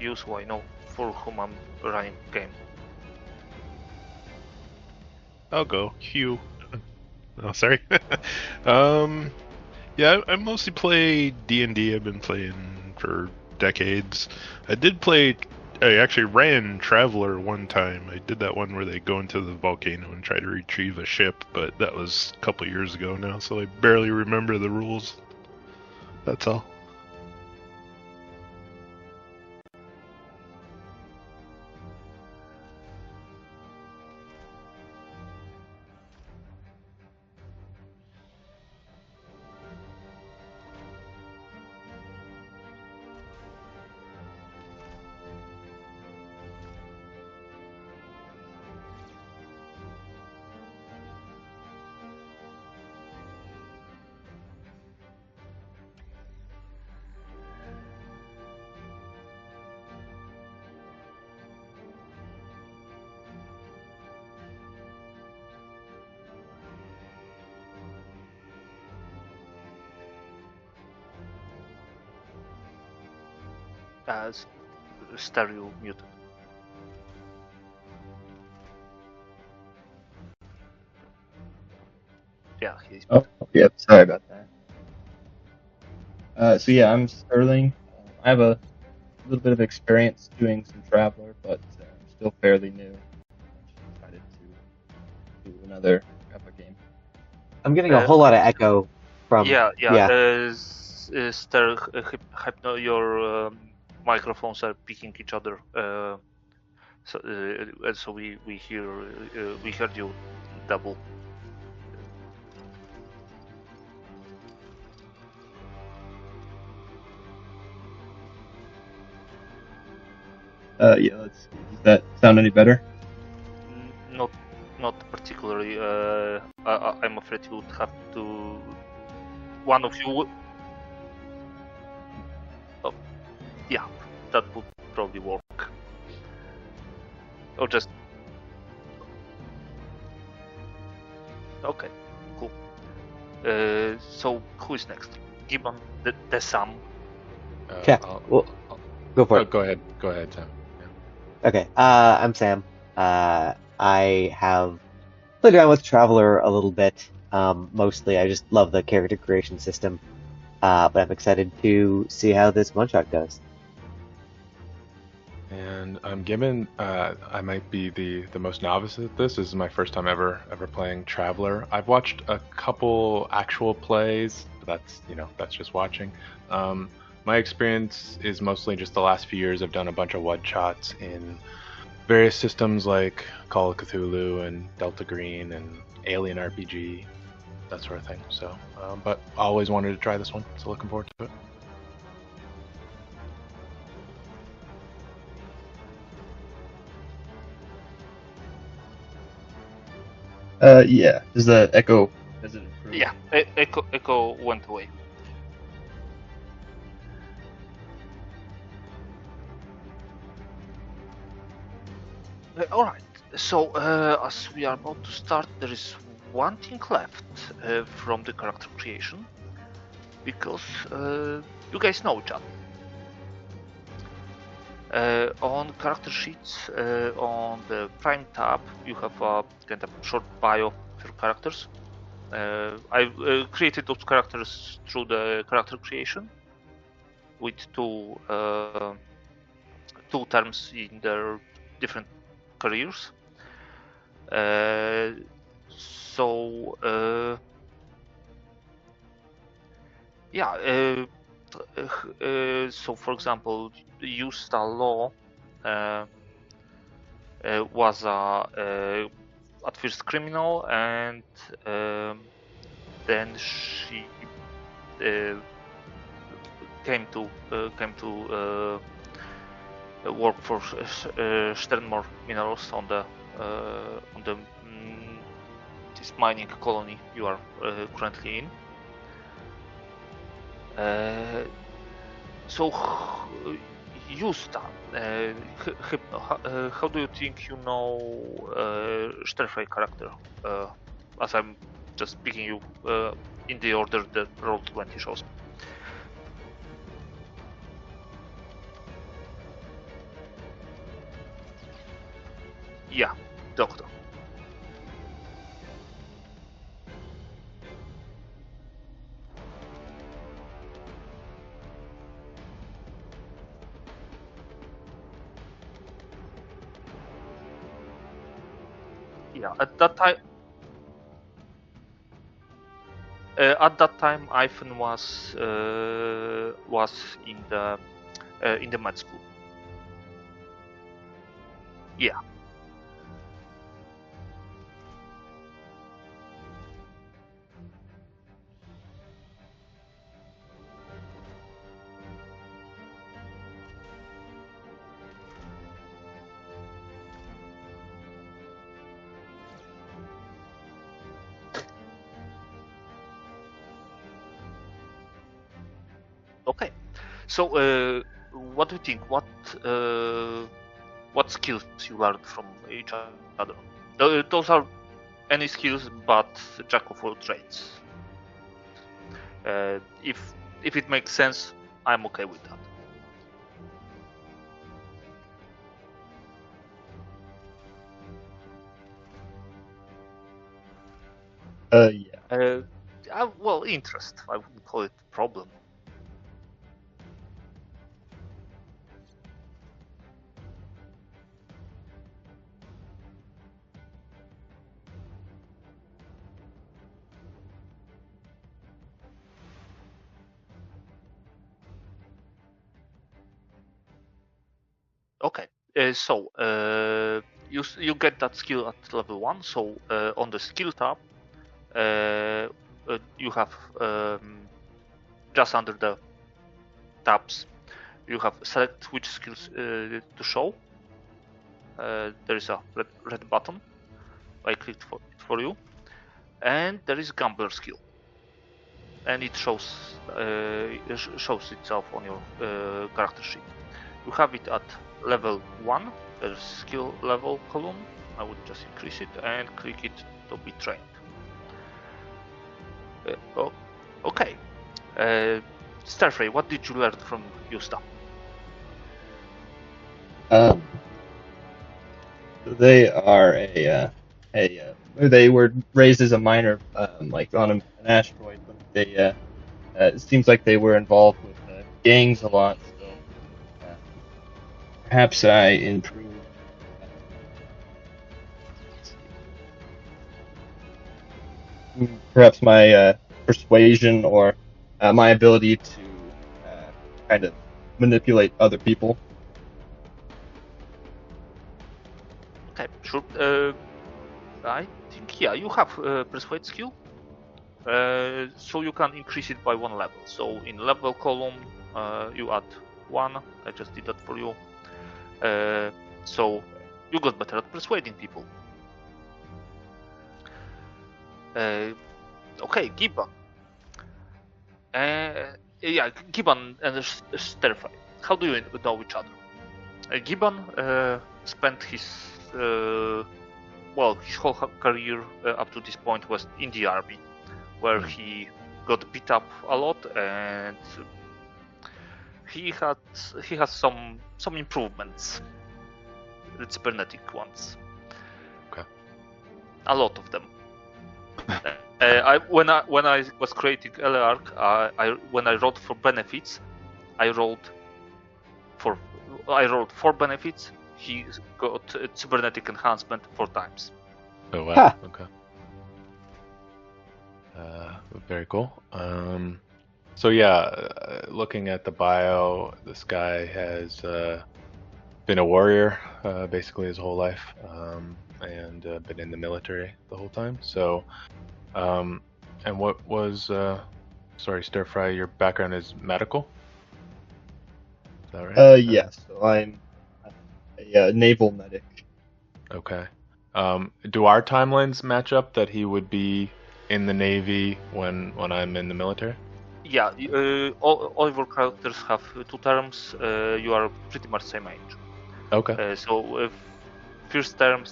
you, so I know for whom I'm running game. I'll go. Hugh. Oh, sorry. Yeah, I mostly play D&D. I've been playing for decades. I actually ran Traveller one time. I did that one where they go into the volcano and try to retrieve a ship, but that was a couple years ago now, so I barely remember the rules. That's all. As stereo muted. Yeah, he's. Oh, yep. Sorry about that. So yeah, I'm Sterling. I have a little bit of experience doing some Traveller, but I'm still fairly new. Just decided to do another epic game. I'm getting a whole lot of echo from. Yeah. Yeah. Ster, Hypno, your microphones are picking each other. So we heard you double. Yeah, let's see. Does that sound any better? Not particularly. I'm afraid you would have to. One of you. Oh, yeah, that would probably work. Or just. Okay, cool. So who is next? Gibbon, the Sam. Okay. Well, go for it. Go ahead, Sam. Yeah. Okay. I'm Sam. I have played around with Traveller a little bit. Mostly, I just love the character creation system. But I'm excited to see how this one-shot goes. And I'm Gibbon. I might be the most novice at this. This is my first time ever playing Traveller. I've watched a couple actual plays, but that's just watching. My experience is mostly just the last few years. I've done a bunch of one-shots in various systems like Call of Cthulhu and Delta Green and Alien RPG, that sort of thing. So, but I always wanted to try this one, so looking forward to it. Yeah. Does the echo? Does it improve? Yeah, echo went away. All right. So as we are about to start, there is one thing left from the character creation, because you guys know each other. On character sheets, on the Prime tab, you have a kind of short bio of your characters. I've created those characters through the character creation with two terms in their different careers. So for example, Yusta Law was at first criminal, and then she came to work for Sternmore Minerals on the this mining colony you are currently in. So, Justa, how do you think you know Sterfrey character? As I'm just picking you in the order that Roll20 shows. Yeah, doctor. Yeah, at that time. At that time, Ivan was in the med school. Yeah. Okay. So, what do you think? What skills you learned from each other? Those are any skills, but jack of all trades. If it makes sense, I'm okay with that. Yeah. Well, interest. I wouldn't call it problem. Okay. So you get that skill at level 1. So on the skill tab, you have just under the tabs, you have select which skills to show. There is a red button. I clicked for you, and there is gambler skill, and it shows itself on your character sheet. You have it at level 1. There's skill level column. I would just increase it and click it to be trained. Okay. Starfrey, what did you learn from Yusta? They are they were raised as a miner, like on an asteroid, but they it seems like they were involved with gangs a lot. So perhaps I improved. Perhaps my persuasion or my ability to kind of manipulate other people. Okay, sure. I think you have persuade skill, so you can increase it by 1 level. So in level column, you add 1. I just did that for you. So you got better at persuading people. Okay, Gibbon. Gibbon and Sterfy. How do you know each other? Gibbon spent his his whole career up to this point was in the army, where he got beat up a lot, and he has some improvements, cybernetic ones. Okay. A lot of them. When I was creating LARC, when I rolled for benefits, I rolled 4 benefits. He got cybernetic enhancement 4 times. Oh wow. Ha! Okay. Very cool. So yeah, looking at the bio, this guy has been a warrior basically his whole life, and been in the military the whole time. So, and what was sorry, Stir Fry, your background is medical? Is that right? Yes. So I'm a naval medic. Okay. Do our timelines match up that he would be in the Navy when I'm in the military? Yeah, all of your characters have 2 terms. You are pretty much same age. Okay. So first term,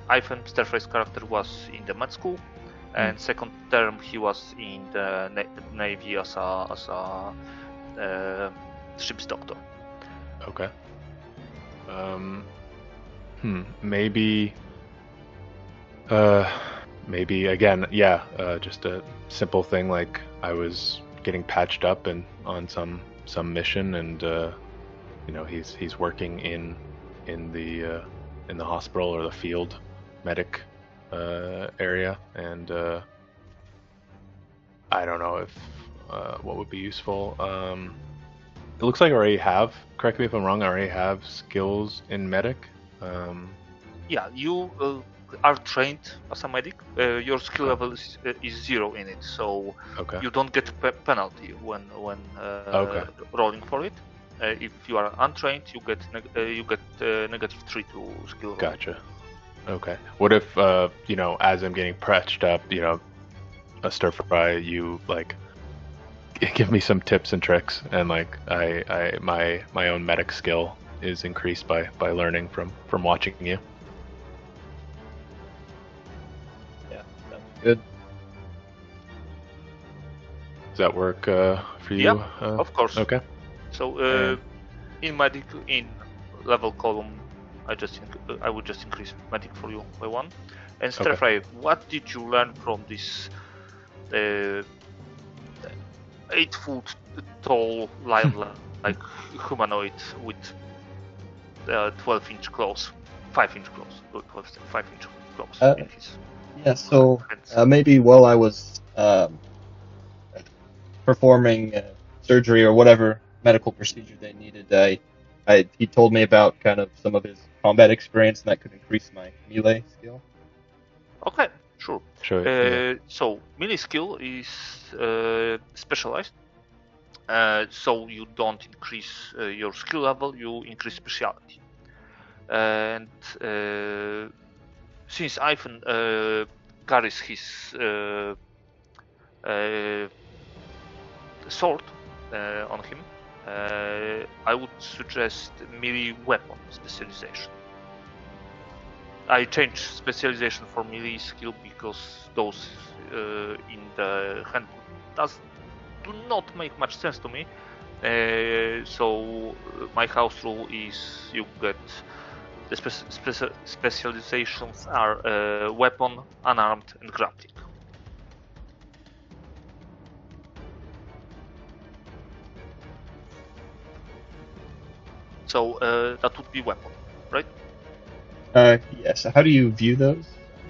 Ivan Starfry's character was in the med school, and second term he was in the Navy as a ship's doctor. Okay. Maybe. Maybe again, just a simple thing like I was getting patched up and on some mission, and he's working in the hospital or the field medic area, and I don't know if what would be useful. It looks like I already have. Correct me if I'm wrong. I already have skills in medic. Yeah, you are trained as a medic. Your skill level is 0 in it, so Okay. you don't get penalty when rolling for it. If you are untrained, you get -3 to skill roll. Gotcha. Okay. What if as I'm getting patched up, a stir fry, you like give me some tips and tricks, and like my own medic skill is increased by learning from watching you. Yeah, sounds good. Does that work for you? Yeah, of course. Okay. So in medic, in level column, I would just increase medic for you by 1. And stir fry, what did you learn from this 8-foot tall lion-like humanoid with 12-inch claws, 5-inch claws, 5-inch claws in his Yeah, so hands? maybe while I was performing surgery or whatever medical procedure they needed, he told me about kind of some of his combat experience, and that could increase my melee skill. Okay, sure. Yeah. So melee skill is specialized. So you don't increase your skill level, you increase speciality. And since Ivan carries his sword on him, I would suggest melee weapon specialization. I changed specialization for melee skill because those in the handbook do not make much sense to me. So my house rule is you get the specializations are weapon, unarmed, and grappling. So that would be weapon, right? Yes. How do you view those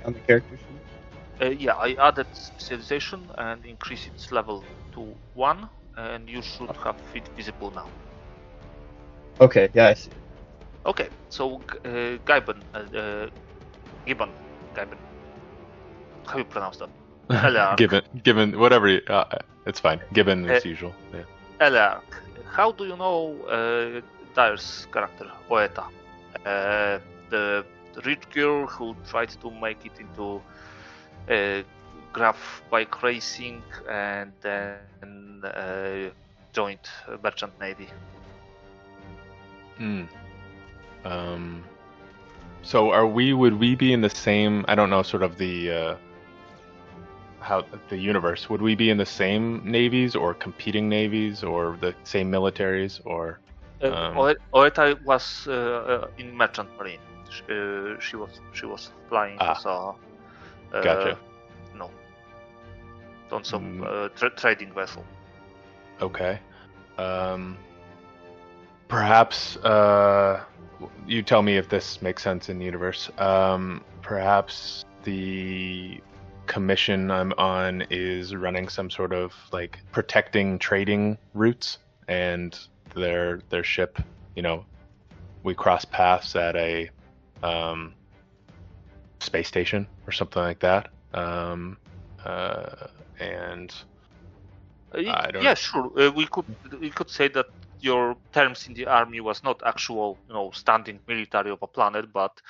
on the character sheet? Yeah, I added specialization and increase its level to 1, and you should have it visible now. Okay, yeah, I see. Okay, so Gibbon, how you pronounce that? Elark. Given whatever it's fine. Given as usual. Yeah. Elark, how do you know Dyer's character, Oeta? The rich girl who tried to make it into graph bike racing and then joined Merchant Navy. So would we be in the same, I don't know, sort of the how the universe, would we be in the same navies or competing navies or the same militaries or Oeta was in Merchant Marine. She was flying as a gotcha. On some trading vessel. Okay. Perhaps you tell me if this makes sense in the universe. Perhaps the commission I'm on is running some sort of like protecting trading routes, and their ship, we cross paths at a space station or something like that. And I don't. Yeah, sure. We could say that your terms in the army was not actual, standing military of a planet, but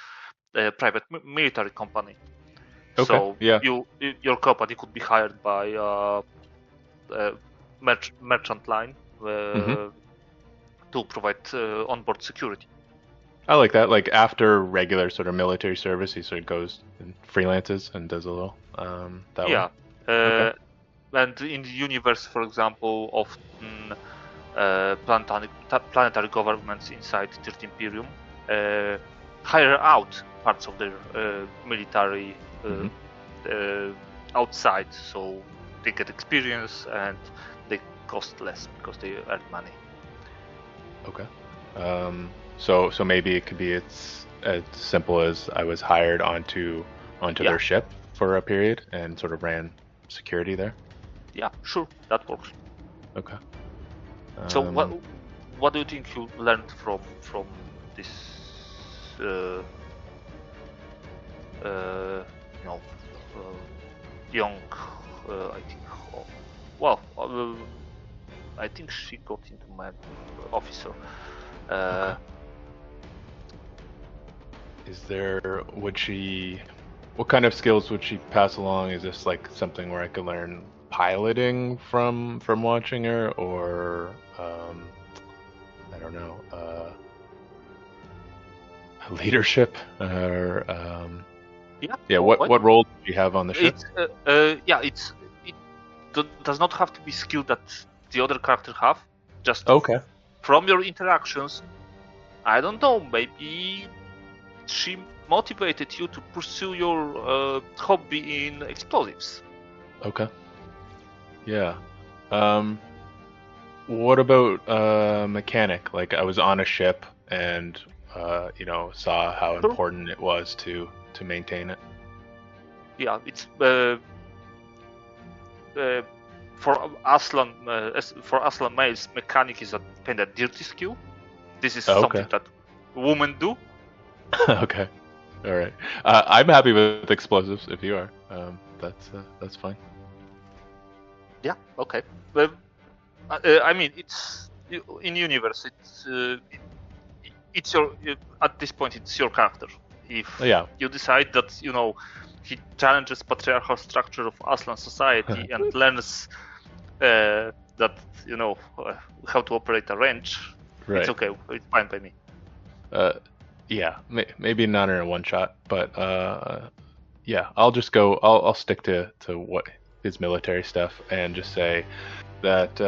a private military company. Okay. So yeah. Your company could be hired by a merchant line to provide onboard security. I like that. Like after regular sort of military service, he sort of goes and freelances and does a little that way. Okay. And in the universe, for example, often planetary governments inside 13 Imperium hire out parts of their military outside, so they get experience and they cost less because they earn money. Okay. So maybe it could be it's as simple as I was hired onto their ship for a period and sort of ran security there. Yeah, sure, that works. Okay. So what do you think you learned from this young I think I think she got into my officer. Okay. What kind of skills would she pass along? Is this like something where I could learn piloting from watching her, or I don't know, leadership, or what role do you have on the ship? It does not have to be skill that the other character have. Just okay. From your interactions, I don't know, maybe she motivated you to pursue your hobby in explosives. Okay. Yeah. What about mechanic? Like, I was on a ship and saw how important it was to maintain it. Yeah, it's for Aslan males, mechanic is a kind of dirty skill. This is something that women do. Okay. All right. I'm happy with explosives if you are. That's fine. Yeah. Okay. Well, I mean, it's in universe. It's your at this point. It's your character. If you decide that he challenges patriarchal structure of Aslan society and learns that how to operate a wrench, right. It's okay. It's fine by me. Yeah, maybe not in a one shot, but yeah, I'll just go. I'll stick to what his military stuff and just say that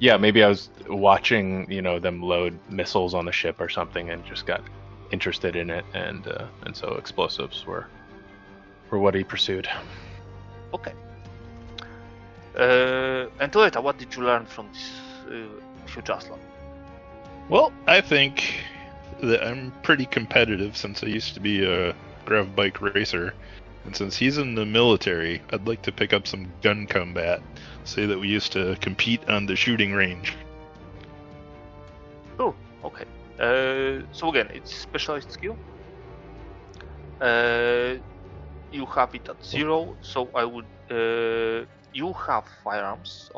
maybe I was watching them load missiles on the ship or something and just got interested in it, and so explosives were what he pursued. Okay. And Toyota, what did you learn from this huge Aslan? Well, I think that I'm pretty competitive since I used to be a grav bike racer, and since he's in the military, I'd like to pick up some gun combat. Say that we used to compete on the shooting range. Oh, okay. So again, it's specialized skill. You have it at 0, so I would. You have firearms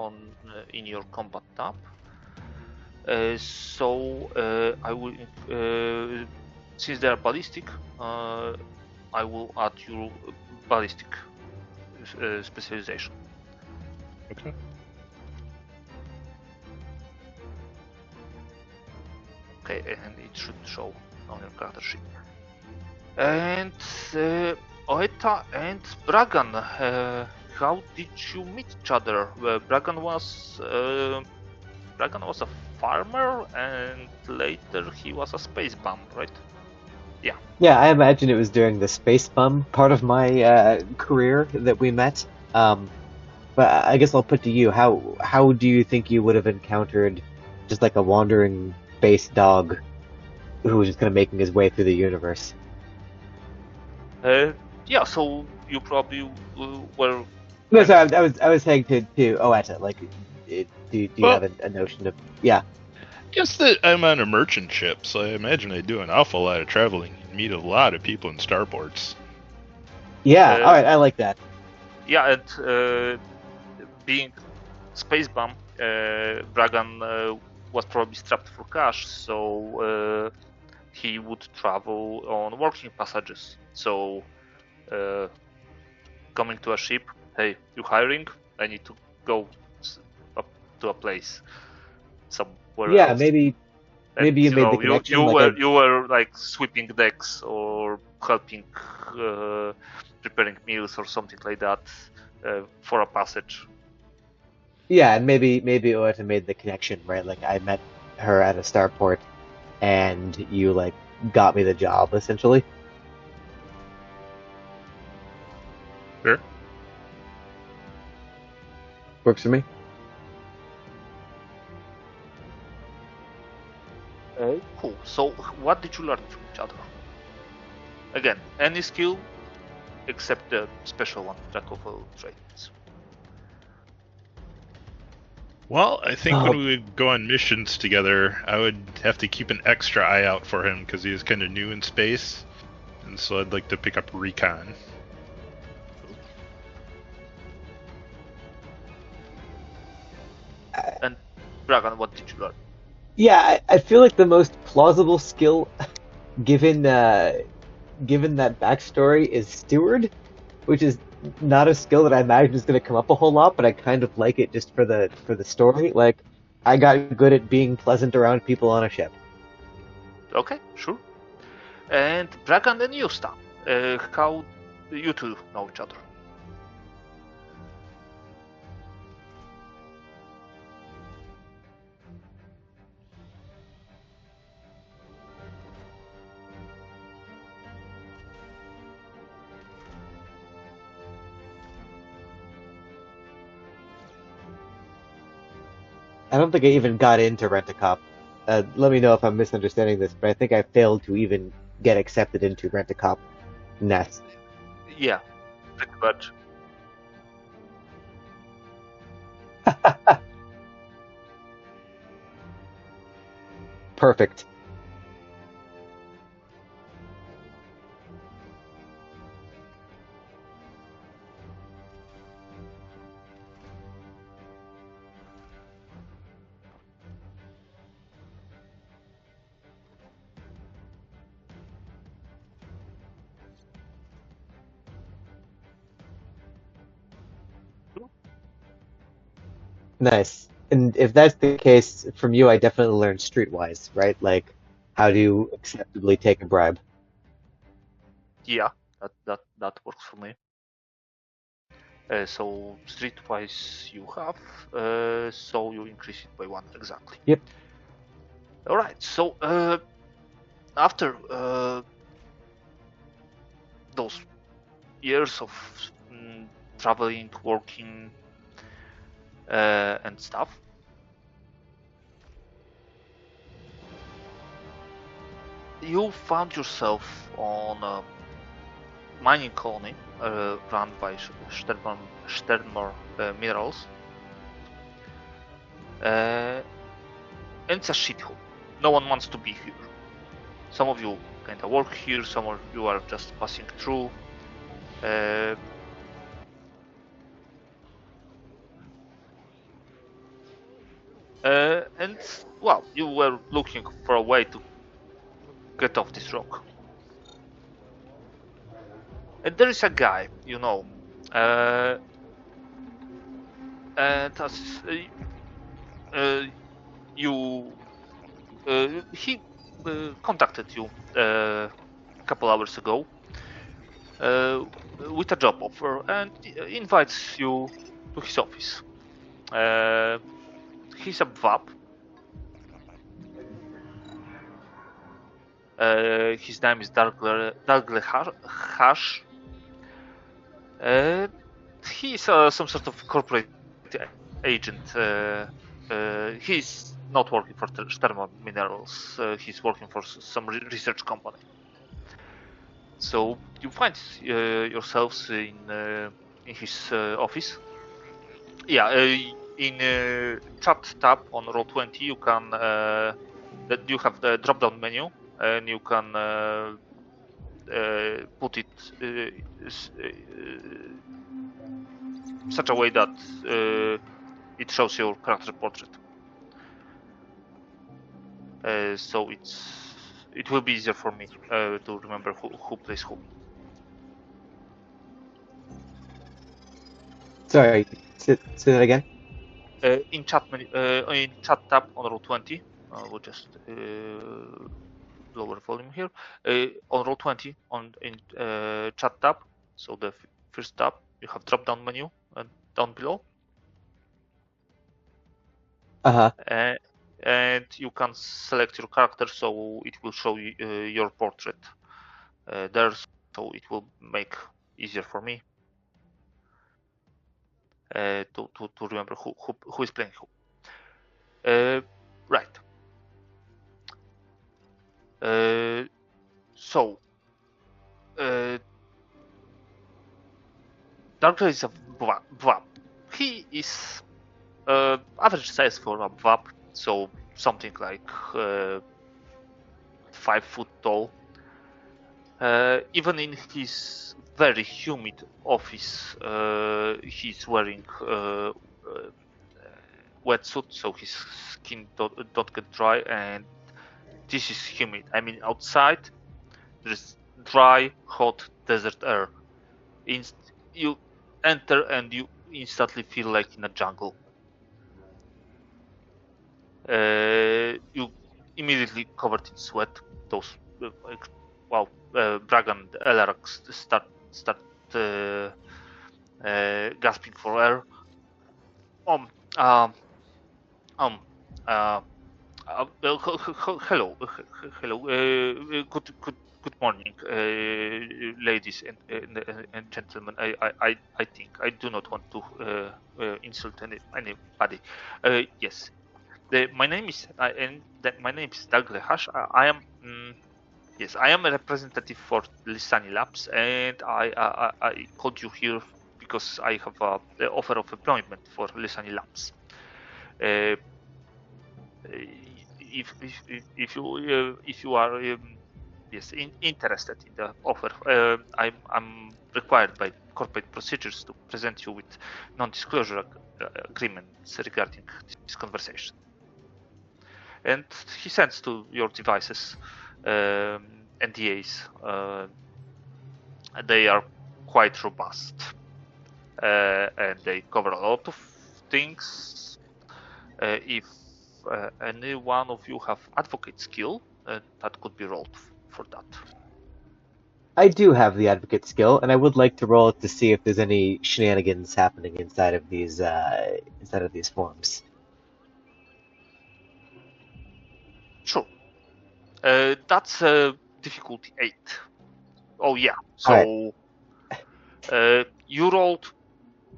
in your combat tab. So I will, since they are ballistic, I will add your ballistic specialization. Okay. Okay, and it should show on your character sheet. And Oeta and Bragan, how did you meet each other? Bragan was a farmer, and later he was a space bum, right? Yeah. Yeah, I imagine it was during the space bum part of my career that we met. But I guess I'll put to you, how do you think you would have encountered just like a wandering space dog who was just kind of making his way through the universe? Yeah, so you probably were. No, sorry, I was saying to Oeta, like, do you have a notion of Just that I'm on a merchant ship, so I imagine I do an awful lot of traveling and meet a lot of people in starports. Yeah, all right, I like that. Yeah, and being space bum, Bragan was probably strapped for cash, so he would travel on working passages. So coming to a ship, hey, you hiring? I need to go up to a place somewhere else. Yeah, maybe you made the connection. You were like sweeping decks or helping preparing meals or something like that for a passage. Yeah, and maybe Oeta made the connection, right? Like, I met her at a starport, and you like got me the job, essentially. Sure. Works for me. Cool. So, what did you learn from each other? Again, any skill except the special one, Jack of all trades. Well, I think when we would go on missions together, I would have to keep an extra eye out for him because he is kind of new in space, and so I'd like to pick up recon. And Bragan, what did you learn? Yeah, I feel like the most plausible skill, given given that backstory, is steward, which is not a skill that I imagine is going to come up a whole lot, but I kind of like it just for the story. Like, I got good at being pleasant around people on a ship. Okay, sure. And Bragan and Yusta, how you two know each other? I don't think I even got into Rent-A-Cop. Let me know if I'm misunderstanding this, but I think I failed to even get accepted into Rent-A-Cop nest. Yeah, pretty much. Perfect. Nice. And if that's the case, from you, I definitely learned streetwise, right? Like how to acceptably take a bribe. Yeah, that works for me. So streetwise you have, so you increase it by 1 exactly. Yep. All right. So after those years of traveling, working, and stuff, you found yourself on a mining colony run by Sternmer Minerals. And it's a shithole. No one wants to be here. Some of you kind of work here, some of you are just passing through. And, well, you were looking for a way to get off this rock. And there is a guy, you know, and as he contacted you a couple hours ago with a job offer and invites you to his office. He's a VAP. His name is Dalgle Hash. He's some sort of corporate agent. He's not working for Thermal Minerals. He's working for some research company. So you find yourselves in his office. Yeah, in chat tab on Roll20, you can that you have the drop-down menu, and you can put it such a way that it shows your character portrait. So it will be easier for me to remember who plays who. Sorry, say that again. In chat tab on Roll20, we'll just lower volume here. On Roll20 in chat tab, so the first tab, you have drop down menu down below. Uh-huh. and you can select your character, so it will show you, your portrait there, so it will make easier for me to remember who is playing who. Right. So Darkrai is a Bwap. He is average size for a Bwap, so something like 5 foot tall. Even in his very humid office, he's wearing wetsuit, so his skin don't get dry, and this is humid. I mean, outside there's dry, hot desert air. You enter and you instantly feel like in a jungle. You immediately covered in sweat. Those Brag and Elarax start gasping for air. Um, um, um, uh, hello, good morning, ladies and gentlemen. I think I do not want to insult anybody. Yes, my name is my name is Doug Lehash. I am yes, I am a representative for Lissani Labs, and I called you here because I have the offer of employment for Lissani Labs. If you are yes interested in the offer, I'm required by corporate procedures to present you with non-disclosure agreements regarding this conversation. And he sends to your devices NDAs. They are quite robust, and they cover a lot of things. If any one of you have advocate skill, that could be rolled for that. I do have the advocate skill, and I would like to roll it to see if there's any shenanigans happening inside of these forms. Sure. That's difficulty 8. Oh yeah. All So you rolled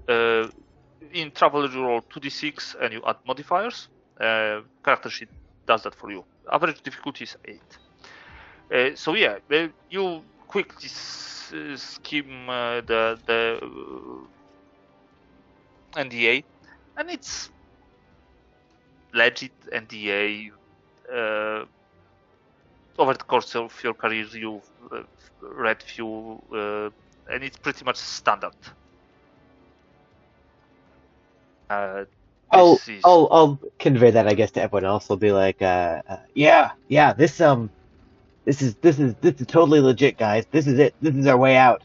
in Traveller you roll 2d6 and you add modifiers. Character sheet does that for you. Average difficulty is 8. So yeah, you quickly skim the NDA, and it's legit NDA. Over the course of your career, you've read few, and it's pretty much standard. I'll convey that, I guess, to everyone else. I'll be like, yeah, this is totally legit, guys. This is it. This is our way out.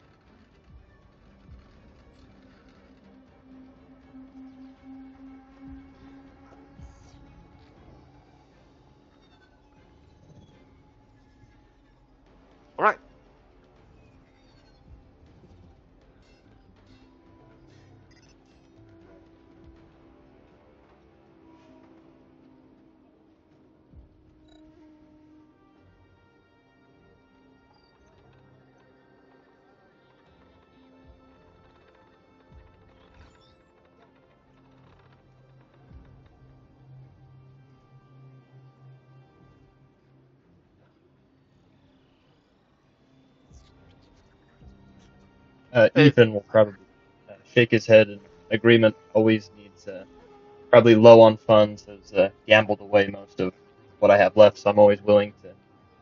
All right. Ethan will probably shake his head in agreement. Always needs probably low on funds, has gambled away most of what I have left, so I'm always willing to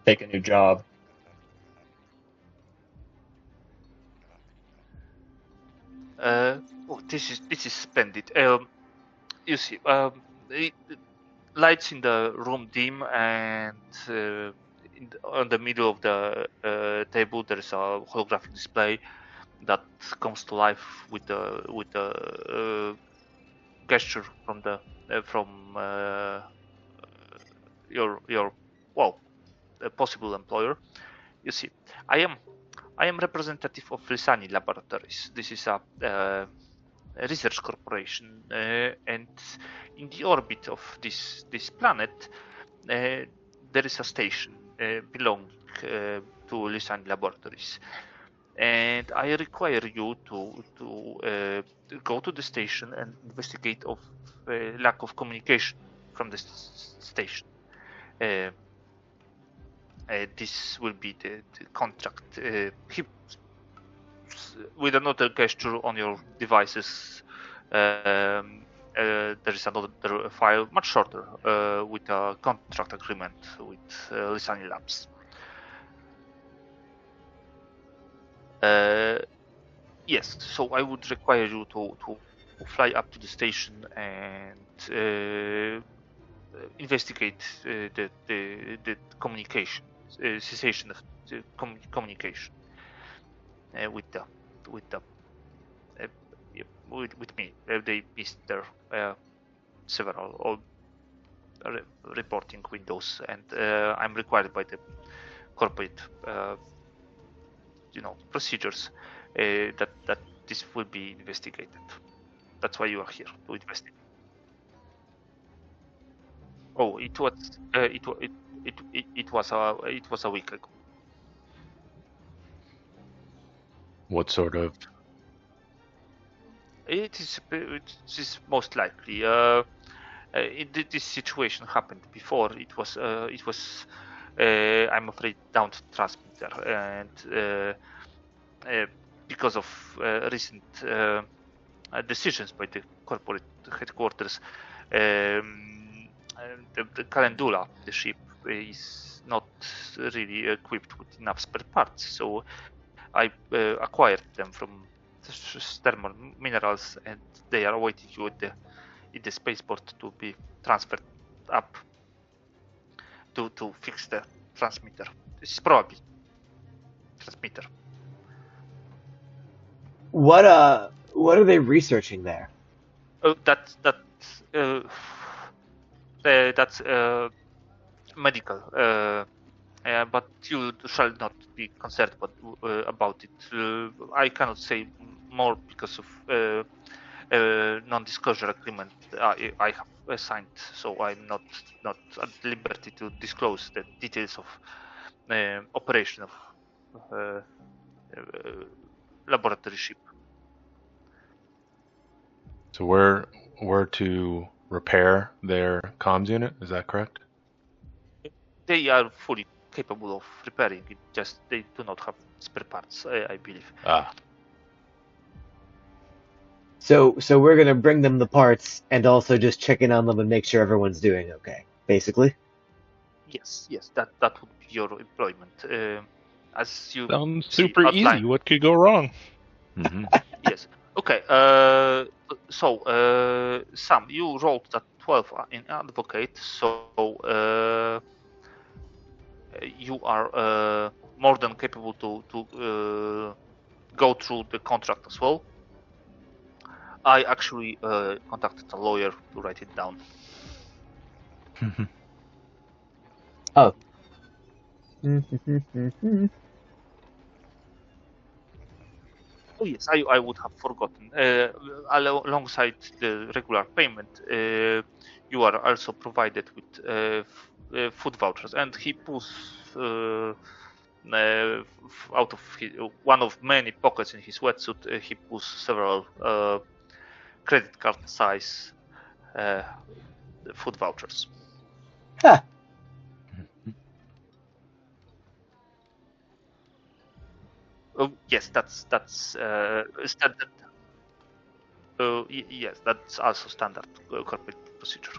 take a new job. This is splendid. You see, lights in the room dim, and on the middle of the table there is a holographic display that comes to life with the gesture from the your possible employer. You see, I am representative of Lisani Laboratories. This is a research corporation, and in the orbit of this planet, there is a station belonging to Lisan Laboratories, and I require you to go to the station and investigate of lack of communication from the station. This will be the contract. With another gesture on your devices, there is another file, much shorter, with a contract agreement with Lisani Labs. Yes, so I would require you to fly up to the station and investigate the communication, cessation of the communication with me. They missed their several reporting windows, and I'm required by the corporate procedures that this will be investigated. That's why you are here, to investigate. Oh, it was a week ago. What sort of? It is most likely. This situation happened before. It was I'm afraid down to transmitter, and because of recent decisions by the corporate headquarters, the Calendula, the ship, is not really equipped with enough spare parts. So I acquired them from thermal minerals, and they are awaiting you at the spaceport to be transferred up to fix the transmitter. This is probably transmitter. What are they researching there? Oh, that's medical. But you shall not be concerned about it. I cannot say more because of non-disclosure agreement I have signed, so I'm not at liberty to disclose the details of operation of laboratory ship. So we're to repair their comms unit. Is that correct? They are fully capable of repairing it. Just they do not have spare parts, I believe. Ah. So we're gonna bring them the parts and also just check in on them and make sure everyone's doing okay, basically. Yes, that would be your employment. As you Sounds see super outlined. easy. What could go wrong? Mm-hmm. Yes. Okay. So Sam, you rolled that 12 in advocate, so you are more than capable to go through the contract as well. I actually contacted a lawyer to write it down. Oh. Oh yes, I would have forgotten. Alongside the regular payment, you are also provided with food vouchers, and he pulls out of one of many pockets in his wetsuit. He pulls several credit card size food vouchers. Huh. Oh yes, that's standard. Yes, that's also standard corporate procedure.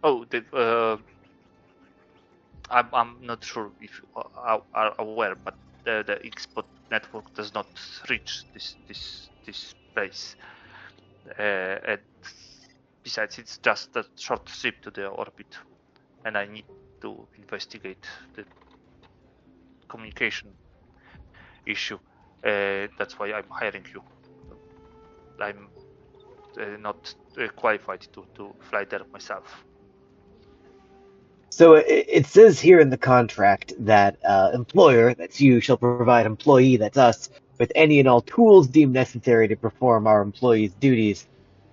Oh, I'm not sure if you are aware, but the Xbot network does not reach this place. And besides, it's just a short trip to the orbit, and I need to investigate the communication issue. That's why I'm hiring you. I'm not qualified to fly there myself. So it says here in the contract that employer, that's you, shall provide employee, that's us, with any and all tools deemed necessary to perform our employees' duties.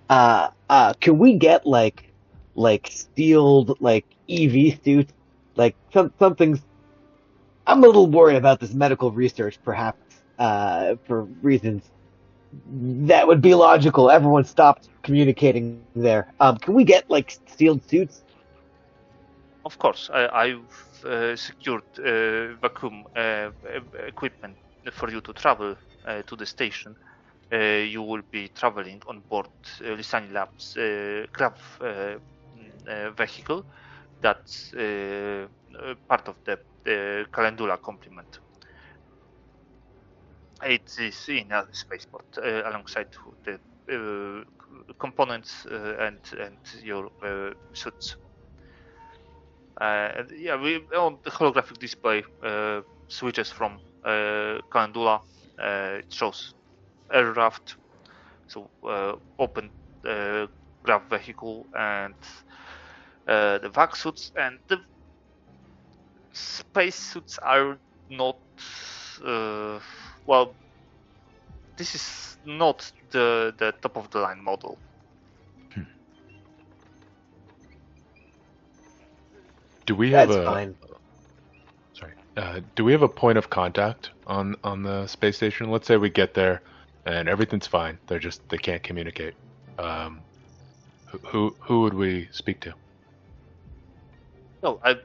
Can we get like sealed like EV suits, like something? I'm a little worried about this medical research, perhaps for reasons that would be logical. Everyone stopped communicating there. Can we get like sealed suits? Of course, I've secured vacuum equipment for you to travel to the station. You will be traveling on board Lisani Labs Grav vehicle. That's part of the Calendula complement. It is in a spaceport alongside the components and your suits. Yeah, we on the holographic display switches from Calendula. It shows air raft, so open grav vehicle and the vac suits, and the space suits are not well. This is not the top of the line model. Do we have That's a fine. sorry? Do we have a point of contact on the space station? Let's say we get there and everything's fine. They can't communicate. Who would we speak to? No, I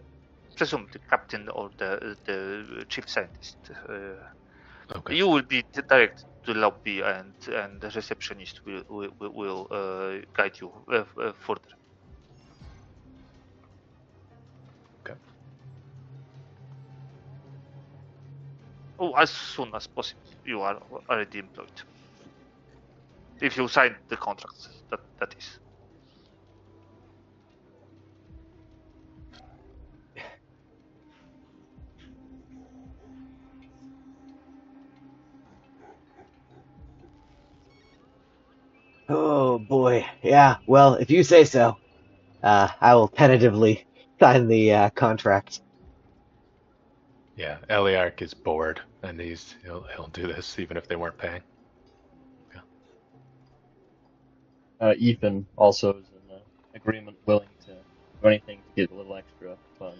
presume the captain or the chief scientist. Okay. You will be directed to the lobby, and the receptionist will guide you further. Okay. Oh, as soon as possible. You are already employed. If you sign the contract, that is. Oh boy, yeah. Well, if you say so, I will tentatively sign the contract. Yeah, Eliark is bored, and he'll do this even if they weren't paying. Ethan also is in agreement, willing to do anything to get a little extra funds.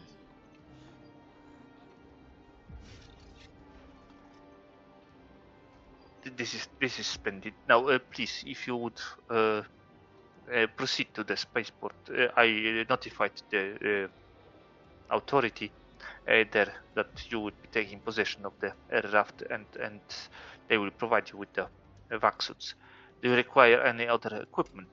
This is splendid. Now, please, if you would proceed to the spaceport, I notified the authority there that you would be taking possession of the aircraft, and they will provide you with the vac suits. Do you require any other equipment?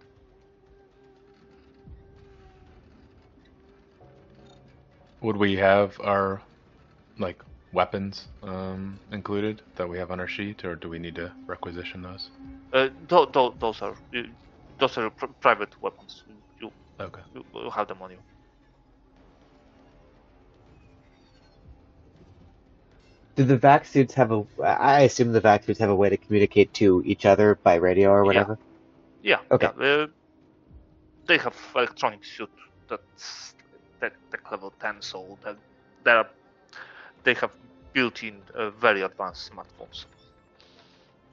Would we have our like weapons included that we have on our sheet, or do we need to requisition those? Those are private weapons. Okay. You have them on you. Do the vac suits have a? I assume the vac suits have a way to communicate to each other by radio or whatever. Yeah. Okay. Yeah. They have electronic suit that's tech level 10, so they have built-in very advanced smartphones.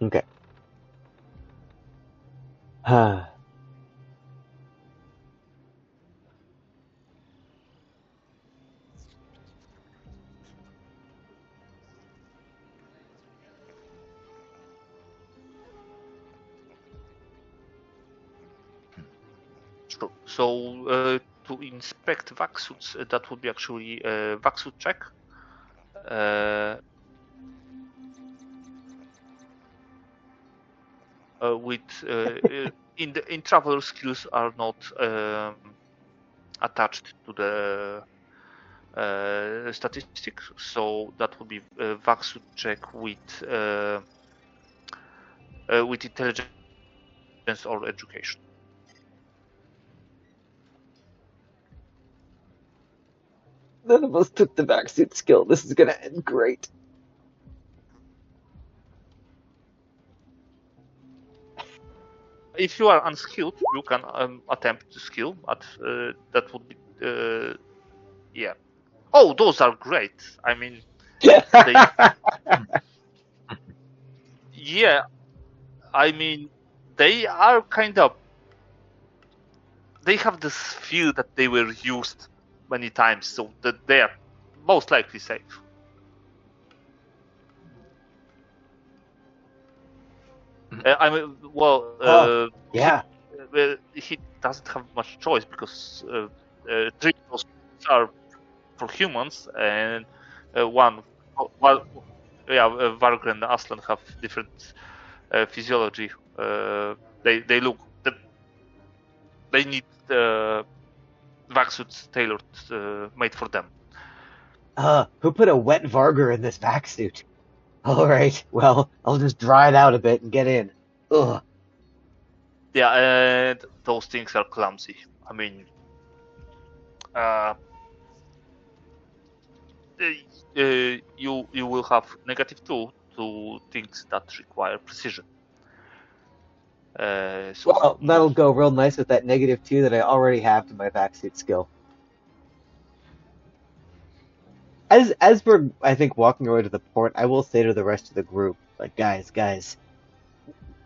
Okay. Sure. So to inspect vac suits, that would be actually a vac suit check. In traveler skills are not attached to the statistics, so that would be a vac suit check with intelligence or education. None of us took the vac suit skill. This is gonna end great. if you are unskilled, you can attempt to skill, but that would be yeah. Oh, those are great. I mean, yeah. I mean, they are kind of. They have this feel that they were used many times, so that they are most likely safe. I mean, well, yeah. he doesn't have much choice because three of those are for humans, and one, well, yeah, Vargr and Aslan have different physiology. They look, they need vac suits tailored, made for them. Who put a wet Vargr in this vac suit? All right, well, I'll just dry it out a bit and get in. Ugh. Yeah, and those things are clumsy. I mean, you will have -2 to things that require precision. So Well, that'll go real nice with that -2 that I already have to my vac suit skill. As we're, I think, walking away to the port, I will say to the rest of the group, like, guys,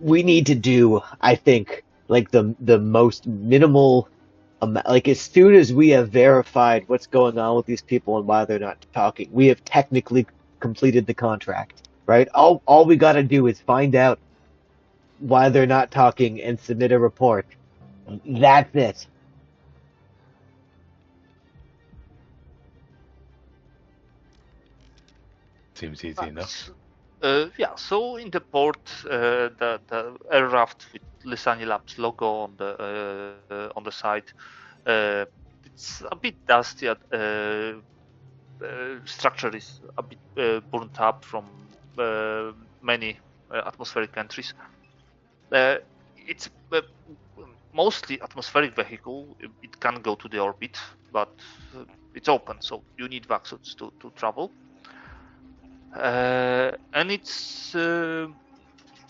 we need to do, I think, like the most minimal, like as soon as we have verified what's going on with these people and why they're not talking, we have technically completed the contract, right? All we got to do is find out why they're not talking and submit a report. That's it. Seems easy enough. Yeah, so in the port, the air raft with Lisani Labs logo on the side, it's a bit dusty. Structure is a bit burnt up from many atmospheric entries. It's mostly atmospheric vehicle. It can go to the orbit, but it's open, so you need vac suits to travel. And it's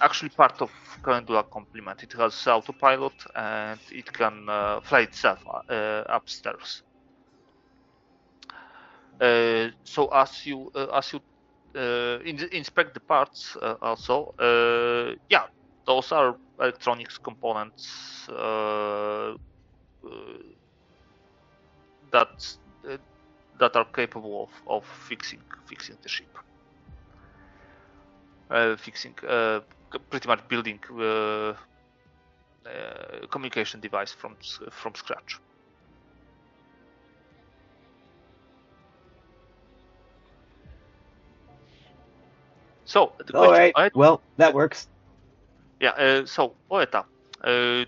actually part of Calendula complement. It has autopilot and it can fly itself upstairs. So as you inspect the parts, also, yeah, those are electronics components that are capable of fixing the ship. Fixing, pretty much building communication device from scratch. So the All question, right, well, that works. yeah. So Oeta, do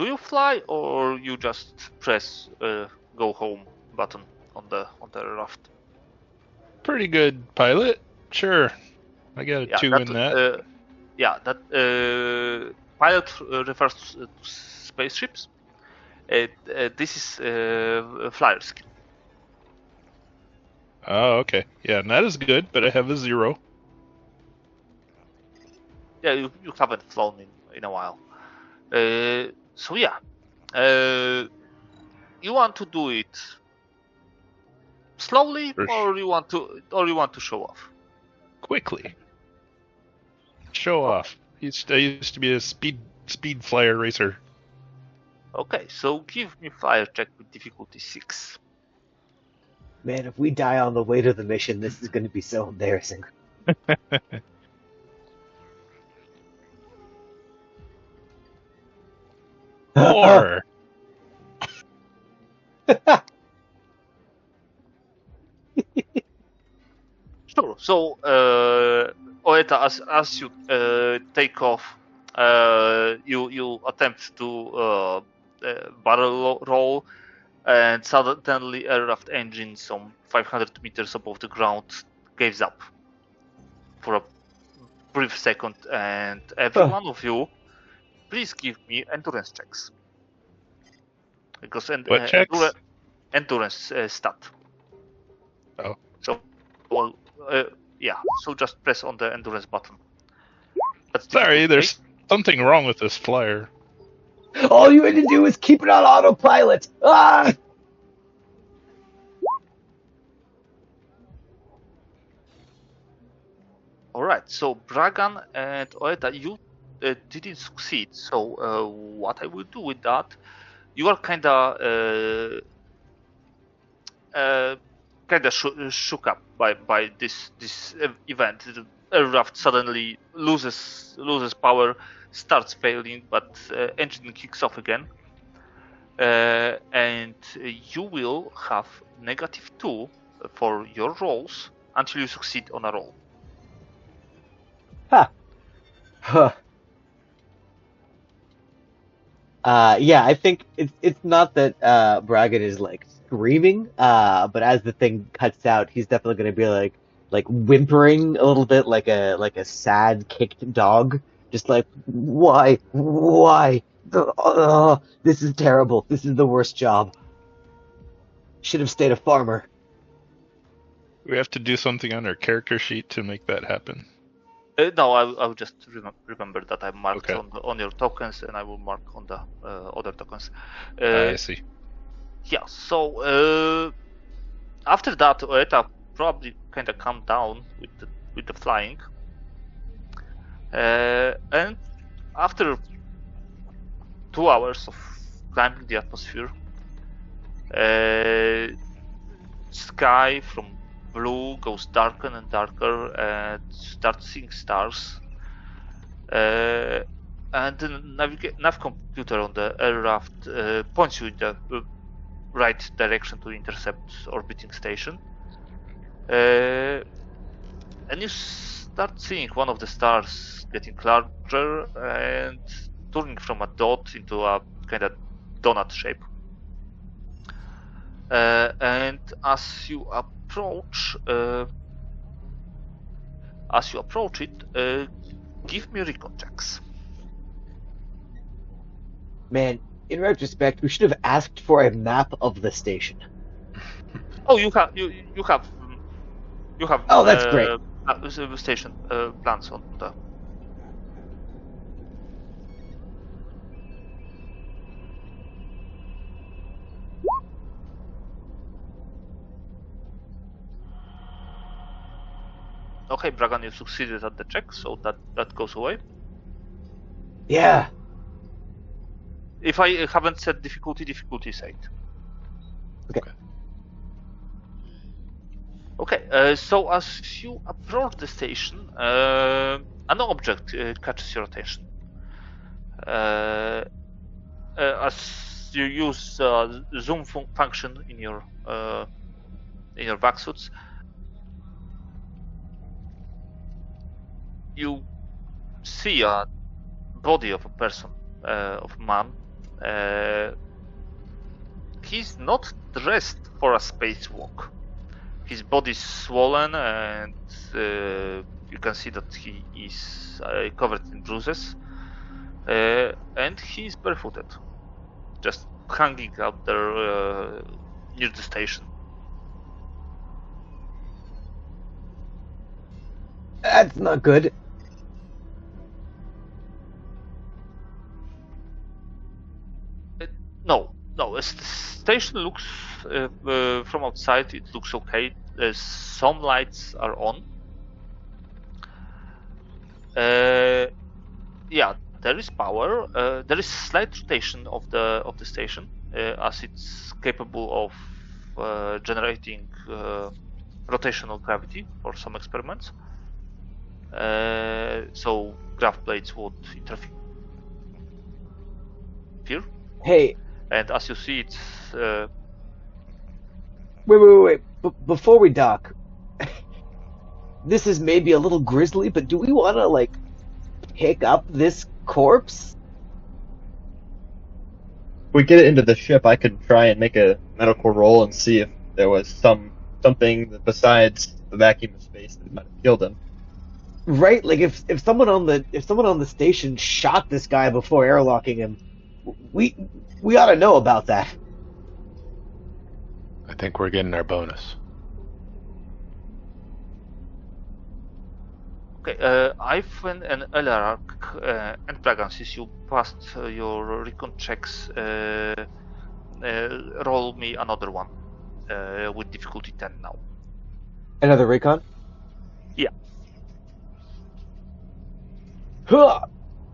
you fly or you just press go home button on the raft? Pretty good pilot. Sure. I got a 2 in that. Yeah, that pilot refers to spaceships. This is flyer skill. Oh, okay. Yeah, and that is good, but I have a 0. Yeah, you haven't flown in a while. So yeah, you want to do it slowly, or you want to show off? Quickly. Show off. I used to be a speed flyer racer. Okay, so give me fire check with difficulty 6. Man, if we die on the way to the mission, this is going to be so embarrassing. Or Sure. So, Oeta, as you take off, you attempt to barrel roll, and suddenly aircraft engine some 500 meters above the ground gives up for a brief second, and every one of you, please give me endurance checks, because what checks? endurance stat. Oh. So, well, yeah. So just press on the endurance button. That's Sorry, difficult, Something wrong with this flyer. All you had to do is keep it on autopilot. Ah! Alright, so Bragan and Oeta, you didn't succeed. So what I will do with that, you are kinda shook up by this event. The aircraft suddenly loses power, starts failing, but engine kicks off again, and you will have -2 for your rolls until you succeed on a roll. Huh. Yeah, I think it's not that Bragan is like screaming, but as the thing cuts out, he's definitely going to be like whimpering a little bit, like a sad kicked dog, just like why, this is terrible. This is the worst job. Should have stayed a farmer. We have to do something on our character sheet to make that happen. No, I will just remember that I marked Okay. on your tokens, and I will mark on the other tokens. I see. Yeah, so after that, Oeta probably kind of calmed down with the flying, and after 2 hours of climbing the atmosphere, sky from blue goes darker and darker, and start seeing stars. And the nav computer on the aircraft points you in the right direction to intercept orbiting station. And you start seeing one of the stars getting larger and turning from a dot into a kind of donut shape. And as you approach it, give me recon checks. Man, in retrospect, we should have asked for a map of the station. Oh, you have. Oh, that's great. Station plans on the. Okay, Bragan, you succeeded at the check, so that goes away. Yeah. If I haven't set difficulty is 8. Okay. Okay, so as you approach the station, an object catches your attention. As you use zoom function in your vac suits, you see a body of a person, of a man. He's not dressed for a spacewalk. His body is swollen, and you can see that he is covered in bruises, and he's barefooted, just hanging out there near the station. That's not good. No, the station looks from outside. It looks okay. Some lights are on. Yeah, there is power. There is slight rotation of the station, as it's capable of generating rotational gravity for some experiments. So grav plates would interfere. Hey. And as you see, it's. Wait. Before we dock, this is maybe a little grisly, but do we want to, like, pick up this corpse? If we get it into the ship, I could try and make a medical roll and see if there was something besides the vacuum of space that might have killed him. Right, like if someone on the station shot this guy before airlocking him, we ought to know about that. I think we're getting our bonus. Okay, Ivan and Elark and Plagan, since you passed your recon checks, roll me another one with difficulty 10 now. Another recon? Yeah. Huh!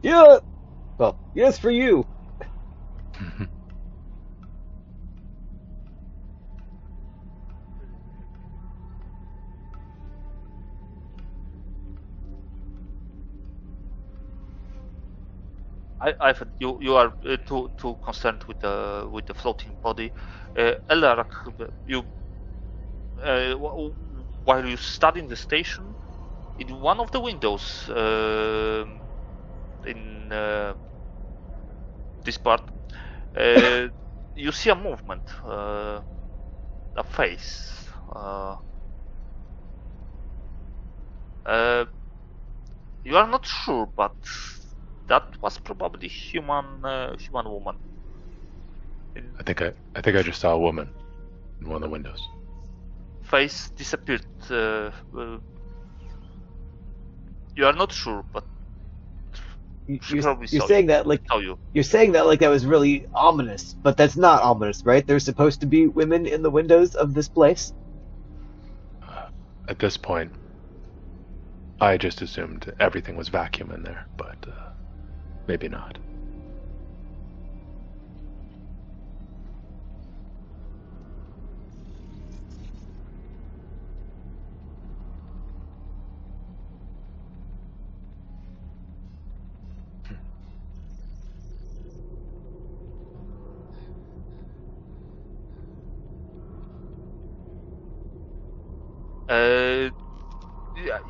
Yeah! Well, yes for you! Ivan, you are too concerned with the floating body. Elark, you while you studying the station, in one of the windows in this part, you see a movement, a face. You are not sure, but that was probably human woman. I think I just saw a woman in one of the windows. Face disappeared. You are not sure, but she probably You're saw saying you. that like Saw you. you're saying that like that was really ominous, but that's not ominous, right? There's supposed to be women in the windows of this place. At this point, I just assumed everything was vacuum in there, but maybe not.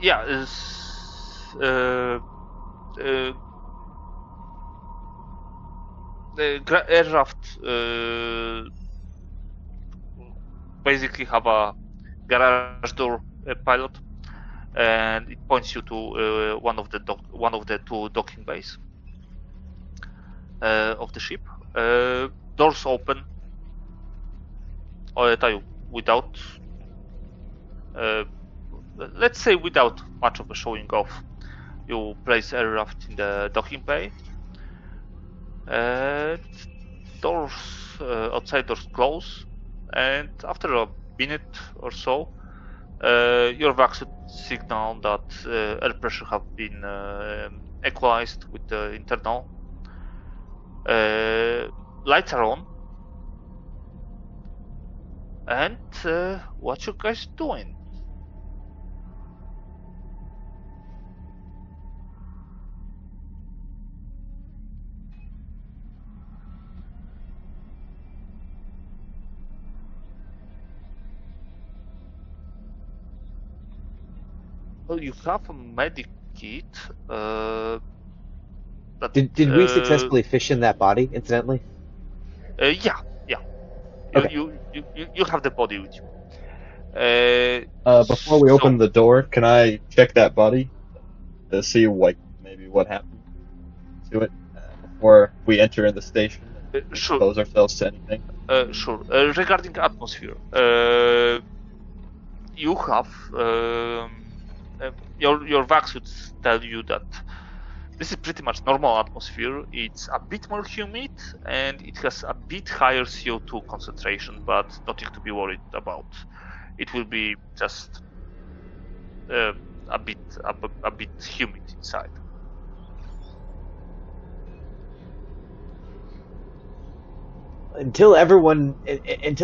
Yeah. The aircraft basically have a garage door pilot, and it points you to one of the two docking bays of the ship. Doors open. Without, let's say, without much of a showing off, you place aircraft in the docking bay. Doors outside doors close, and after a minute or so, your vac signal that air pressure have been equalized with the internal. Lights are on, and what you guys doing? Well, you have a medic kit. Did we successfully fission that body, incidentally? Yeah. Okay. You have the body with you. Before we open the door, can I check that body to see maybe what happened to it before we enter in the station and Sure. expose ourselves to anything? Sure. Regarding atmosphere, you have your vac would tell you that this is pretty much normal atmosphere. It's a bit more humid and it has a bit higher CO2 concentration, but nothing to be worried about. It will be just a bit humid inside. Until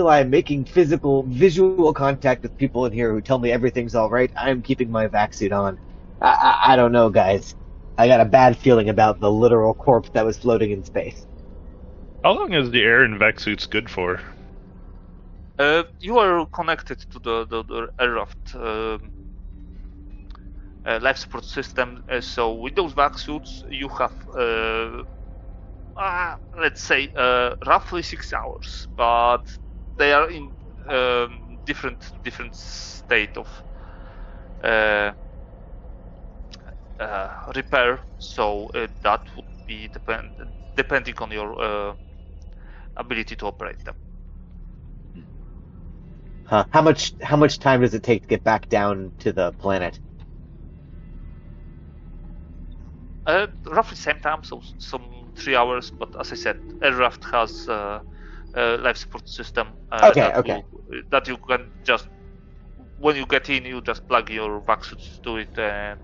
I'm making visual contact with people in here who tell me everything's all right, I'm keeping my vac suit on. I don't know, guys. I got a bad feeling about the literal corpse that was floating in space. How long is the air in vac suits good for? You are connected to the aircraft life support system. So with those vac suits, you have let's say roughly 6 hours, but they are in different state of repair. So that would be depending on your ability to operate them. Huh. How much time does it take to get back down to the planet? Roughly same time, so some 3 hours. But as I said, aircraft has a life support system Okay. that you can just, when you get in, you just plug your vac suits to it, and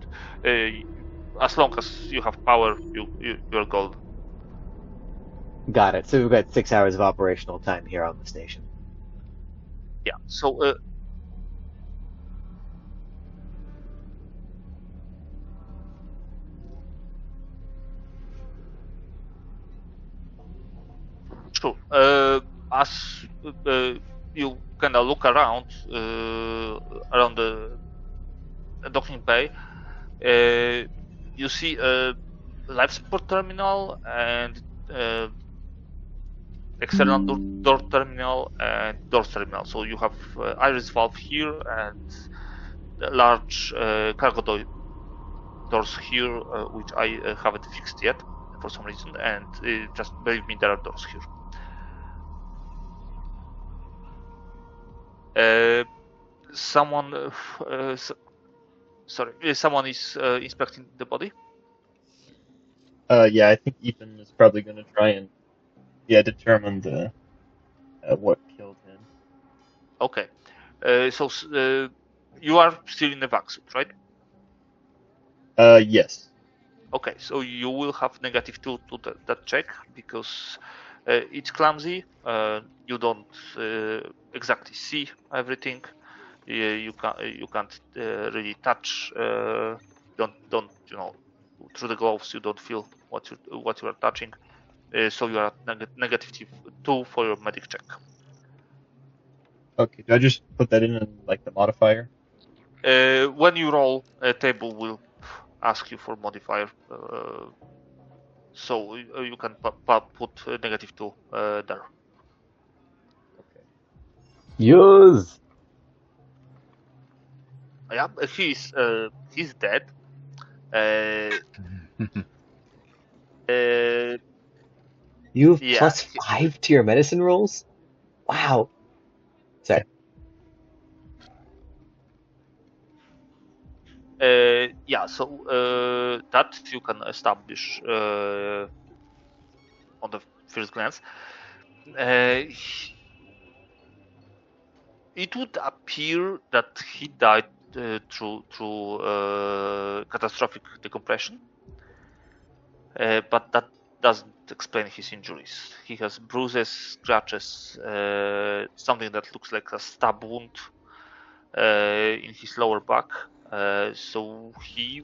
as long as you have power, you're golden. Got it. So we've got 6 hours of operational time here on the station. Yeah. So sure. As you kind of look around the docking bay, you see a life support terminal and external door terminal and doors terminal. So you have iris valve here and large cargo doors here, which I haven't fixed yet for some reason, and just believe me, there are doors here. Someone, someone is inspecting the body. Yeah, I think Ethan is probably going to try and determine the what killed him. Okay, so you are still in the vac suit, right? Yes. Okay, so you will have -2 to that check because it's clumsy. You don't exactly see everything. You can't really touch. Don't through the gloves you don't feel what you are touching. So you are at -2 for your medic check. Okay, do I just put that in like the modifier? When you roll, a table will ask you for modifier. So you can put -2 there. Okay. Yes. Yeah, he's dead. Uh, uh, You have yeah, +5 to your medicine rolls? Wow. Sorry. yeah. So that you can establish on the first glance. It would appear that he died through catastrophic decompression, but that doesn't explain his injuries. He has bruises, scratches, something that looks like a stab wound in his lower back. So he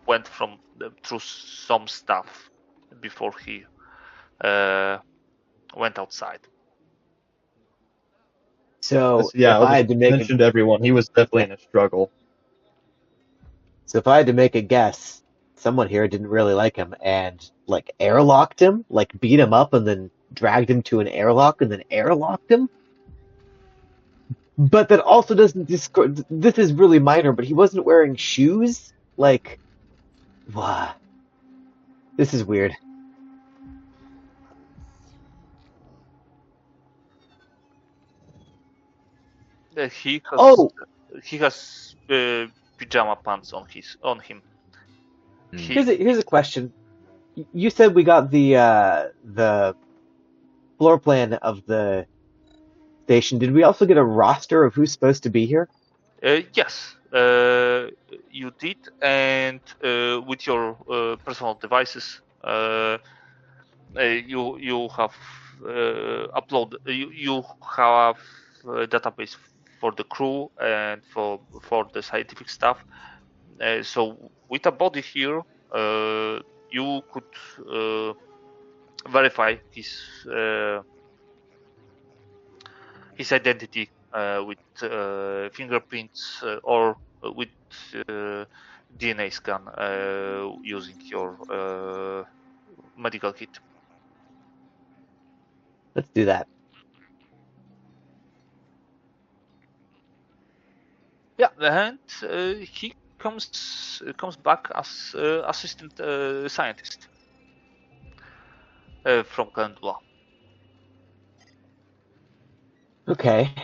went through some stuff before he went outside. So Yeah, if I'll I just had to make mention to everyone he was definitely in a struggle. a guess, someone here didn't really like him and like airlocked him, like beat him up and then dragged him to an airlock and then airlocked him. But that also doesn't discord. This is really minor, but he wasn't wearing shoes. Like, wow, this is weird. He has Oh, pajama pants on him. here's a question. You said we got the floor plan of the station. Did we also get a roster of who's supposed to be here? Yes, you did, and with your personal devices, you have you have a database for the crew and for the scientific staff. So with a body here, you could verify his identity with fingerprints or with DNA scan using your medical kit. Let's do that. Yeah, and he comes back as assistant scientist from Calendula. Okay.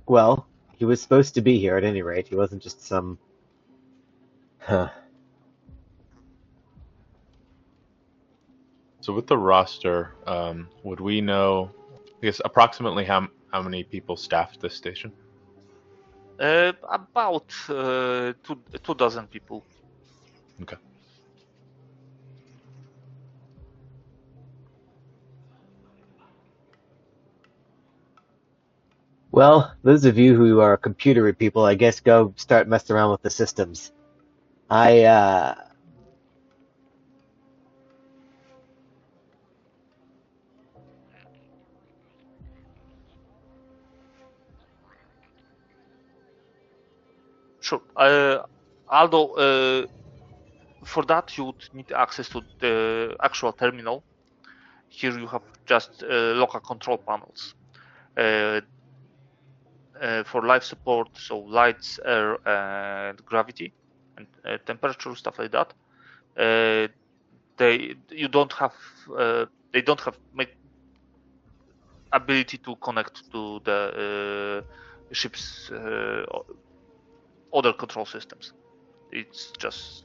Well, he was supposed to be here at any rate. He wasn't just some. Huh. So with the roster, would we know, I guess, approximately how many people staffed this station? About two dozen people. Okay. Well, those of you who are computery people, I guess go start messing around with the systems. I, Sure. Although for that you would need access to the actual terminal. Here you have just local control panels uh, for life support, so lights, air, and gravity, and temperature, stuff like that. They don't have ability to connect to the ship's other control systems. It's just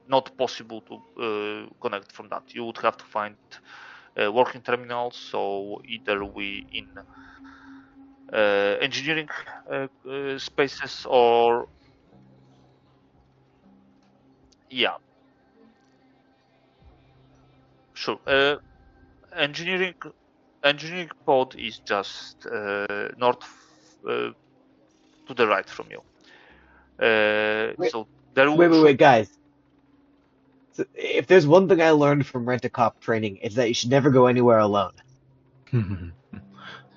not possible to connect from that. You would have to find working terminals. So either we in engineering spaces, or yeah, sure. Engineering engineering pod is just north uh, to the right from you. wait, So there wait, wait, should wait, guys. So if there's one thing I learned from Rent-A-Cop training, it's that you should never go anywhere alone.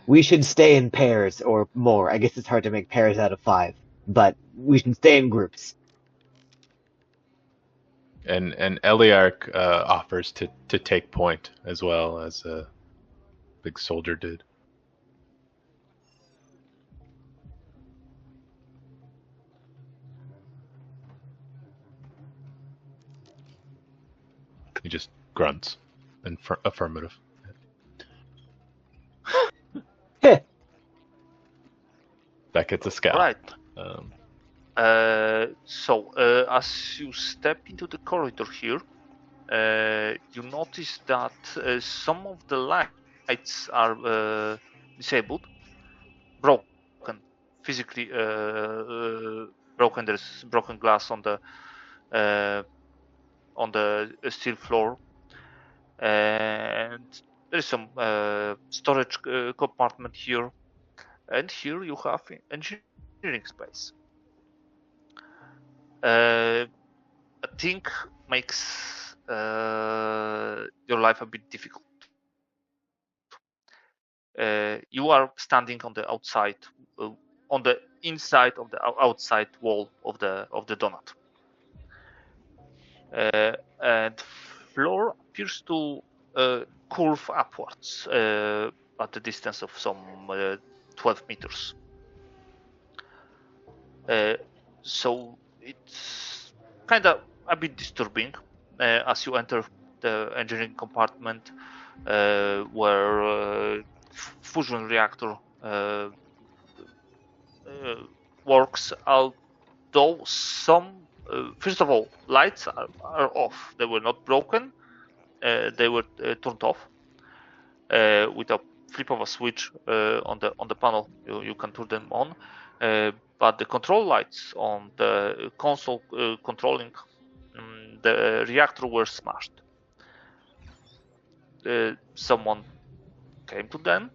We should stay in pairs or more. I guess it's hard to make pairs out of 5, but we should stay in groups. And Eliark offers to take point as well, as a big soldier did. He just grunts in affirmative. Heh. That gets a scowl. right. Um, So as you step into the corridor here, you notice that some of the lights are disabled, broken, physically broken. There's broken glass uh, on the steel floor, and there is some storage compartment here. And here you have engineering space. I think makes your life a bit difficult. You are standing on the outside, on the inside of the outside wall of the donut, and floor appears to curve upwards at the distance of some 12 meters. So it's kind of a bit disturbing as you enter the engineering compartment where fusion reactor works. Although some, first of all, lights are off. They were not broken. They were turned off with a flip of a switch on the panel. You can turn them on. But the control lights on the console controlling the reactor were smashed. Someone came to them.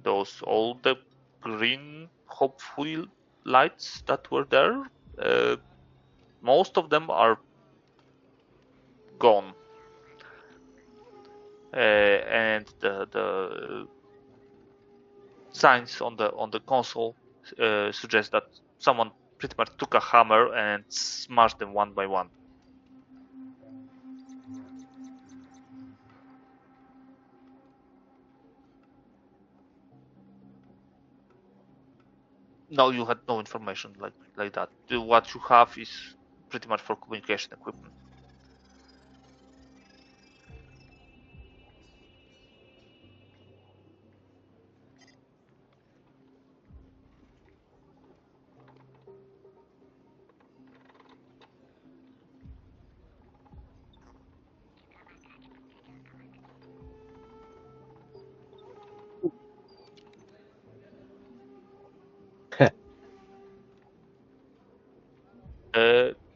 Those all the green hopeful lights that were there, most of them are gone, and the signs on the console suggest that someone pretty much took a hammer and smashed them one by one. No, you had no information like that. What you have is pretty much for communication equipment.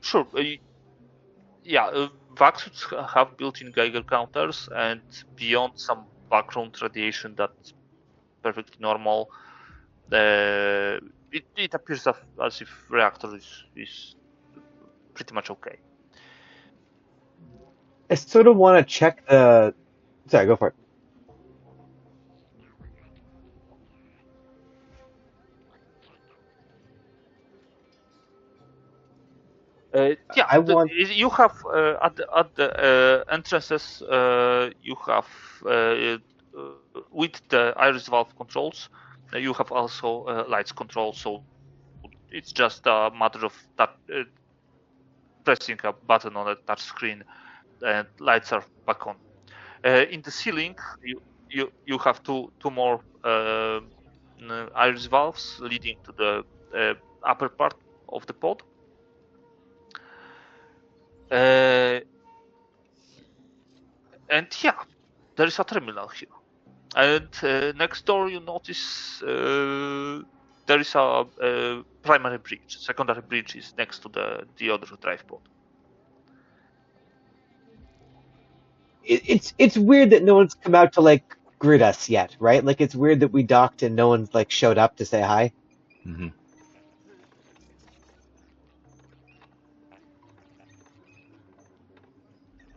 Sure. Vac suits have built-in Geiger counters, and beyond some background radiation that's perfectly normal, it appears as if reactor is pretty much okay. I sort of want to check the. Sorry, go for it. I want. You have at the entrances. You have with the iris valve controls. You have also lights control. So it's just a matter of pressing a button on a touch screen, and lights are back on. In the ceiling, you have two more iris valves leading to the upper part of the pod. And there is a terminal here. And next door, you notice there is a primary bridge. Secondary bridge is next to the other drive pod. It's weird that no one's come out to like greet us yet, right? Like it's weird that we docked and no one's like showed up to say hi. Mm-hmm.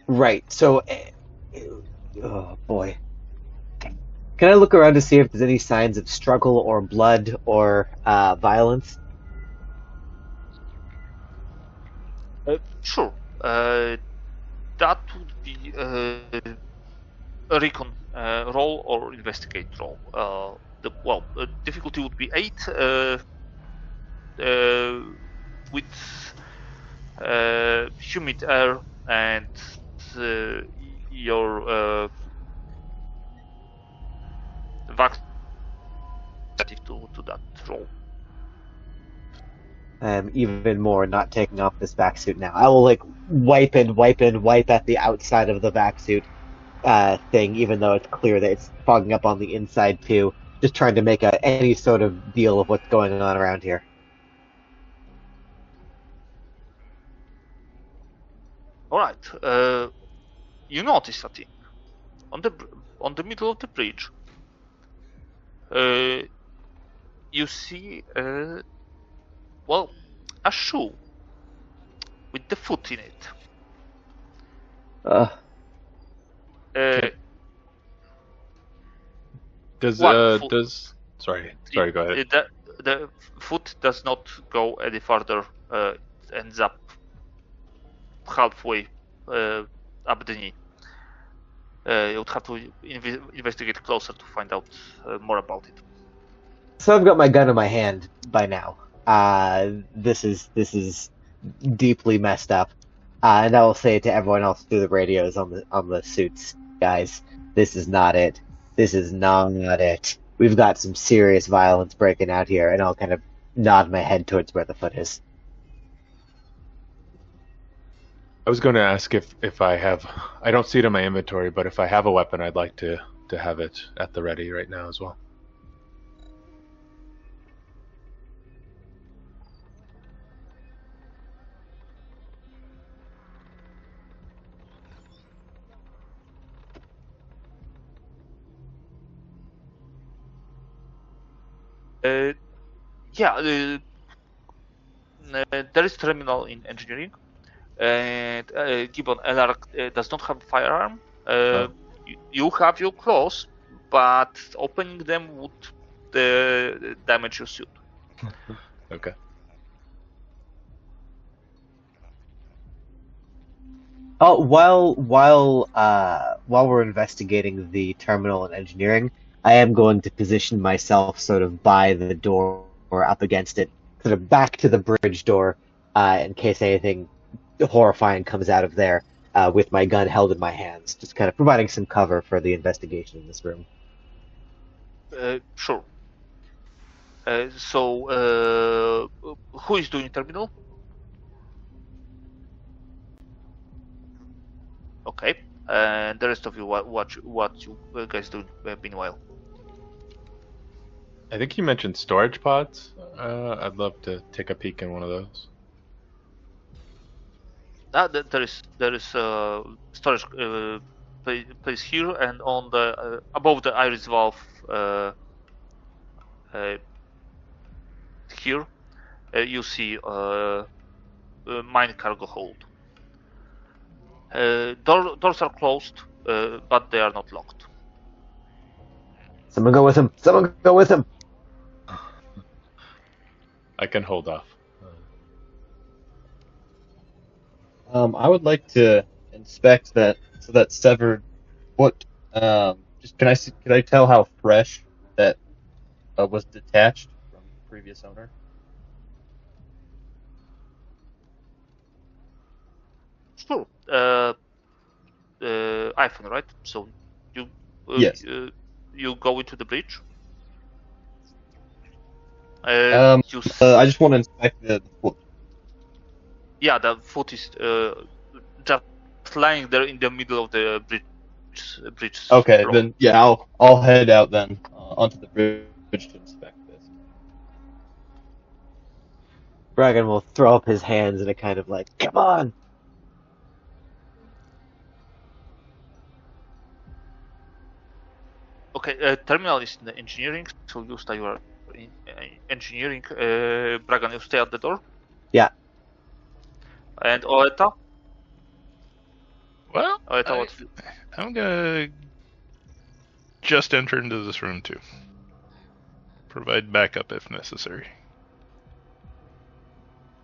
Right. So, oh boy. Can I look around to see if there's any signs of struggle or blood or violence? Sure. That would be a recon roll or investigate roll. The difficulty would be 8 with humid air and your vac to that roll. I'm even more not taking off this vac suit now. I will like wipe at the outside of the vac suit thing, even though it's clear that it's fogging up on the inside too. Just trying to make any sort of deal of what's going on around here. All right. You notice a thing on the middle of the bridge. You see, a shoe with the foot in it. Sorry, go ahead. The foot does not go any further. It ends up halfway up the knee. You would have to investigate closer to find out more about it. So I've got my gun in my hand by now. This is deeply messed up. And I will say to everyone else through the radios on the suits, guys, this is not it. This is not it. We've got some serious violence breaking out here, and I'll kind of nod my head towards where the foot is. I was going to ask if I have. I don't see it in my inventory, but if I have a weapon, I'd like to have it at the ready right now as well. There is terminal in engineering, and Gibbon LR does not have a firearm. You have your claws, but opening them would damage your suit. Okay. Oh, while we're investigating the terminal and engineering, I am going to position myself sort of by the door or up against it, sort of back to the bridge door, in case anything horrifying comes out of there, with my gun held in my hands, just kind of providing some cover for the investigation in this room. Sure. So, who is doing terminal? Okay. And the rest of you, what you guys do meanwhile? I think you mentioned storage pods. I'd love to take a peek in one of those. There is storage place here, and on the above the iris valve here you see mine cargo hold. Doors are closed, but they are not locked. Someone go with him. Someone go with him. I can hold off. I would like to inspect that severed foot. Just can I tell how fresh that was detached from the previous owner? Sure. iPhone, right? So you Yes. You go into the bridge. I just want to inspect the foot. Yeah, the foot is just lying there in the middle of the bridge. Okay, floor. then yeah, I'll head out then onto the bridge to inspect this. Bragan will throw up his hands in a kind of like, come on. Okay, terminal is in the engineering, so you stay your in engineering. Bragan, you stay at the door. Yeah. And Oeta? Well, Oeta, what? I'm gonna just enter into this room too. Provide backup if necessary.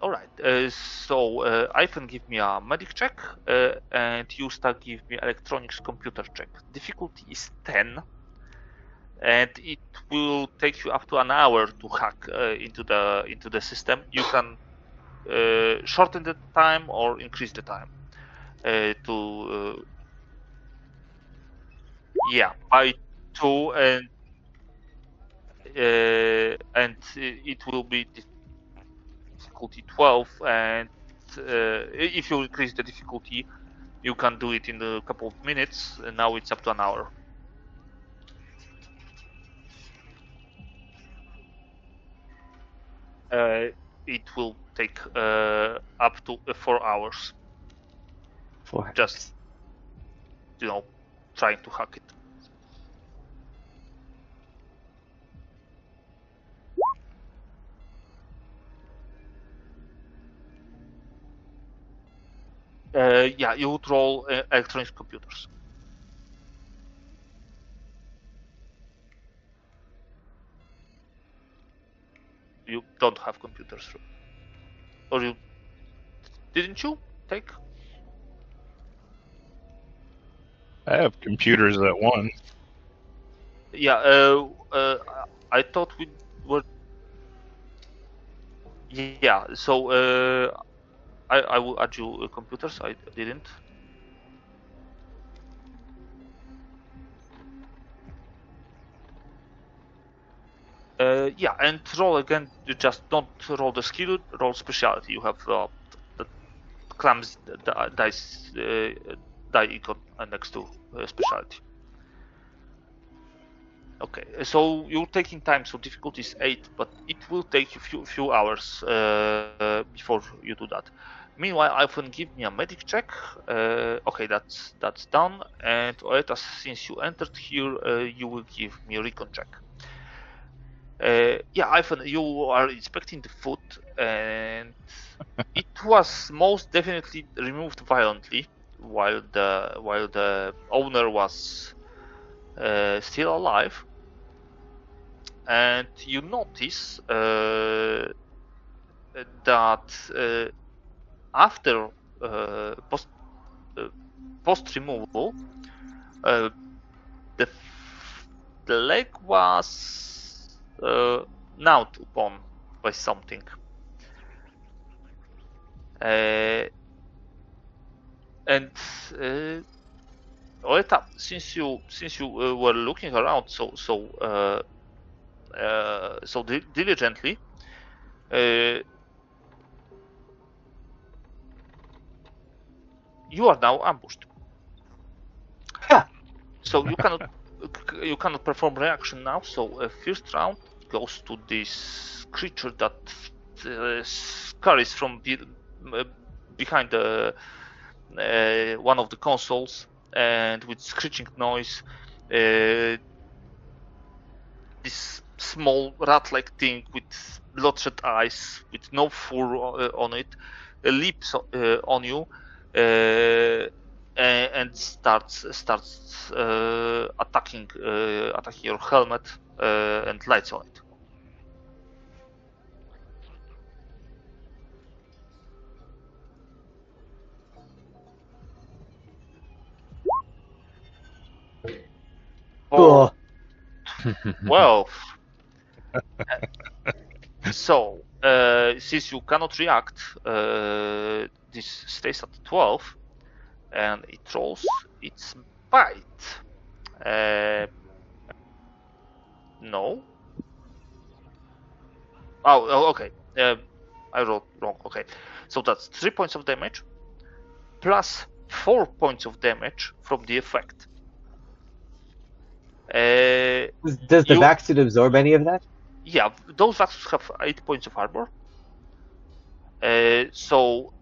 Alright, so Ivan give me a medic check, and Yusta give me electronics computer check. Difficulty is 10, and it will take you up to an hour to hack into the system. You can shorten the time or increase the time by 2, and it will be difficulty 12, and if you increase the difficulty, you can do it in a couple of minutes, and now it's up to an hour. It will take up to 4 hours. 4 Just, trying to hack it. Yeah, you would roll electronic computers. You don't have computers, or you didn't you take? I have computers at one. Yeah, I thought we were. Yeah, so I will add you computers. I didn't. Yeah, and roll again. You just don't roll the skill, roll specialty. You have the clumsy dice die icon next to specialty. Okay, so you're taking time, so difficulty is 8, but it will take you few hours before you do that. Meanwhile, Ivan, give me a medic check. Okay, that's done. And Oeta, since you entered here, you will give me a recon check. Yeah, Ivan, you are inspecting the foot, and it was most definitely removed violently while the owner was still alive. And you notice that after post removal, the leg was gnawed upon by something. And Oeta, since you were looking around so diligently, you are now ambushed. Ha! So you cannot perform reaction now. So first round goes to this creature that scurries from behind the one of the consoles, and with screeching noise, this small rat-like thing with bloodshot eyes, with no fur on it, leaps on you and starts attacking your helmet and lights on it. Oh, 12. So, since you cannot react, this stays at 12, and it rolls its bite. No. Oh, okay. I wrote wrong. Okay, so that's 3 points of damage plus 4 points of damage from the effect. does the vac suit absorb any of that? Yeah, those vacs have 8 points of armor. So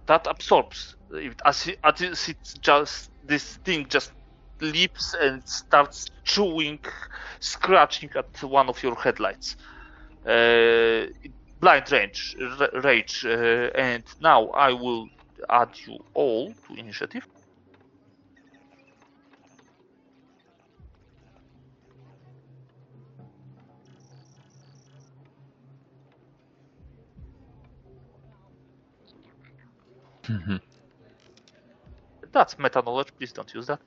that absorbs it, as it just this thing just leaps and starts chewing, scratching at one of your headlights. Blind rage, and now I will add you all to initiative. That's meta knowledge. Please don't use that.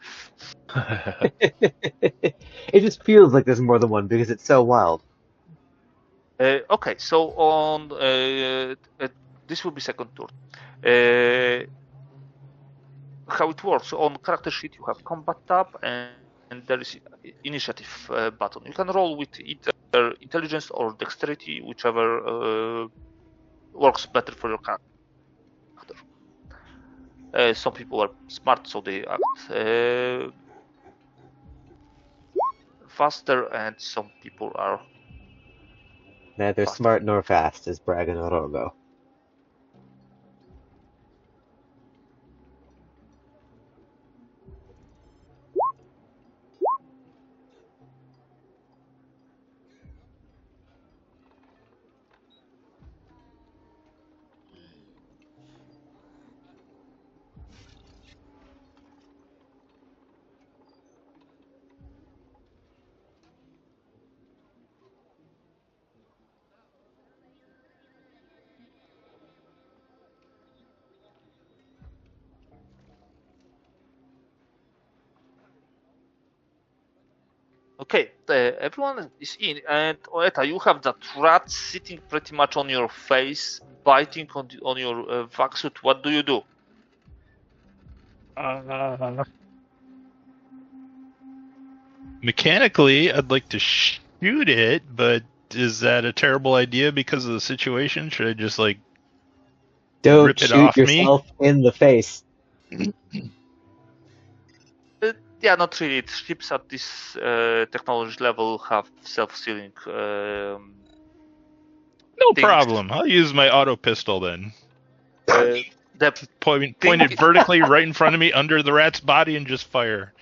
It just feels like there's more than one because it's so wild. Okay, so on this will be second turn. How it works on character sheet, you have combat tab and there is initiative button. You can roll with either intelligence or dexterity, whichever works better for your character. Some people are smart, so they act faster, and some people are Neither faster. smart nor fast, as Braga Norogo. Okay, everyone is in, and Oeta, you have that rat sitting pretty much on your face, biting on your vac suit. What do you do? Mechanically, I'd like to shoot it, but is that a terrible idea because of the situation? Should I just like Don't rip it shoot off me? yourself in the face. Yeah, not really. Ships at this technology level have self-sealing. No things. problem. I'll use my auto pistol then. The Pointed vertically right in front of me under the rat's body and just fire.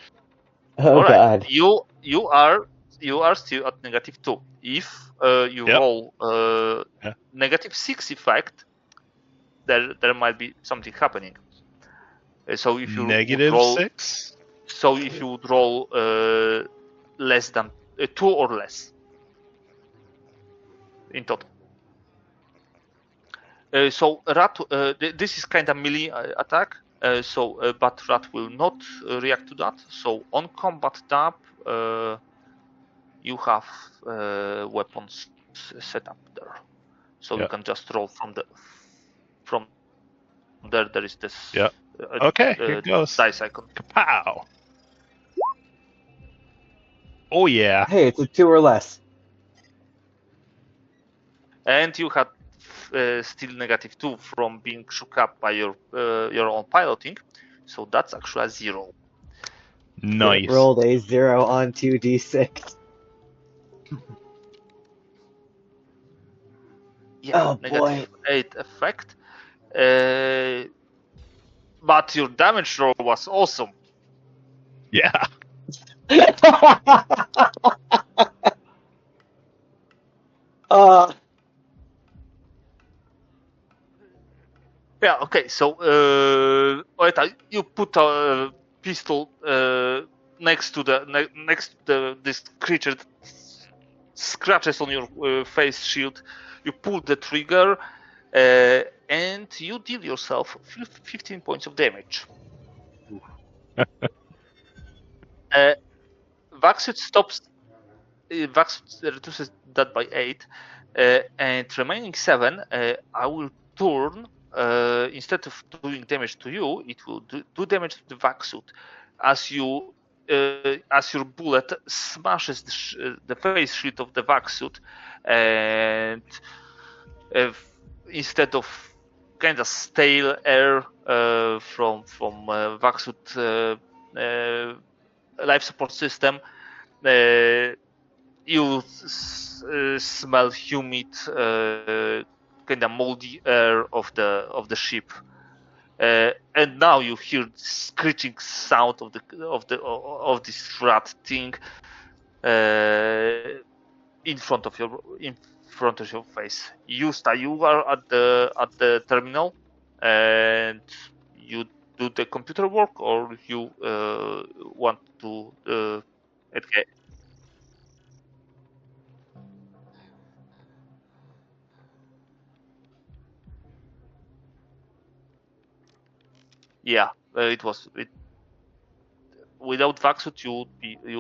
Oh Alright, god. you are still at -2. If you Yep. roll Yeah. -6 effect, there might be something happening. So if you would roll, -6? so if you would roll less than 2 or less in total. So rat, this is kind of melee attack. But rat will not react to that. So on combat tab, you have weapons set up there. So you can just roll from there. There is this. Yep. Okay, here goes. Dice icon. Kapow! Oh yeah. Hey, it's a 2 or less. And you had still -2 from being shook up by your own piloting, so that's actually a 0. Nice. It rolled a 0 on 2d6. Yeah, Oh boy. -8 effect. But your damage roll was awesome. Yeah. Yeah, okay, so Oeta, you put a pistol next to this creature that scratches on your face shield. You pull the trigger and you deal yourself 15 points of damage. Vaxut stops. Vaxut reduces that by 8, and remaining 7. I will turn. Instead of doing damage to you, it will do damage to the Vaxut as as your bullet smashes the face shield of the Vaxut, and instead of kind of stale air from Vaxut life support system, you smell humid, kind of moldy air of the ship, and now you hear the screeching sound of this rat thing in front of your face. Yusta, you are at the terminal, and you do the computer work, or you want to okay. Yeah, it was it. Without Vaxut, you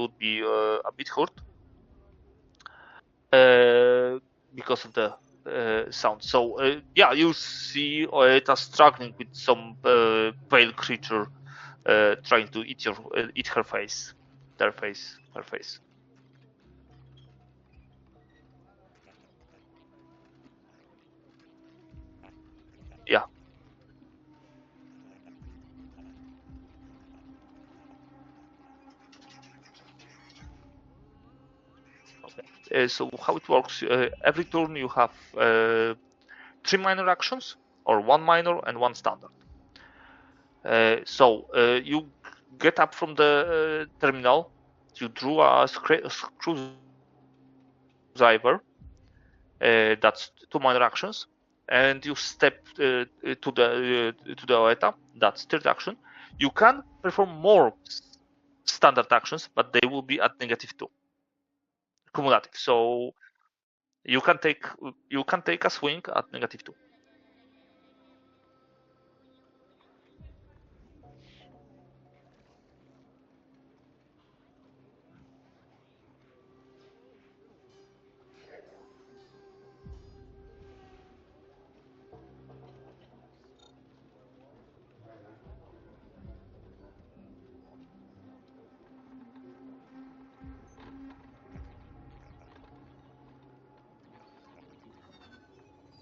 would be a bit hurt because of the sound. So yeah, you see Oeta struggling with some pale creature trying to eat her face, her face. Yeah. Okay. So how it works? Every turn you have 3 minor actions, or 1 minor and 1 standard. So you get up from the terminal. You drew a screwdriver. That's 2 minor actions, and you step to the Oeta. That's third action. You can perform more standard actions, but they will be at -2 cumulative. So you can take a swing at -2.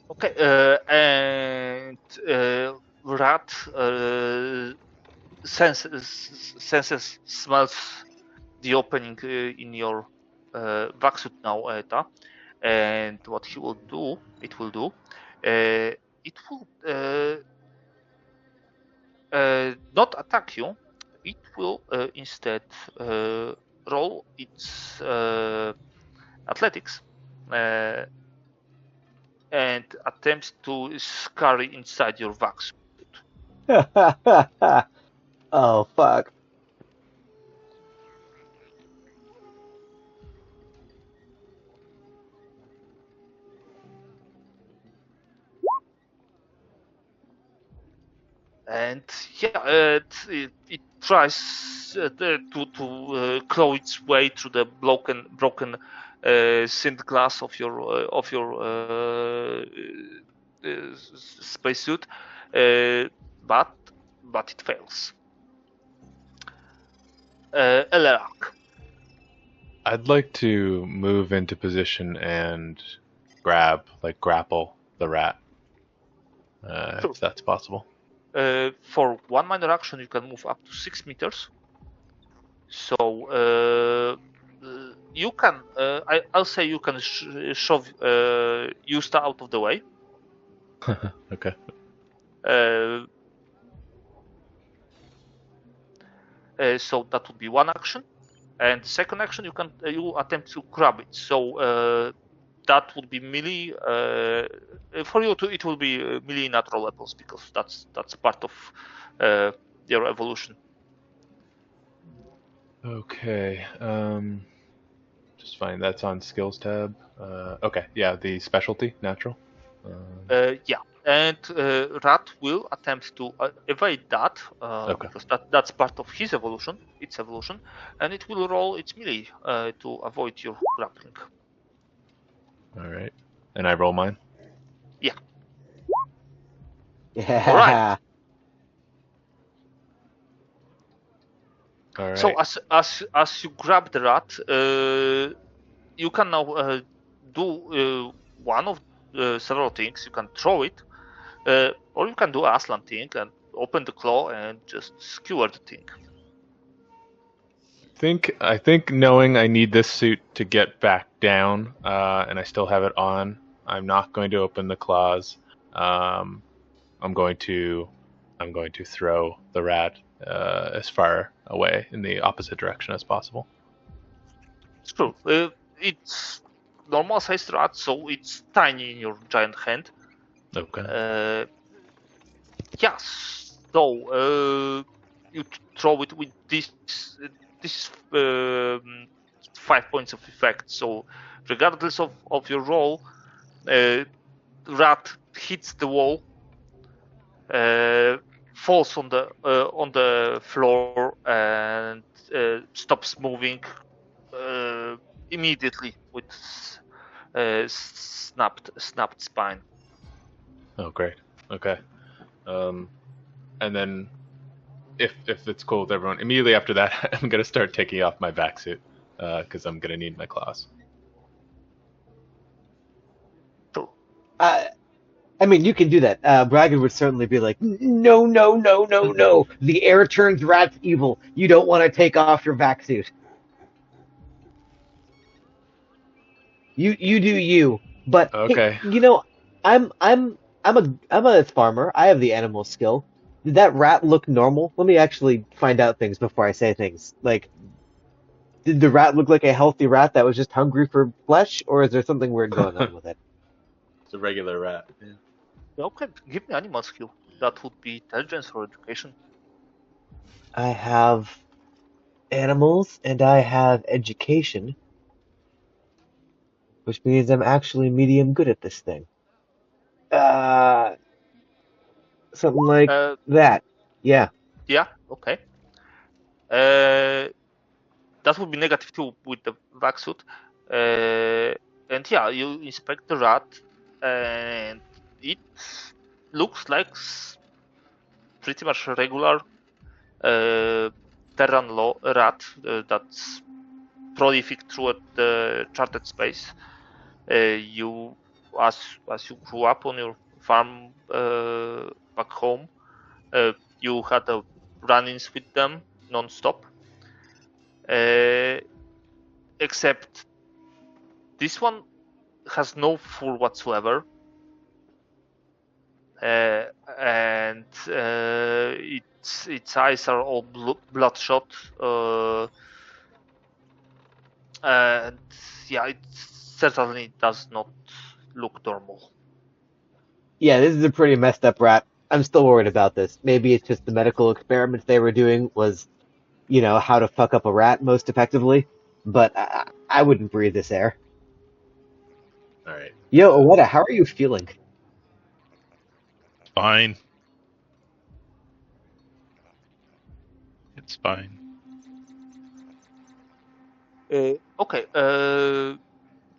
Okay, and rat smells the opening in your Vaxut now, Eta, and what he will do, it will do, it will not attack you. It will instead roll its athletics and attempt to scurry inside your Vaxut. Oh, fuck. And yeah, it tries to claw its way through the broken synth glass of your spacesuit, but it fails. Elerak. I'd like to move into position and grapple the rat, Sure. if that's possible. For 1 minor action, you can move up to 6 meters. So you can, I'll say you can shove Yusta out of the way. Okay. so that would be one action. And second action, you attempt to grab it. So that would be melee. For you, it will be melee natural weapons because that's part of your evolution. Okay. Just fine. That's on skills tab. Okay. Yeah, the specialty natural. Yeah, and Rat will attempt to evade that Okay. because that's part of his evolution, its evolution, and it will roll its melee to avoid your grappling. All right. And I roll mine. Yeah. Yeah. All right. All right. So as you grab the rat, you can now do one of several things. You can throw it, or you can do Aslan thing and open the claw and just skewer the thing. I think knowing I need this suit to get back down, and I still have it on, I'm not going to open the claws. I'm going to throw the rat as far away in the opposite direction as possible. It's true. It's normal sized rat, so it's tiny in your giant hand. Okay. Yes. So you throw it with this. This is 5 points of effect. So regardless of your roll, rat hits the wall, falls on the floor, and stops moving immediately with snapped spine. Oh, great. Okay. And then, if it's cool with everyone, immediately after that, I'm gonna start taking off my vac suit because I'm gonna need my claws. True. I mean, you can do that. Bragan would certainly be like, no, no, no, no, no. The air turns rats evil. You don't want to take off your vac suit. You do you. But Okay. hey, I'm a farmer. I have the animal skill. Did that rat look normal? Let me actually find out things before I say things. Like, did the rat look like a healthy rat that was just hungry for flesh, or is there something weird going on with it? It's a regular rat. Yeah. Okay, give me animal skill. That would be intelligence or education. I have animals and I have education, which means I'm actually medium good at this thing. Uh, something like that. Yeah. Yeah. Okay. That would be -2 with the vac suit. And yeah, you inspect the rat, and it looks like pretty much regular terran rat that's prolific throughout the charted space. You, as you grew up on your farm back home, you had run-ins with them non-stop. Except this one has no fur whatsoever, and its eyes are all bloodshot, and yeah, it certainly does not look normal. Yeah, this is a pretty messed up rat. I'm still worried about this. Maybe it's just the medical experiments they were doing was, how to fuck up a rat most effectively. But I wouldn't breathe this air. All right. Yo, Owetta, how are you feeling? Fine. It's fine. Okay.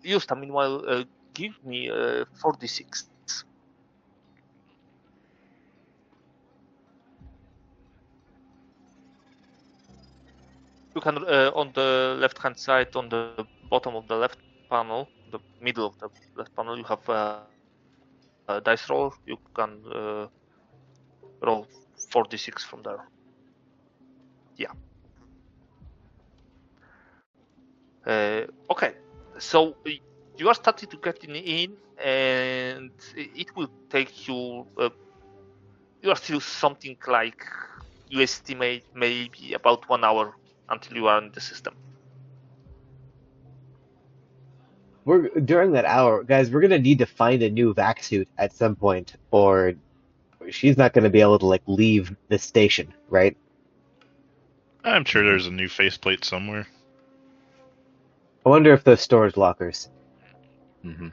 Yusta, meanwhile, give me 46. You can on the left hand side, on the bottom of the left panel, the middle of the left panel, you have a dice roll. You can roll 46 from there. Yeah. Okay. So you are starting to get in, and it will take you. You are still something like you estimate maybe about 1 hour until you are in the system. During that hour, guys, we're gonna need to find a new vac suit at some point, or she's not gonna be able to like leave the station, right? I'm sure there's a new faceplate somewhere. I wonder if those storage lockers. Hmm.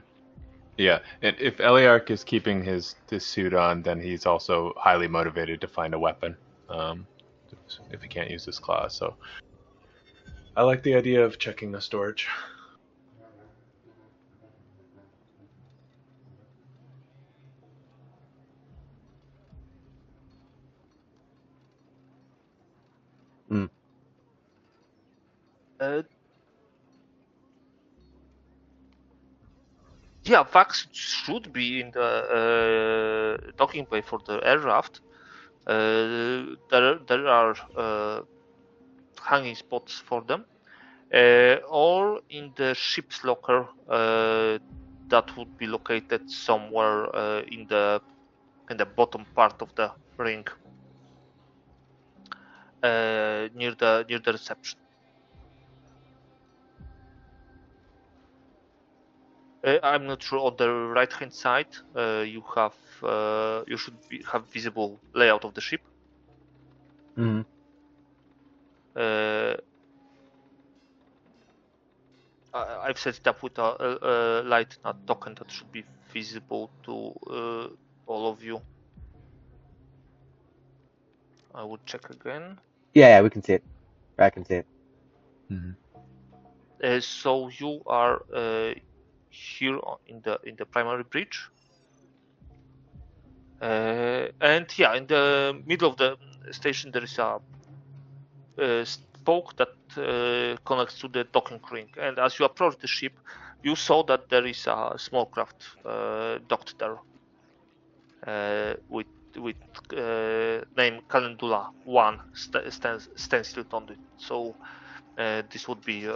Yeah, and if Eliark is keeping his suit on, then he's also highly motivated to find a weapon. Um, if he can't use his claws, so I like the idea of checking the storage. Hmm. Yeah, vacs should be in the docking bay for the air raft. There are hanging spots for them, or in the ship's locker that would be located somewhere in the bottom part of the ring, near the reception. I'm not sure. On the right hand side, you should have visible layout of the ship. Hmm. I've set it up with a light NAT token that should be visible to all of you. I would check again. Yeah, we can see it. I can see it. Mm-hmm. So you are here in the primary bridge, and yeah, in the middle of the station there is a spoke that connects to the docking ring. And as you approach the ship, you saw that there is a small craft docked there with name Calendula 1 stenciled on it. So this would be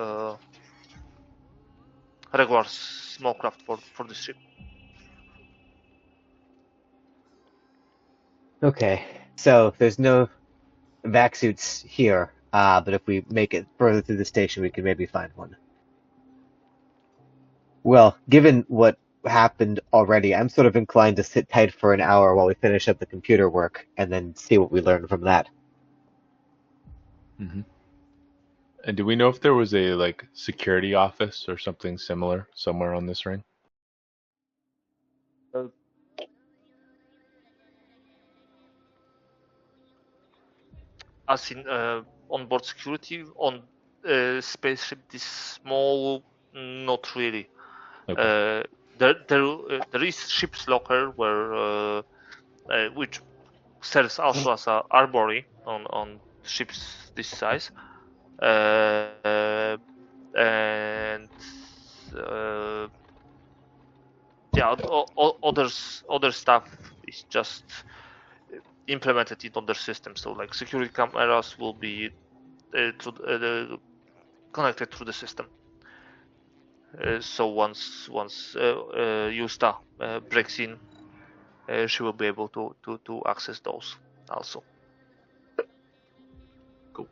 regular small craft for this ship. Okay, so there's no vac suits here, but if we make it further through the station, we can maybe find one. Well, given what happened already, I'm sort of inclined to sit tight for an hour while we finish up the computer work and then see what we learn from that. Mm-hmm. And do we know if there was a like security office or something similar somewhere on this ring? Uh, as in onboard security on spaceship this small, not really. Okay. There is ship's locker where which serves also as a armory on ships this size, and yeah, other stuff is just implemented in other systems. So like security cameras will be connected through the system. So once Yusta breaks in, she will be able to access those also. Cool.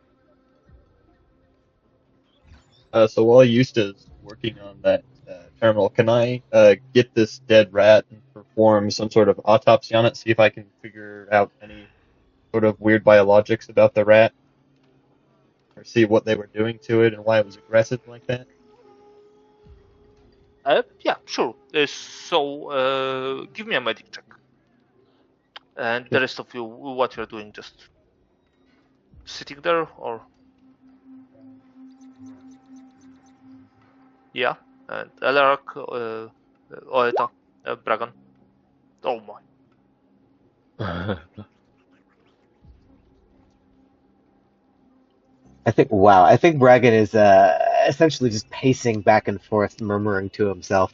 So while Eusta's working on that terminal, can I get this dead rat and perform some sort of autopsy on it? See if I can figure out any sort of weird biologics about the rat, or see what they were doing to it and why it was aggressive like that. Yeah, sure. So give me a medic check, and the Okay. rest of you, what you're doing, just sitting there, or yeah, and Elarak, Oeta, Bragan. Oh my. Wow, I think Bragan is essentially just pacing back and forth, murmuring to himself,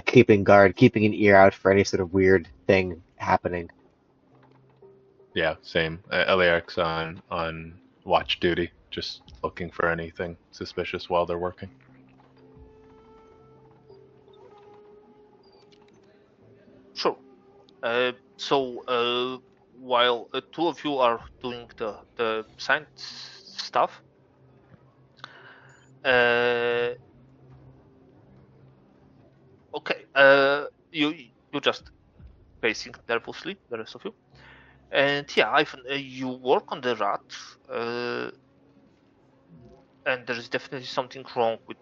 keeping guard, keeping an ear out for any sort of weird thing happening. Yeah, same. LAX on watch duty, just looking for anything suspicious while they're working. Sure. So while two of you are doing the science stuff, okay, you just pacing nervously, the rest of you, and yeah, Ivan, you work on the rat, and there is definitely something wrong with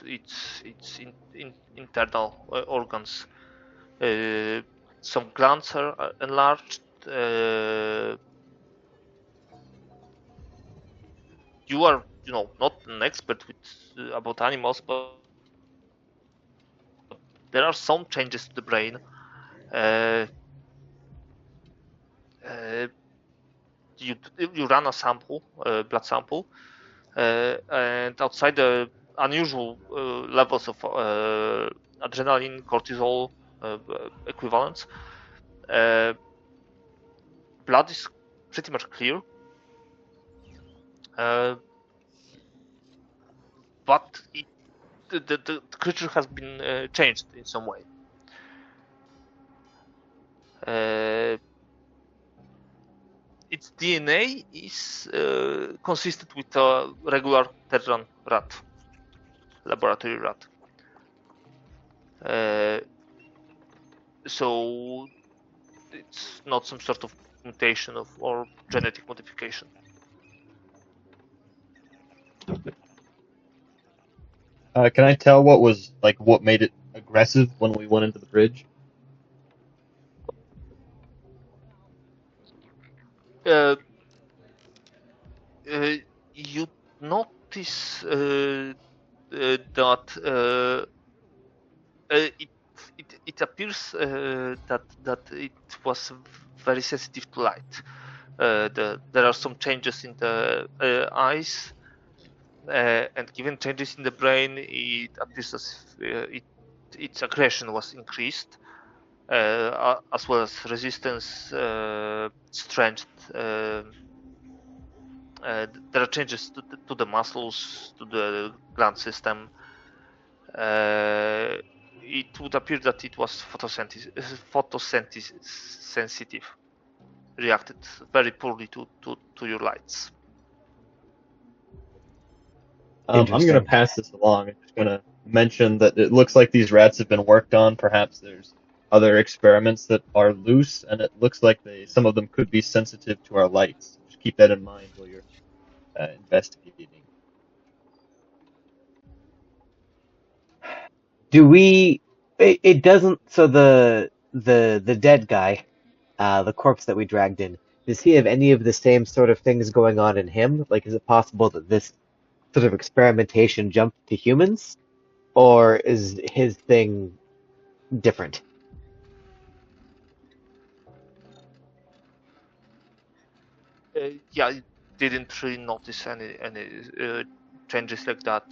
its internal organs. Some glands are enlarged. You are, not an expert about animals, but there are some changes to the brain. Uh, uh, you run a sample, blood sample, and outside the unusual levels of adrenaline, cortisol equivalents, blood is pretty much clear. But the creature has been changed in some way. Its DNA is consistent with a regular Terran rat, laboratory rat. So it's not some sort of mutation or genetic modification. Can I tell what made it aggressive when we went into the bridge? You notice that it appears that it was very sensitive to light. There are some changes in the eyes, and given changes in the brain, it appears as if its aggression was increased, as well as resistance, strength. There are changes to the muscles, to the gland system. It would appear that it was photosensitive, reacted very poorly to your lights. I'm going to Interesting. pass this along. I'm just going to mention that it looks like these rats have been worked on. Perhaps there's other experiments that are loose, and it looks like some of them could be sensitive to our lights. Just keep that in mind while you're investigating. Do we? It doesn't. So the dead guy, the corpse that we dragged in, does he have any of the same sort of things going on in him? Like, is it possible that this sort of experimentation jumped to humans, or is his thing different? Yeah, I didn't really notice any changes like that.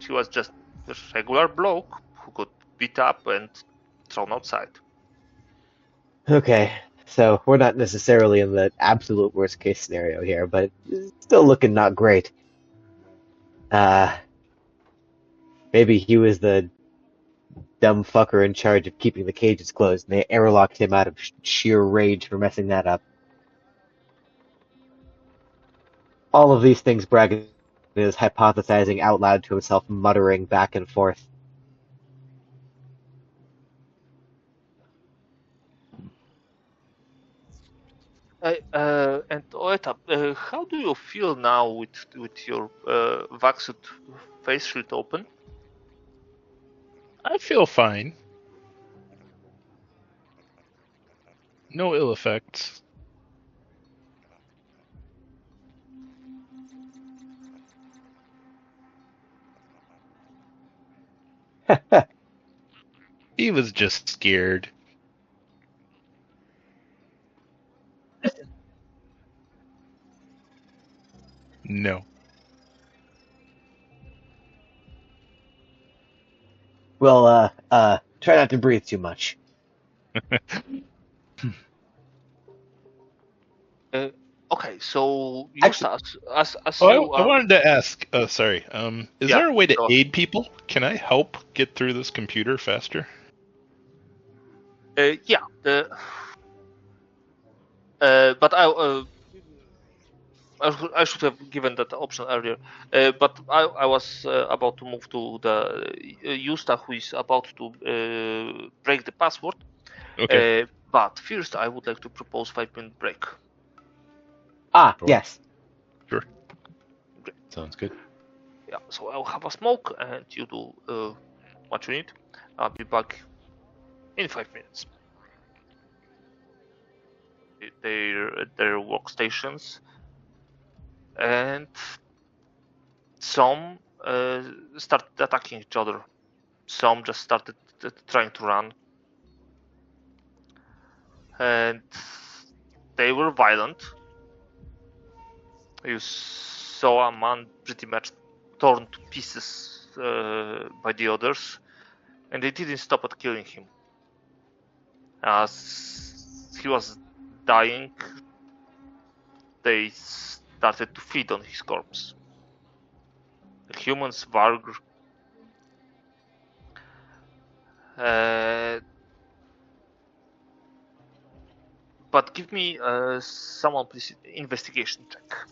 He was just a regular bloke who got beat up and thrown outside. Okay, so we're not necessarily in the absolute worst case scenario here, but it's still looking not great. Uh, maybe he was the dumb fucker in charge of keeping the cages closed, and they airlocked him out of sheer rage for messing that up. All of these things Bragan is hypothesizing out loud to himself, muttering back and forth. And Oeta, how do you feel now with your vaxxed face shield open? I feel fine. No ill effects. He was just scared. No. Well, try not to breathe too much. Okay, so Actually, as Oh, you I are, wanted to ask. Sorry. Is yeah, there a way to go ahead. aid people? Can I help get through this computer faster? Yeah, But I should have given that option earlier. But I was about to move to the Yusta, who is about to break the password. Okay. But first, I would like to propose 5-minute break. Ah, Sure. yes. Sure. Sounds good. Yeah, so I'll have a smoke and you do what you need. I'll be back in 5 minutes. Their workstations, and some started attacking each other. Some just started trying to run, and they were violent. You saw a man pretty much torn to pieces by the others, and they didn't stop at killing him. As he was dying, they started to feed on his corpse. The humans, Varg, but give me someone please investigation check.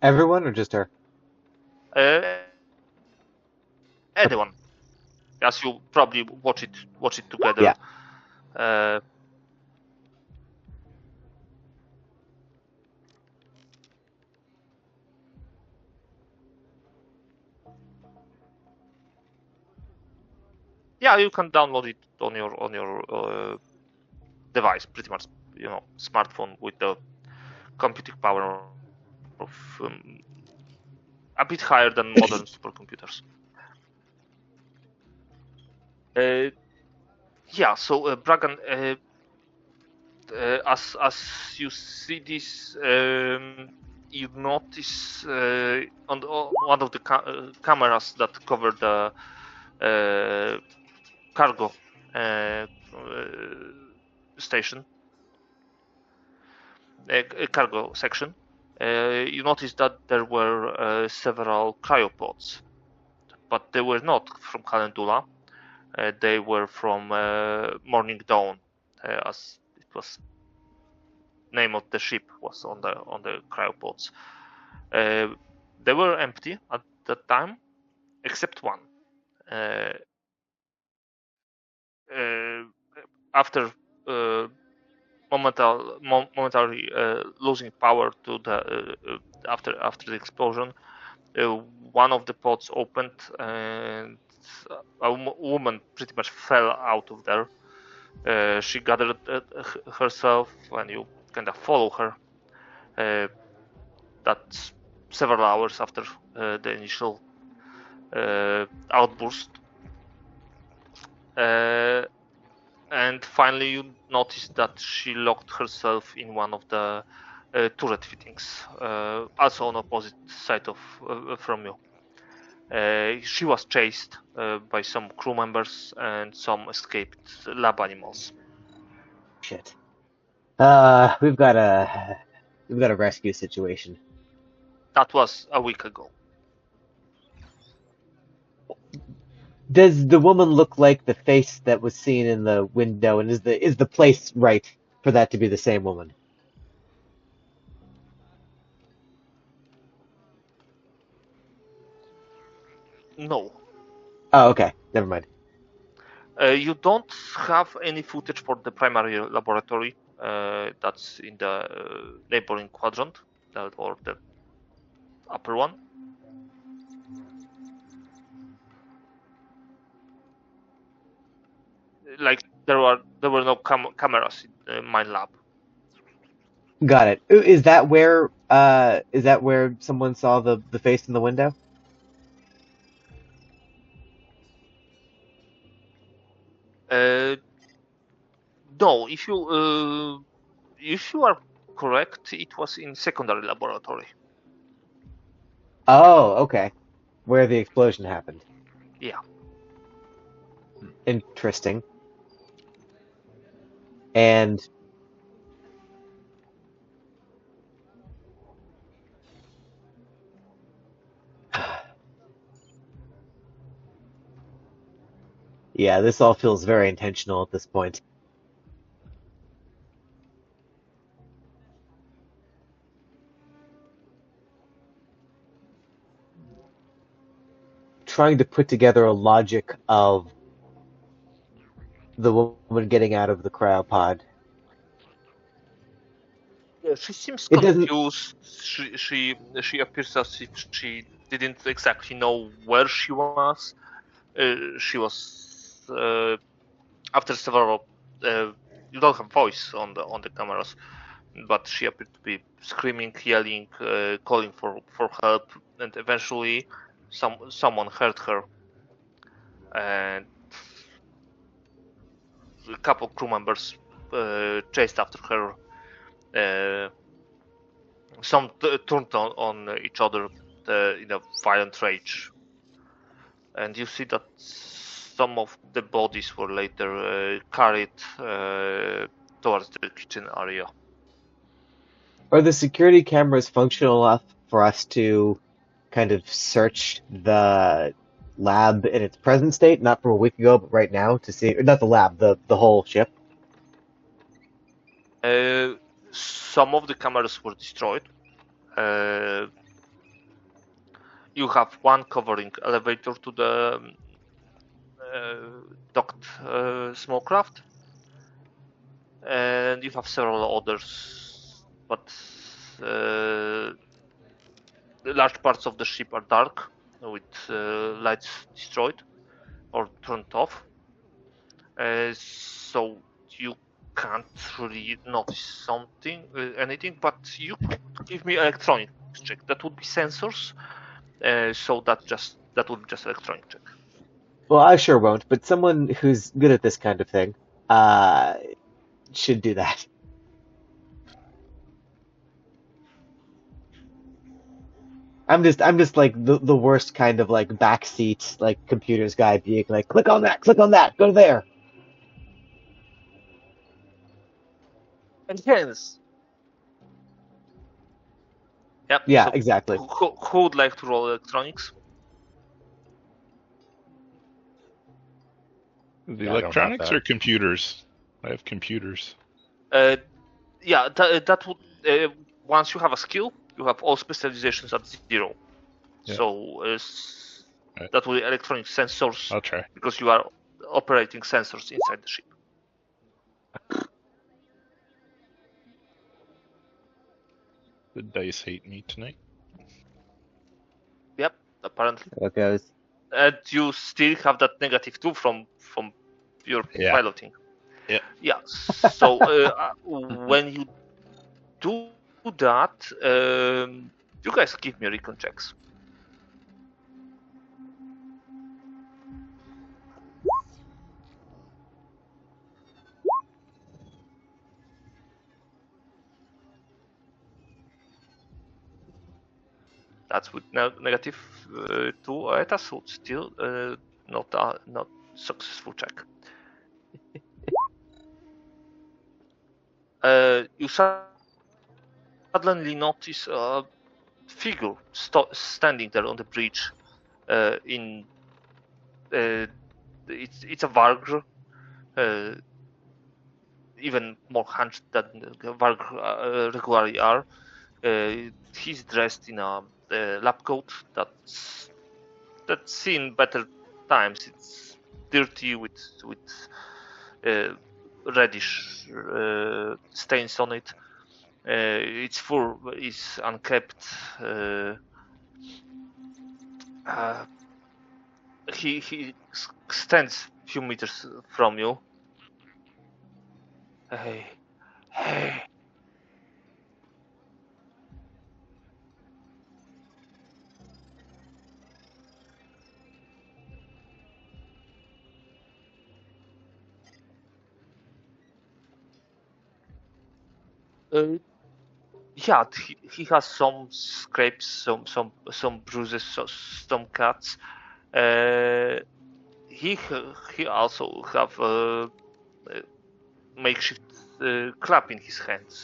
Everyone or just her? Anyone, as you probably watch it together. Yeah. Yeah, you can download it on your device, pretty much, smartphone with the computing power of a bit higher than modern supercomputers. Yeah, so Bragan, as you see this, you notice on one of the cameras that cover the cargo station, cargo section. You notice that there were several cryopods, but they were not from Calendula. They were from Morning Dawn, as it was name of the ship was on the cryopods. They were empty at that time, except one. After momentarily losing power to the after the explosion, one of the pods opened and a woman pretty much fell out of there. She gathered herself, and you kind of follow her. That's several hours after the initial outburst. And finally, you notice that she locked herself in one of the turret fittings, also on opposite side of from you. She was chased by some crew members and some escaped lab animals. Shit. We've got a rescue situation. That was a week ago. Does the woman look like the face that was seen in the window, and is the place right for that to be the same woman? No. Oh, okay. Never mind. You don't have any footage for the primary laboratory. That's in the neighboring quadrant, or the upper one. Like there were no cameras in my lab. Got it. Is that where someone saw the face in the window? No, if you are correct, it was in secondary laboratory. Oh, okay. Where the explosion happened. Yeah. Interesting. And yeah, this all feels very intentional at this point. trying to put together a logic of the woman getting out of the cryopod. Yeah, she seems It doesn't. confused. She appears as if she didn't exactly know where she was. She was after several. You don't have voice on the cameras, but she appeared to be screaming, yelling, calling for help, and eventually someone heard her, and a couple crew members chased after her. Some turned on each other in a violent rage, and you see that some of the bodies were later carried towards the kitchen area. Are the security cameras functional enough for us to kind of search the lab in its present state, not from a week ago, but right now to see, or not the lab, the whole ship? Some of the cameras were destroyed. You have one covering elevator to the docked smallcraft, and you have several others, but large parts of the ship are dark with lights destroyed or turned off, so you can't really notice anything, but you could give me electronics check. That would be sensors, so that would be just electronic check. Well, I sure won't, but someone who's good at this kind of thing uh, should do that. I'm just like the worst kind of like backseat like computers guy being like, click on that, go there. And hence, yep. Yeah, So exactly. who would like to roll electronics? The Yeah, I don't have electronics that. or computers? I have computers. Yeah, that would once you have a skill, you have all specializations at 0. Yeah. So Right. that will be electronic sensors I'll try. because you are operating sensors inside the ship. The dice hate me tonight. Yep, apparently. That goes. And you still have that -2 from your Yeah. piloting. Yeah. Yeah. So when you do that, you guys give me recon checks. That's with -2 ETA, so still not successful check. You suddenly notice a figure standing there on the bridge. It's a Vargr, even more hunched than Vargr regularly are. He's dressed in a lab coat that's seen better times. It's dirty with reddish stains on it. Its fur is unkept. He stands a few meters from you. Hey. Uh, yeah, he has some scrapes, some bruises, some cuts. Uh, he also have a makeshift clap in his hands,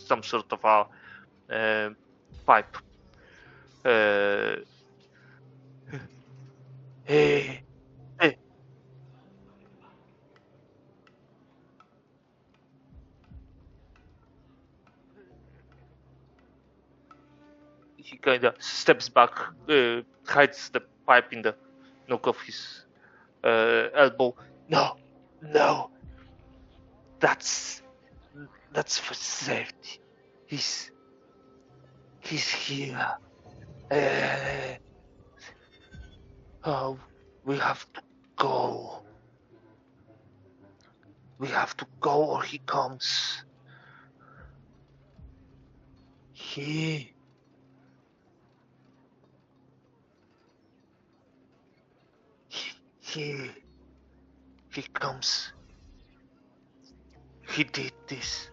some sort of a pipe. Hey, hey. He kind of steps back, hides the pipe knock off his elbow. No, no, that's for safety. He's here. Oh, we have to go. We have to go, or he comes. He comes. He did this,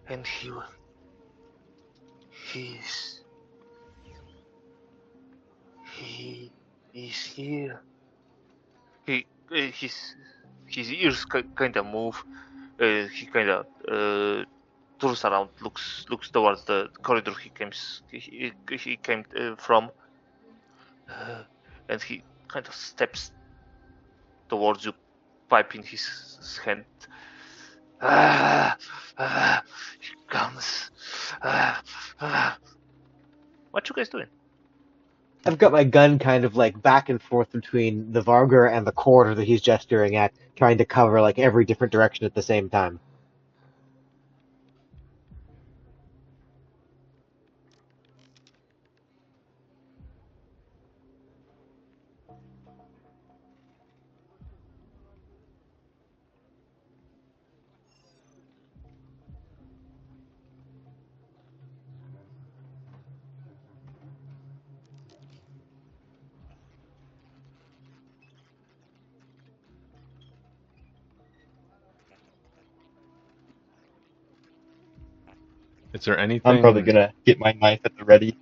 and he is here. His ears kind of move. He kind of turns around, looks towards the corridor he came from, and he kind of steps towards you, pipe in his hand. He comes. What you guys doing? I've got my gun kind of like back and forth between the Vargur and the corridor that he's gesturing at, trying to cover like every different direction at the same time. Is there anything? I'm probably gonna get my knife at the ready.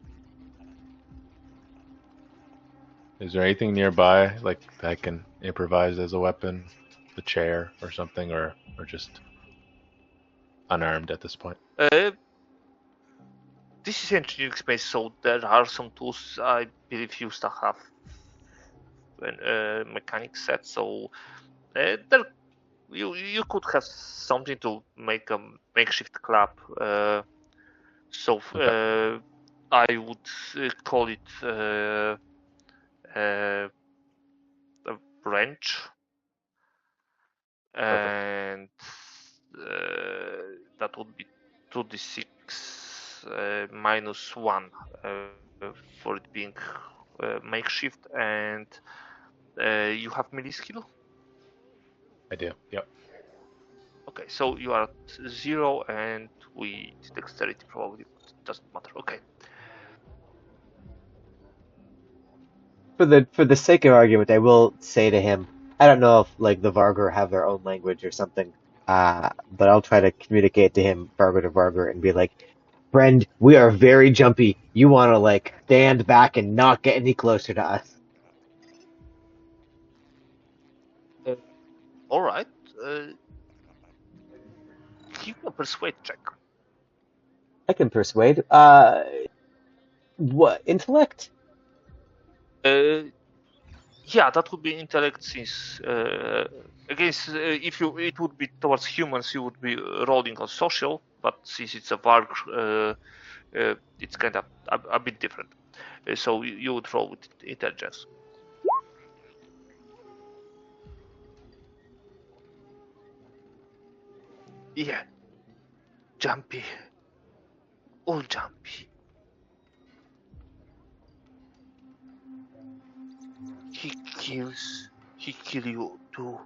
Is there anything nearby, like that I can improvise as a weapon, the chair or something, or just unarmed at this point? This is engineering space, so there are some tools. I believe you still have mechanic set, so there you could have something to make a makeshift clap. So I would call it a wrench, and that would be 2d6 minus 1 for it being makeshift, and you have melee skill? I do. Yep. Okay, so you are at 0 and we dexterity probably, but it doesn't matter. Okay. For the sake of argument, I will say to him, I don't know if like the Vargur have their own language or something, but I'll try to communicate to him Vargur to Vargur and be like, friend, we are very jumpy. You want to like stand back and not get any closer to us. All right. Give me a persuade check. I can persuade. What intellect? Yeah, that would be intellect, since against if you it would be towards humans, you would be rolling on social, but since it's a varg, it's kind of a bit different. So you would roll with intelligence. Yeah, jumpy, all jumpy. He kill you too.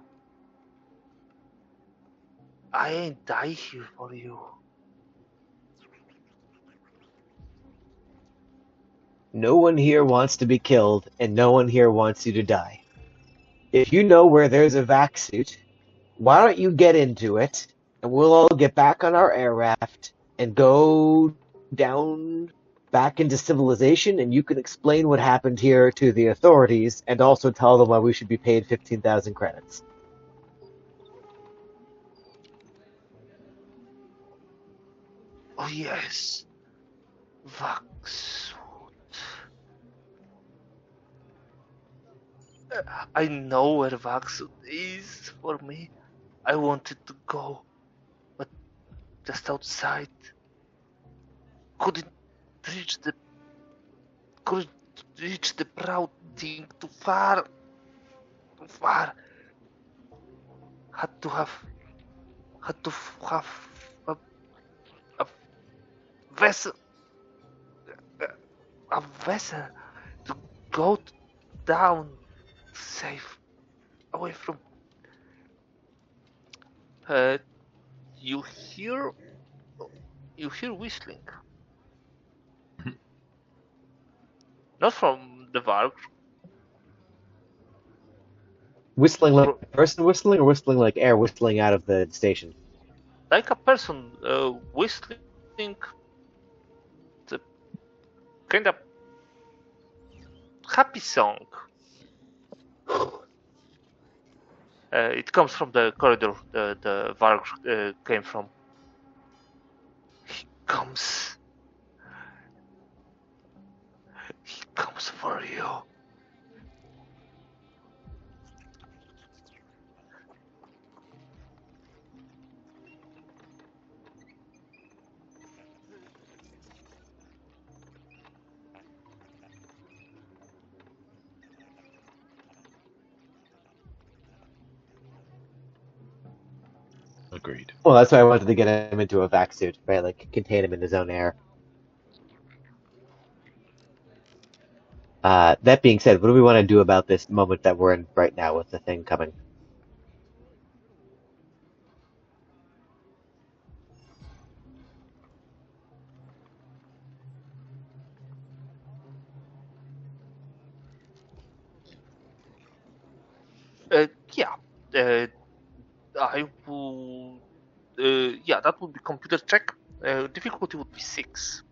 I ain't die here for you. No one here wants to be killed, and no one here wants you to die. If you know where there's a vac suit, why don't you get into it, and we'll all get back on our air raft and go down back into civilization, and you can explain what happened here to the authorities, and also tell them why we should be paid 15,000 credits. Oh yes, vac. I know where Vax is for me. I wanted to go, but just outside. Couldn't reach the couldn't reach the proud thing too far. Var had to have a vessel, a vessel to go down safe away from. Uh, you hear whistling, not from the Varg. Whistling like a person whistling, or whistling like air whistling out of the station? Like a person whistling the kind of happy song. It comes from the corridor the Varg came from. He comes. He comes for you. Agreed. Well, that's why I wanted to get him into a vac suit, right? Like contain him in his own air. That being said, what do we want to do about this moment that we're in right now with the thing coming? Yeah. I will. Yeah, that would be computer check. Difficulty would be 6.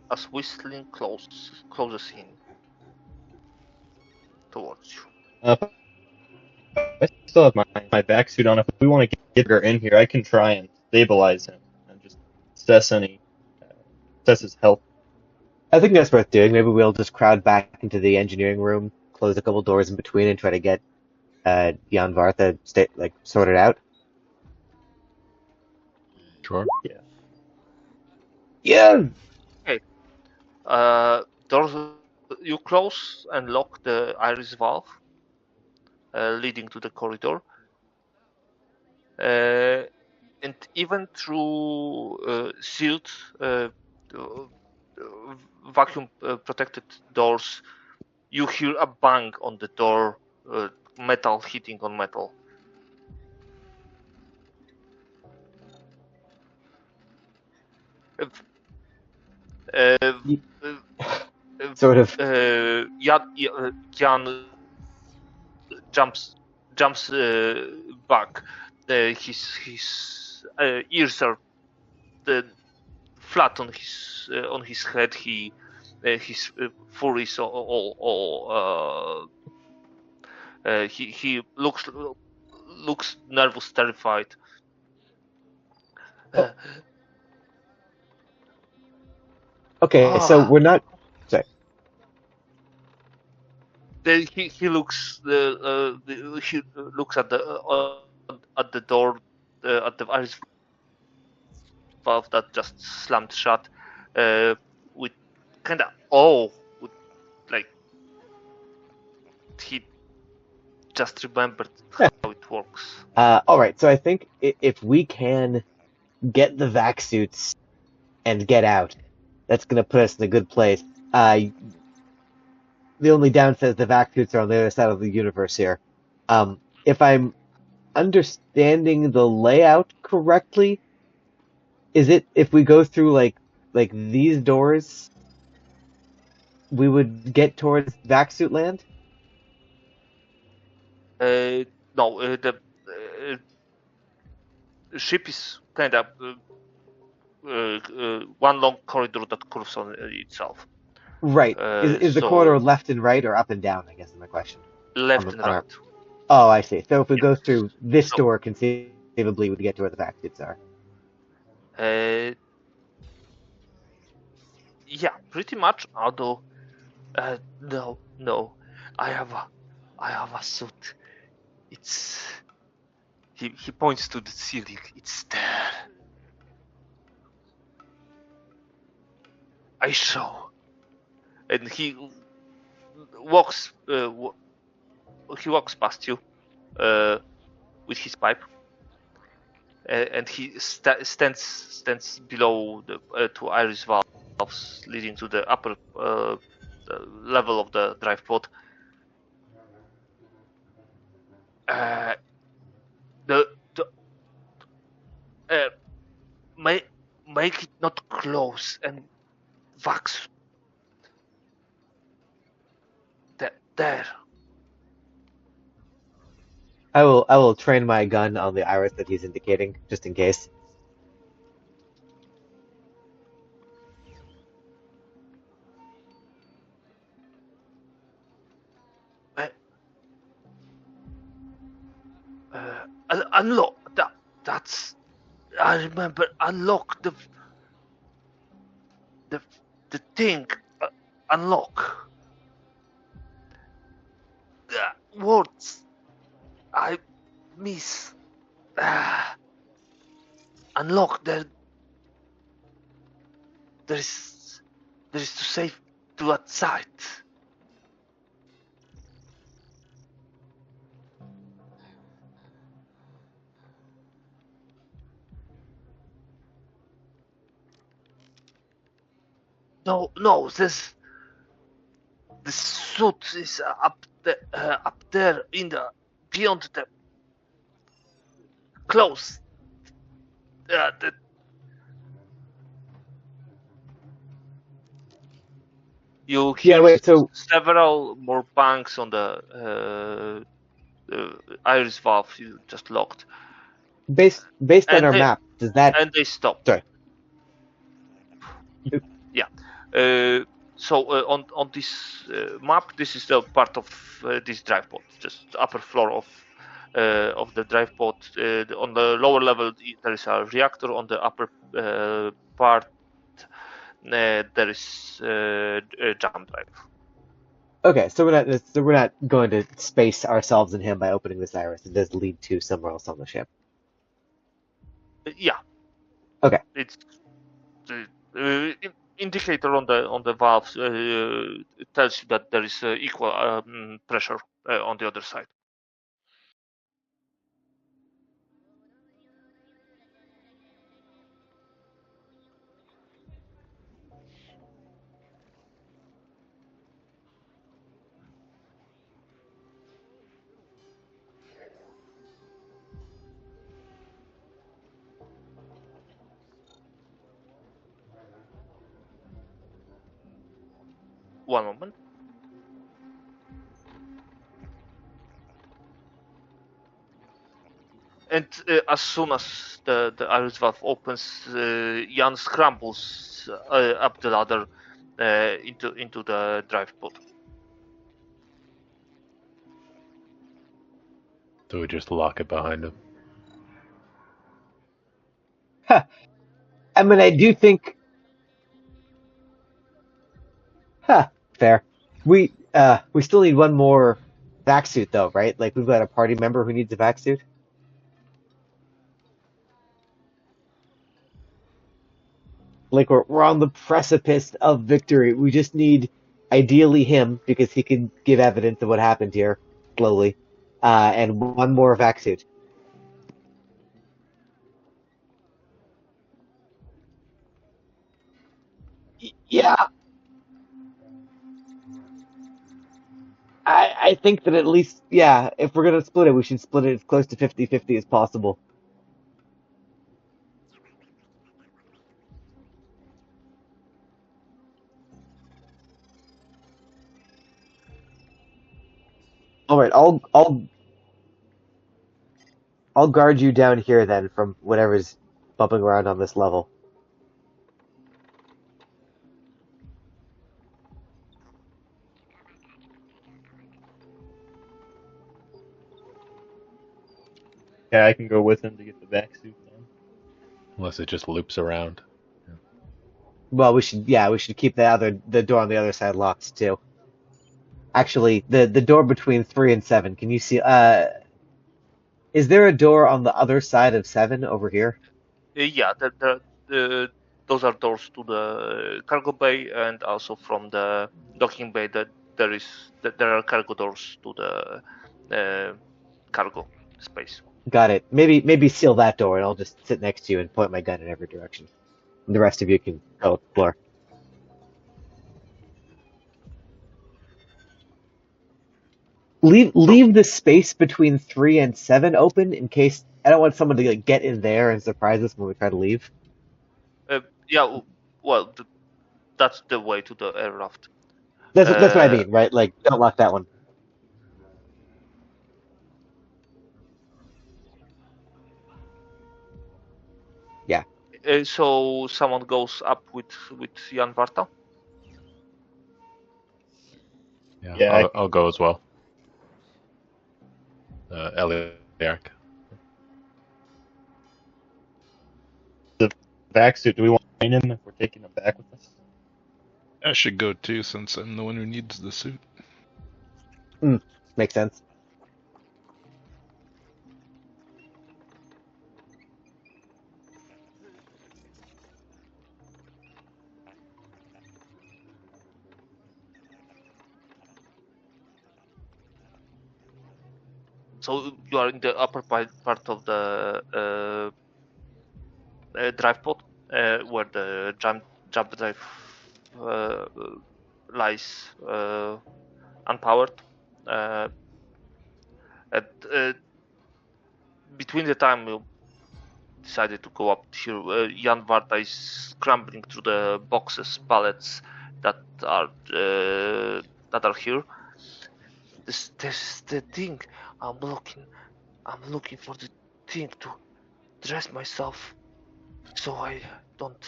As whistling closes in towards you. I still have my back suit on. If we want to get her in here, I can try and stabilize him and just assess his health. I think that's worth doing. Maybe we'll just crowd back into the engineering room, close a couple doors in between, and try to get Jan Vartha sorted out. Sure. Yeah. Yeah. Okay. Doors. You close and lock the iris valve leading to the corridor. And even through sealed vacuum protected doors, you hear a bang on the door, metal hitting on metal. Uh, Sort of. Jan jumps back. His ears are flat on his head. His fur is all he looks nervous, terrified. Okay, so we're not. Sorry. He looks he looks at the door at the iris valve that just slammed shut with kind of with like he just remembered how it works. All right, so I think if we can get the vac suits and get out, that's gonna put us in a good place. The only downside is the vac suits are on the other side of the universe here. If I'm understanding the layout correctly, is it if we go through like these doors, we would get towards vac suit land? No, the ship is kind of one long corridor that curves on itself. Right. Is the corridor So left and right or up and down, I guess is my question. left and right. Oh, I see. So if we go through this So, door, conceivably we'd get to where the vac suits are. Yeah, pretty much. Although, no, I have a suit. It's he points to the ceiling. It's there. I show, and he walks he walks past you with his pipe, and he stands below the two iris valves leading to the upper level of the drive pod. The make it not close and wax there. I will train my gun on the iris that he's indicating, just in case. Unlock that's I remember. Unlock the thing. Unlock words I miss. Unlock there is to save to that side. No, this the suit is up there in the beyond the close. You hear several more bangs on the iris valve you just locked. Based on our map, does that... And they stop. Sorry. Yeah. So on this map, this is the part of this drive pod, just upper floor of the drive pod. On the lower level, there is a reactor. On the upper part, there is a jump drive. Okay, so we're not going to space ourselves and him by opening this iris. It does lead to somewhere else on the ship. Yeah. Okay. It's the indicator on the valves tells you that there is equal pressure on the other side. One moment. And as soon as the iris valve opens, Jan scrambles up the ladder into the drive pod. Do we just lock it behind him? Huh. I mean, I do think... fair. We still need one more vac suit, though, right? Like, we've got a party member who needs a vac suit. Like, we're on the precipice of victory. We just need, ideally, him, because he can give evidence of what happened here, slowly, and one more vac suit. Yeah. I think that at least, yeah, if we're going to split it, we should split it as close to 50-50 as possible. All right, I'll guard you down here then from whatever's bumping around on this level. Yeah, I can go with him to get the vac suit then. Unless it just loops around. Well, we should keep the door on the other side locked too. Actually, the door between 3 and 7. Can you see? Is there a door on the other side of 7 over here? Yeah, those are doors to the cargo bay and also from the docking bay. That there are cargo doors to the cargo space. Got it. Maybe seal that door, and I'll just sit next to you and point my gun in every direction. And the rest of you can go explore. Leave the space between 3 and 7 open in case I don't want someone to like, get in there and surprise us when we try to leave. Yeah, well, that's the way to the aircraft. That's what I mean, right? Like, don't lock that one. Yeah. So someone goes up with Jan Varta. Yeah, I'll go as well. Eliark. Vac suit. Do we want to train him if we're taking him back with us? I should go too, since I'm the one who needs the suit. Makes sense. So you are in the upper part of the drive pod, where the jump drive lies unpowered. Between the time you decided to go up here, Jan Varta is scrambling through the boxes, pallets that are here. This is the thing. I'm looking for the thing to dress myself, so I don't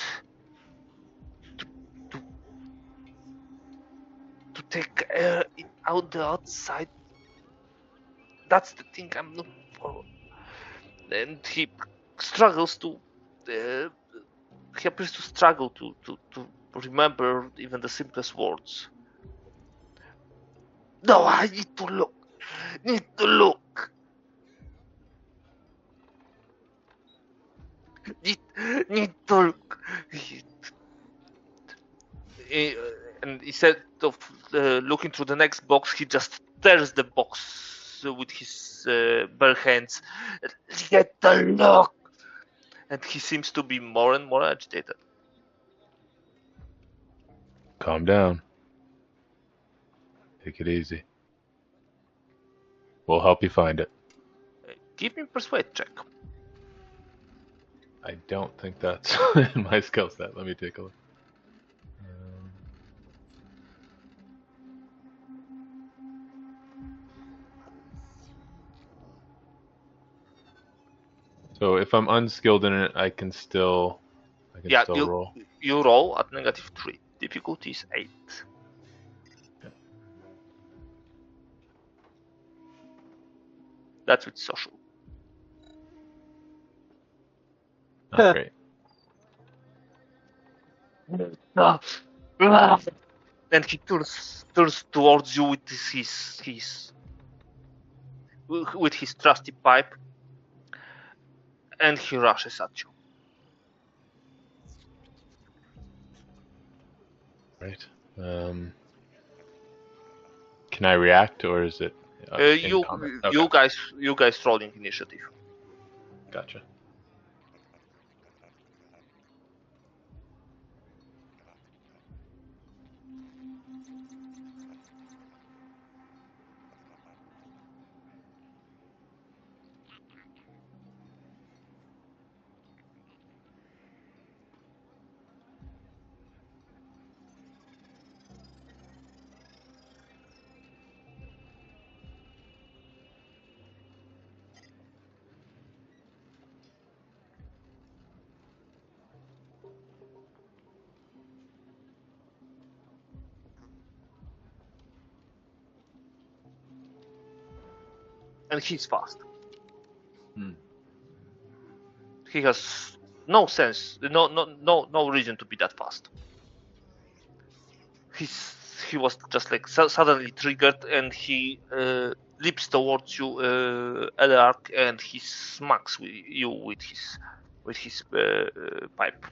to take air out the outside. That's the thing I'm looking for. And he struggles to. He appears to struggle to remember even the simplest words. No, I need to look. Need to look. Need to look. And instead of looking through the next box, he just tears the box with his bare hands. Get the look. And he seems to be more and more agitated. Calm down. Take it easy. We'll help you find it. Give me a persuade check. I don't think that's in my skill set. Let me take a look. So if I'm unskilled in it, I can still roll. You roll at -3. Difficulty is 8. Yeah. That's with social. Oh, great. Then he turns towards you with his trusty pipe, and he rushes at you. Right. Can I react, or is it in combat? Okay. You guys rolling initiative. Gotcha. And he's fast. He has no sense, no reason to be that fast. He was just like suddenly triggered, and he leaps towards you, Elark, and he smacks you with his pipe.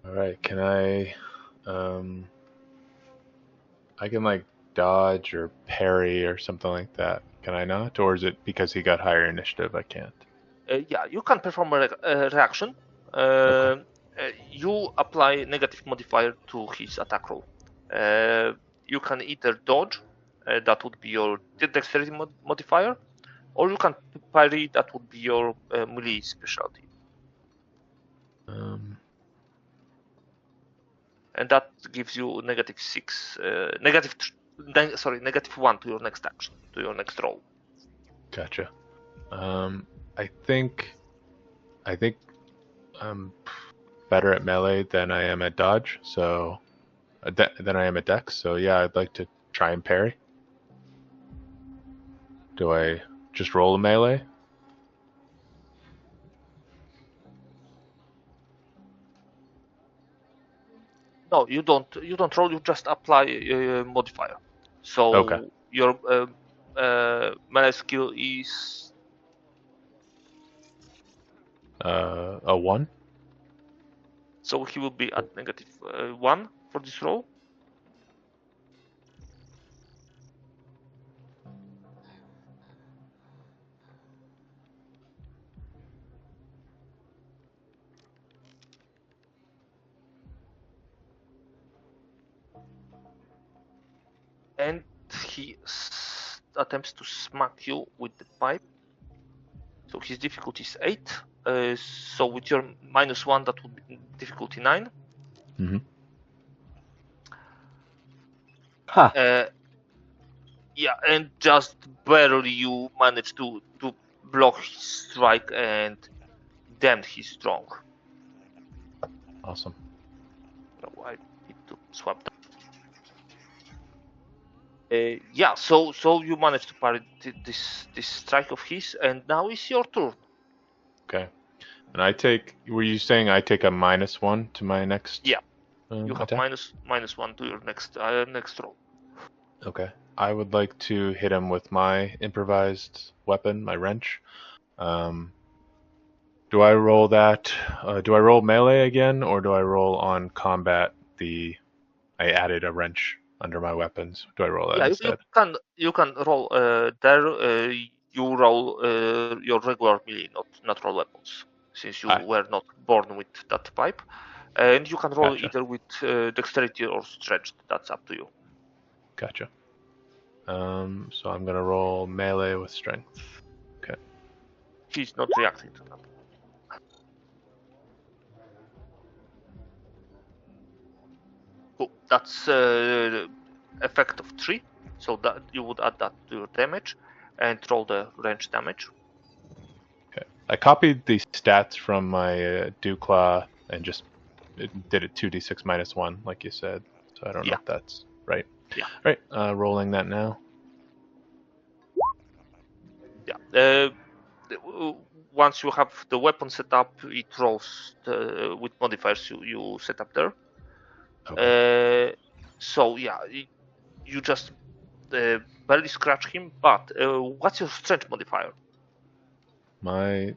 All right. Can I I can like dodge or parry or something like that. Can I not? Or is it because he got higher initiative I can't? Yeah, you can perform a reaction. You apply negative modifier to his attack roll. You can either dodge, that would be your dexterity modifier, or you can parry, that would be your melee specialty. And that gives you -6, -1 to your next action, to your next roll. Gotcha. I think I'm better at melee than I am at dodge, so than I am at dex. So yeah, I'd like to try and parry. Do I just roll a melee? No, you don't. You don't roll. You just apply modifier. So Okay. your melee skill is A 1. so he will be at -1 for this roll. And he attempts to smack you with the pipe. So his difficulty is 8. So with your -1, that would be difficulty 9. Mm-hmm. Huh. Yeah, and just barely you manage to block his strike and damn, he's strong. Awesome. So I need to swap that. Yeah, so you managed to parry this strike of his, and now it's your turn. Okay. And I take. Were you saying I take a -1 to my next? Yeah. You have attack? -1 to your next roll. Okay. I would like to hit him with my improvised weapon, my wrench. Do I roll that? Do I roll melee again, or do I roll on combat? I added a wrench under my weapons. Do I roll that Yeah, instead? you can roll there. You roll your regular melee, not roll weapons, since you were not born with that pipe. And you can roll Gotcha. either with dexterity or strength. That's up to you. Gotcha. So I'm gonna roll melee with strength. Okay. He's not reacting to that. Cool. That's effect of 3. So that you would add that to your damage and roll the range damage. Okay. I copied the stats from my Dewclaw and just did it 2d6 -1, like you said. So I don't know if that's right. Yeah. All right. Rolling that now. Yeah. Once you have the weapon set up, it rolls with modifiers you set up there. Okay. So yeah, you just barely scratch him. But what's your strength modifier? My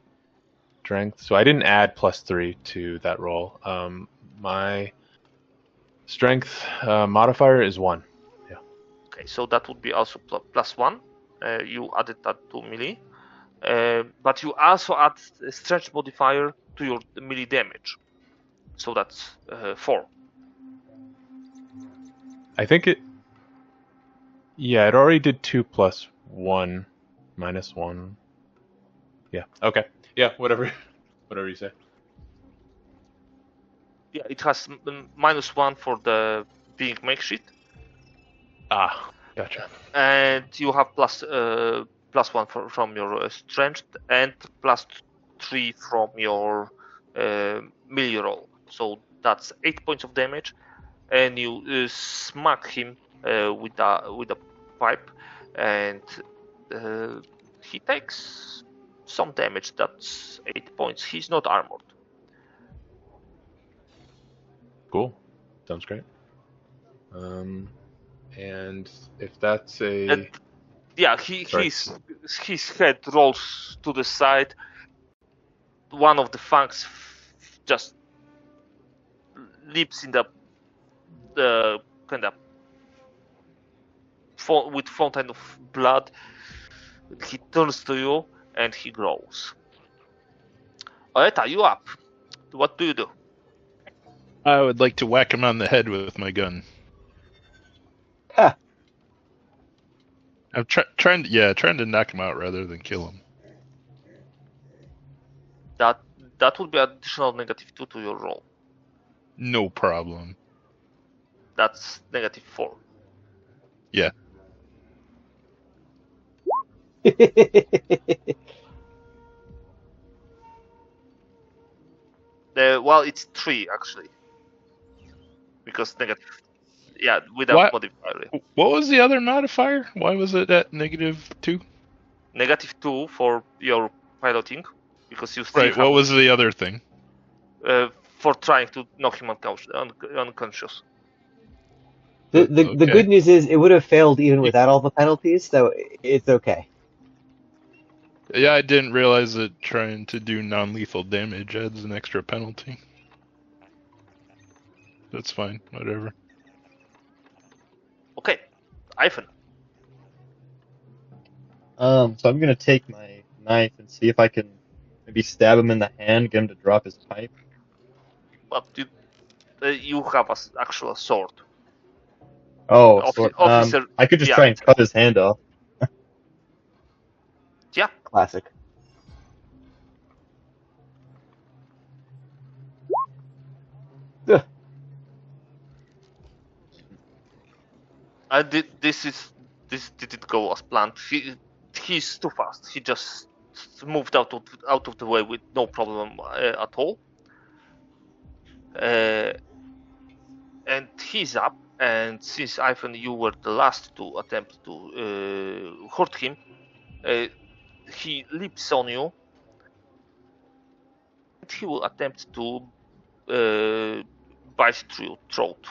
strength. So I didn't add +3 to that roll. My strength modifier is 1. Yeah. Okay, so that would be also +1. You added that to melee. But you also add a strength modifier to your melee damage. So that's 4. I think it. Yeah, it already did 2 + 1 -1. Yeah. Okay. Yeah. Whatever. Whatever you say. Yeah, it has -1 for the being makeshift. Gotcha. And you have +1 from your strength and +3 from your melee roll. So that's 8 points of damage, and you smack him with a pipe, and he takes some damage. That's 8 points. He's not armored. Cool. Sounds great. And if that's a his head rolls to the side. One of the fangs just leaps in the kind of with fountain of blood. He turns to you and he growls. Oeta, you up? What do you do? I would like to whack him on the head with my gun. Ha! I'm trying to knock him out rather than kill him. That would be additional -2 to your roll. No problem. That's -4. Yeah. Well, it's 3 actually, because negative. Yeah, without What? modifier. What was the other modifier? Why was it at -2? -2 for your piloting, because you still Right. What was the other thing? for trying to knock him unconscious. The Okay. good news is it would have failed even without all the penalties, so it's okay. Yeah, I didn't realize that trying to do non-lethal damage adds an extra penalty. That's fine. Whatever. Okay, Ivan. So I'm gonna take my knife and see if I can maybe stab him in the hand, get him to drop his pipe. But you have an actual sword. Oh, Officer. I could just yeah, try and cut his hand off. Yeah. Classic. Ugh. This didn't go as planned. He's too fast. He just moved out of the way with no problem at all. And he's up. And since Ivan, you were the last to attempt to hurt him, he leaps on you. And he will attempt to bite through your throat.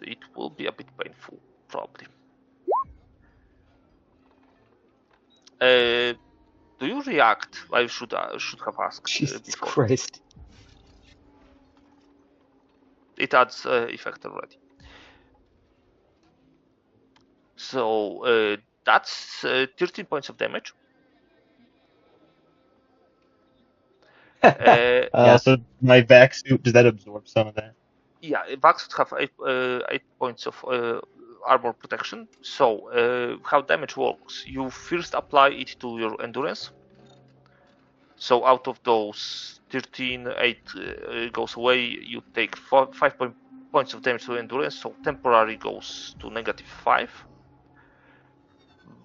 It will be a bit painful, probably. Do you react? I should have asked Jesus before. Christ. It adds effect already. So that's 13 points of damage. So my vac suit, does that absorb some of that? Yeah, Vax have 8 points of armor protection. So how damage works? You first apply it to your endurance. So out of those 13, 8 goes away. You take 5 points of damage to endurance. So temporary goes to -5.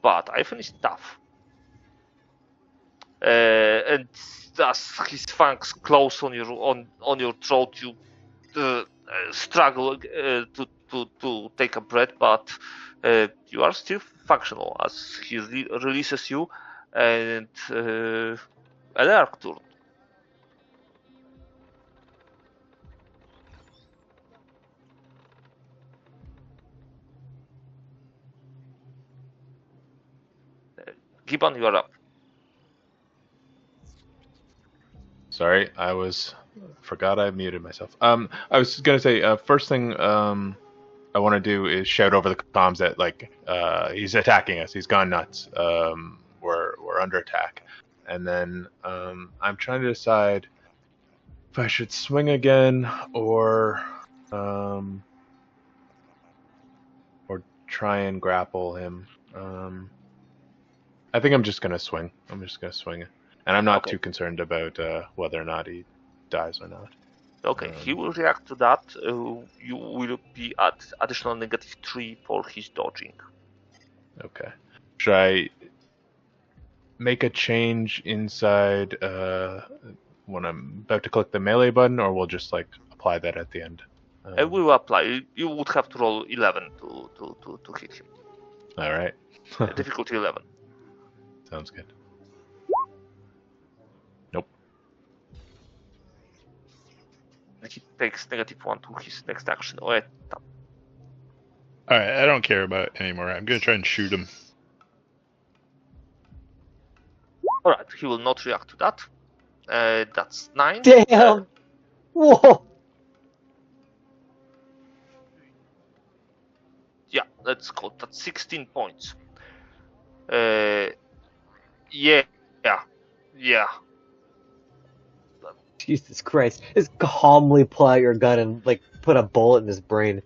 But Ivan is tough. And as his fangs close on your throat, you struggle to take a breath, but you are still functional as he releases you, and Elark turn. Gibbon, you are up. Sorry, forgot I muted myself. I was gonna say, first thing I want to do is shout over the comms that he's attacking us. He's gone nuts. We're under attack, and then I'm trying to decide if I should swing again or try and grapple him. I think I'm just gonna swing. I'm just gonna swing it. And I'm not too concerned about whether or not he dies or not. Okay, he will react to that. You will be at additional -3 for his dodging. Okay. Should I make a change inside when I'm about to click the melee button, or we'll just apply that at the end? We will apply. You would have to roll 11 to hit him. All right. Difficulty 11. Sounds good. Nope. He takes -1 to his next action. Alright, I don't care about it anymore. I'm gonna try and shoot him. Alright, he will not react to that. That's 9. Damn! Whoa! let's call that 16 points. Yeah. Jesus Christ. Just calmly pull out your gun and, like, put a bullet in his brain.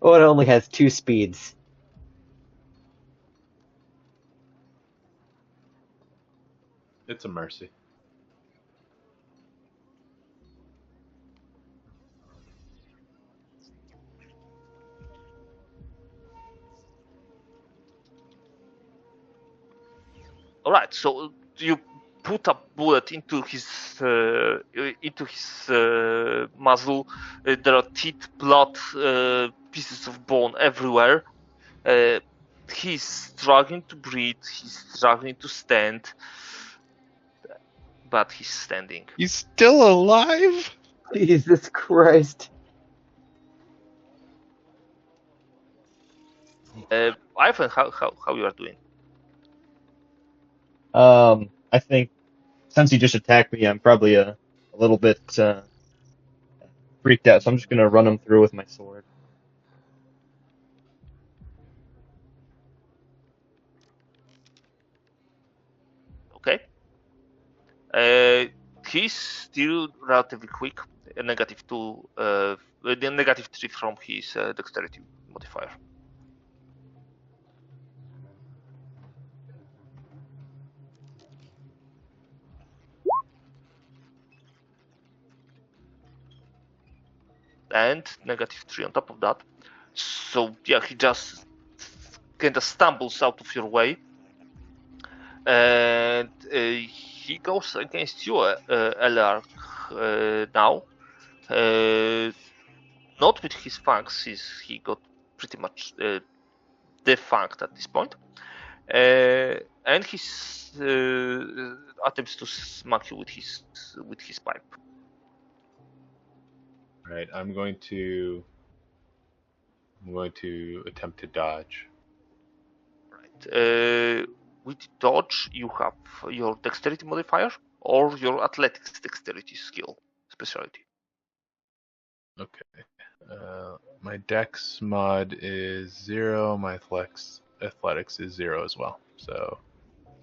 Oh, it only has 2 speeds. It's a mercy. All right. So you put a bullet into his muzzle. There are teeth, blood, pieces of bone everywhere. He's struggling to breathe. He's struggling to stand, but he's standing. He's still alive? Jesus Christ. Ivan, how you are doing? I think since he just attacked me, I'm probably a little bit freaked out, so I'm just gonna run him through with my sword. Okay. He's still relatively quick. A -2, the -3 from his dexterity modifier. And -3 on top of that. So yeah, he just kind of stumbles out of your way, and he goes against you, Elark, now. Not with his fangs, he got pretty much defunct at this point. And he attempts to smack you with his pipe. Right. I'm going to attempt to dodge. Right. With dodge, you have your dexterity modifier or your athletics dexterity skill specialty. Okay. My dex mod is 0. My athletics is 0 as well. So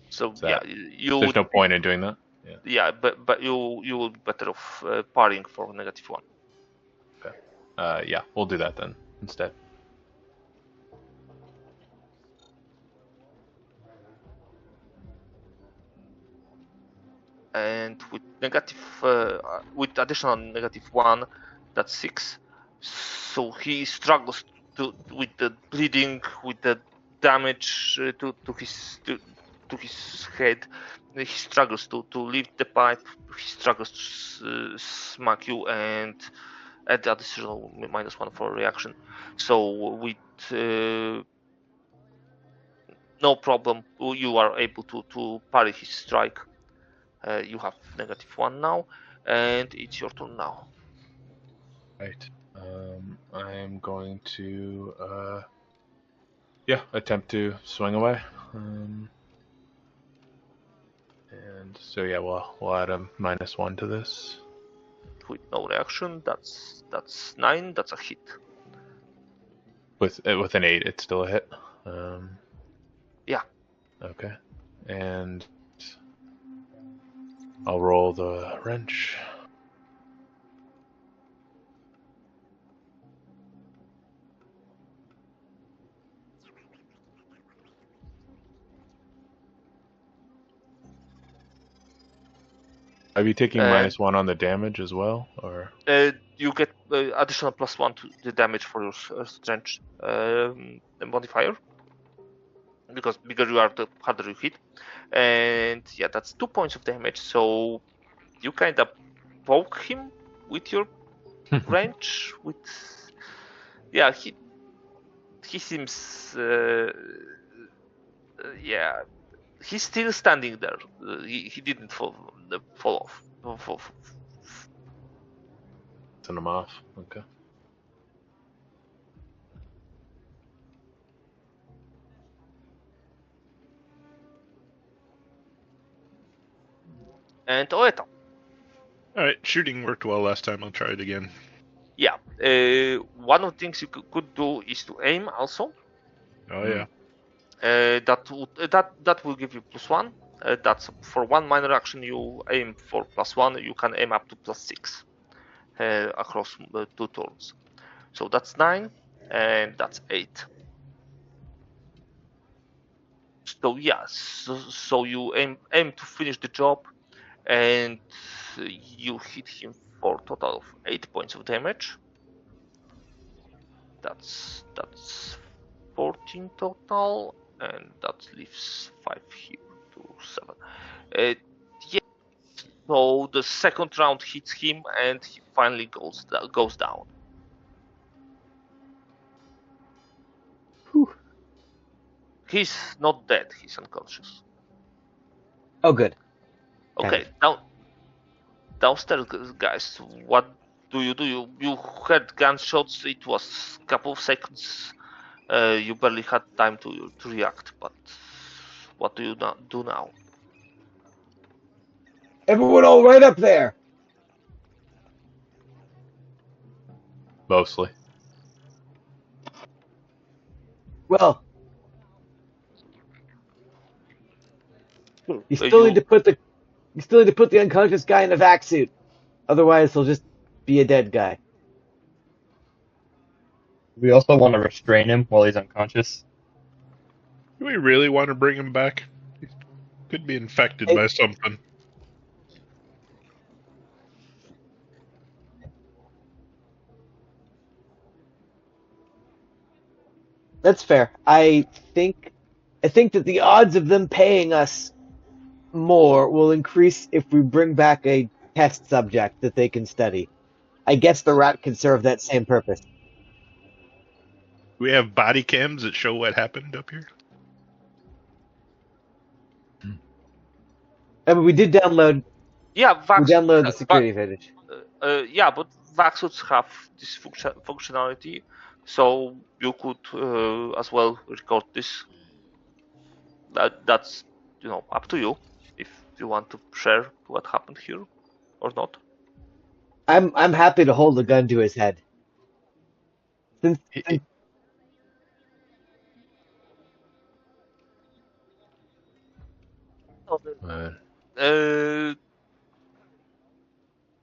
Yeah, you there's no point in doing that. Yeah, but you will be better off parrying for -1. Okay. Yeah, we'll do that then instead. And with additional -1, that's 6. So he struggles with the bleeding, with the damage to his head. He struggles to lift the pipe. He struggles to smack you and add the additional -1 for reaction. So with no problem, you are able to parry his strike. You have -1 now, and it's your turn now. Right. I am going to attempt to swing away. And so yeah, we'll add a -1 to this. With no reaction, that's 9. That's a hit. With an 8, it's still a hit. Yeah. Okay. And I'll roll the wrench. Are you taking -1 on the damage as well, or? You get additional +1 to the damage for your strength modifier, because bigger you are, the harder you hit. And yeah, that's 2 points of damage. So you kind of poke him with your wrench. Yeah, he seems yeah, he's still standing there. He didn't fall off. Send him off. Okay. And Oeta, All right, shooting worked well last time. I'll try it again. Yeah. One of the things you could do is to aim also. Oh yeah. That will give you +1. That's for one minor action you aim for +1. You can aim up to +6 across 2 turns. So that's 9, and that's 8. So yes, so you aim to finish the job, and you hit him for a total of 8 points of damage. That's 14 total, and that leaves 5 here to 7. Yeah. So the second round hits him, and he finally goes down. Whew. He's not dead. He's unconscious. Oh, good. Okay, downstairs, guys. What do? You heard gunshots. It was a couple of seconds. You barely had time to react. But what do you do now? Everyone all right up there? Mostly. Well, You you still need to put the unconscious guy in a vac suit. Otherwise, he'll just be a dead guy. We also want to restrain him while he's unconscious. Do we really want to bring him back? He could be infected by something. That's fair. I think that the odds of them paying us more will increase if we bring back a test subject that they can study. I guess the rat can serve that same purpose. Do we have body cams that show what happened up here? I mean, we did download. Yeah, We downloaded the security footage. Yeah, but vac-suits have this functionality, so you could as well record this. That's up to you if you want to share what happened here or not. I'm happy to hold a gun to his head. Since Uh,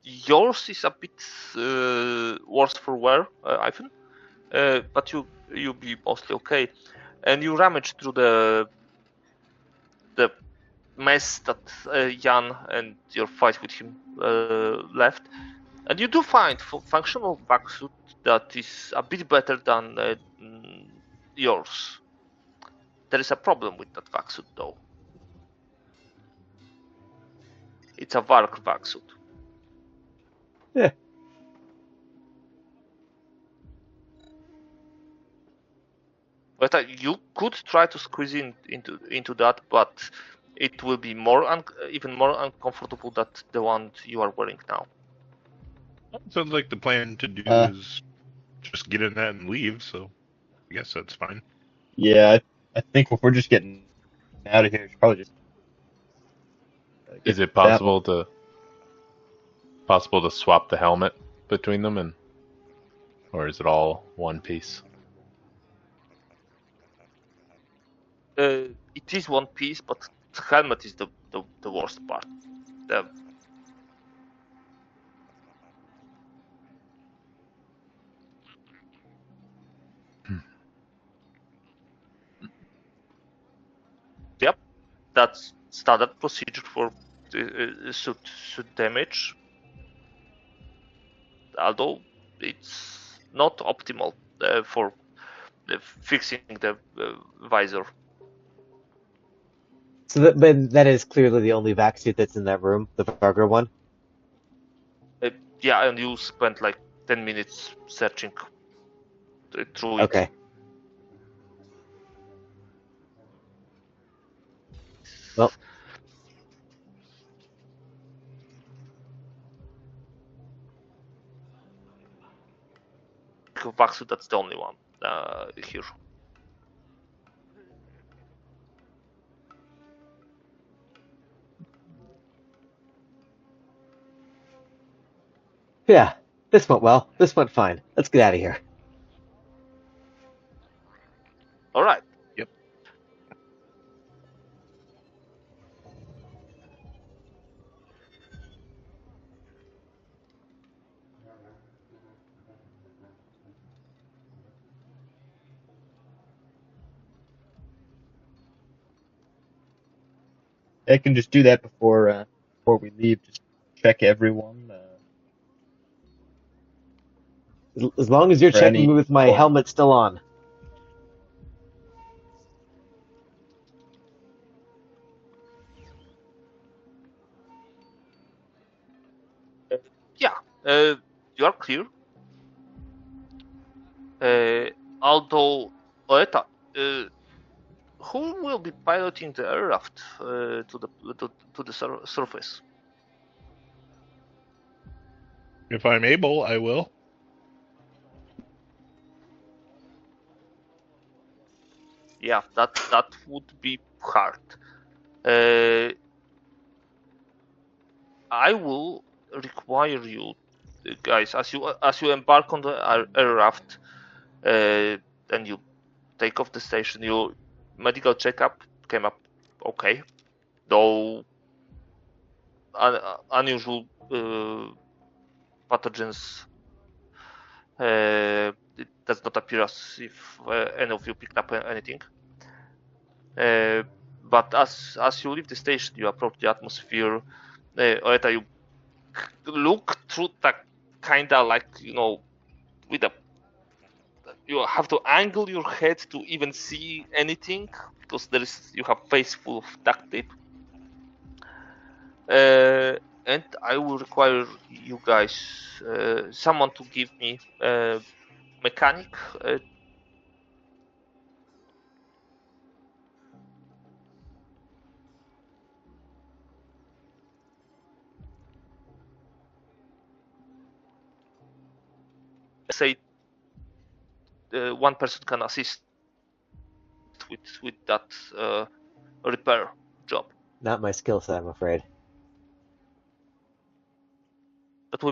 yours is a bit worse for wear, Ivan, but you'll be mostly okay. And you rummage through the mess that Jan and your fight with him left, and you do find functional backsuit that is a bit better than yours. There is a problem with that backsuit though. It's a Vark backsuit. Yeah. But you could try to squeeze into that, but it will be even more uncomfortable than the one you are wearing now. Sounds like the plan to do is just get in that and leave, so I guess that's fine. Yeah, I think if we're just getting out of here, it's probably just. Is it possible to swap the helmet between them, or is it all one piece? It is one piece, but the helmet is the worst part. Yep, that's standard procedure for suit damage. Although it's not optimal for fixing the visor. So that is clearly the only vac suit that's in that room, the Vargo one. Yeah, and you spent like 10 minutes searching through it. Okay. Well, Vaxu, that's the only one here. Yeah, this went well. This went fine. Let's get out of here. All right. Yep. I can just do that before we leave. Just check everyone As long as you're for checking any. me with my Oh, helmet still on. Yeah. You are clear. Although, Oeta, who will be piloting the aircraft to the surface? If I'm able, I will. Yeah, that would be hard. Uh, I will require you guys as you embark on the aircraft, and you take off the station. Your medical checkup came up okay, though unusual pathogens. It does not appear as if any of you picked up anything. But as you leave the station, you approach the atmosphere. Oreta, you look through that kinda like with a you have to angle your head to even see anything because you have face full of duct tape. And I will require you guys, someone to give me mechanic. Say one person can assist with that repair job. Not my skill set, I'm afraid. That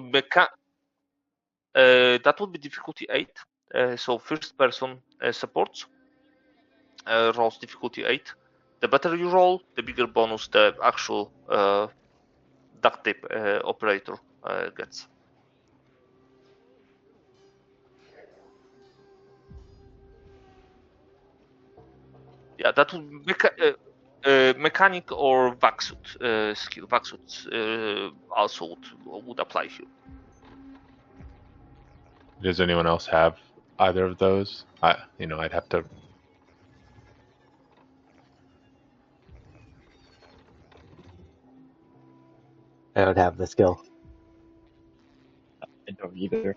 would be difficulty 8. So first person supports rolls difficulty 8. The better you roll, the bigger bonus the actual duct tape operator gets. Yeah, that would be mechanic or vac-suit skill. Vac-suit also would apply here. Does anyone else have either of those? I'd have to. I don't have the skill. I don't either.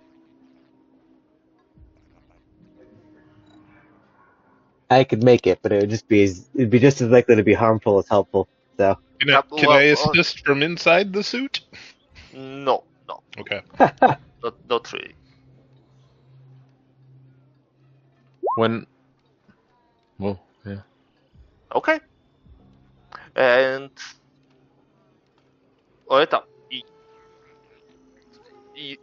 I could make it, but it'd be just as likely to be harmful as helpful. So Can I assist from inside the suit? No, Okay. not really. Well, yeah. Okay, and Oreta,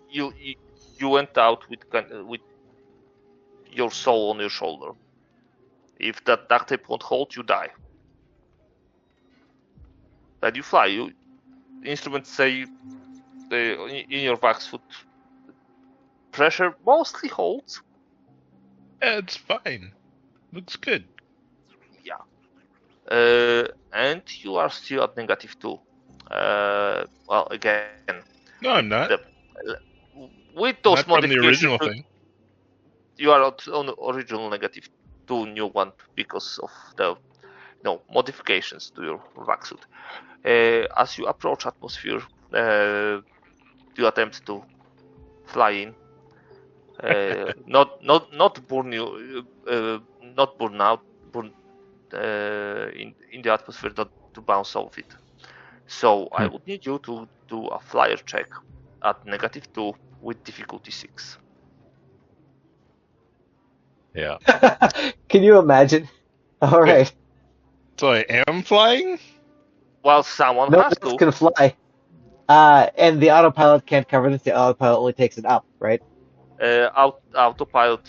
you went out with your soul on your shoulder. If that duct tape won't hold, you die. Then you fly. The instruments say in your vac-suit pressure mostly holds. It's fine. Looks good. Yeah. And you are still at -2. Well, again, No, I'm not. with those Not from the modifications, original thing. you are on original -2, new one because of the modifications to your vac-suit. As you approach atmosphere, you attempt to fly in. Not burn you, not burn out, burn in the atmosphere, not to bounce off it. So I would need you to do a flyer check at -2 with difficulty 6. Yeah. can you imagine? All right. So I am flying? Well, someone No has one else to. can fly. And the autopilot can't cover this. The autopilot only takes it up, right? Autopilot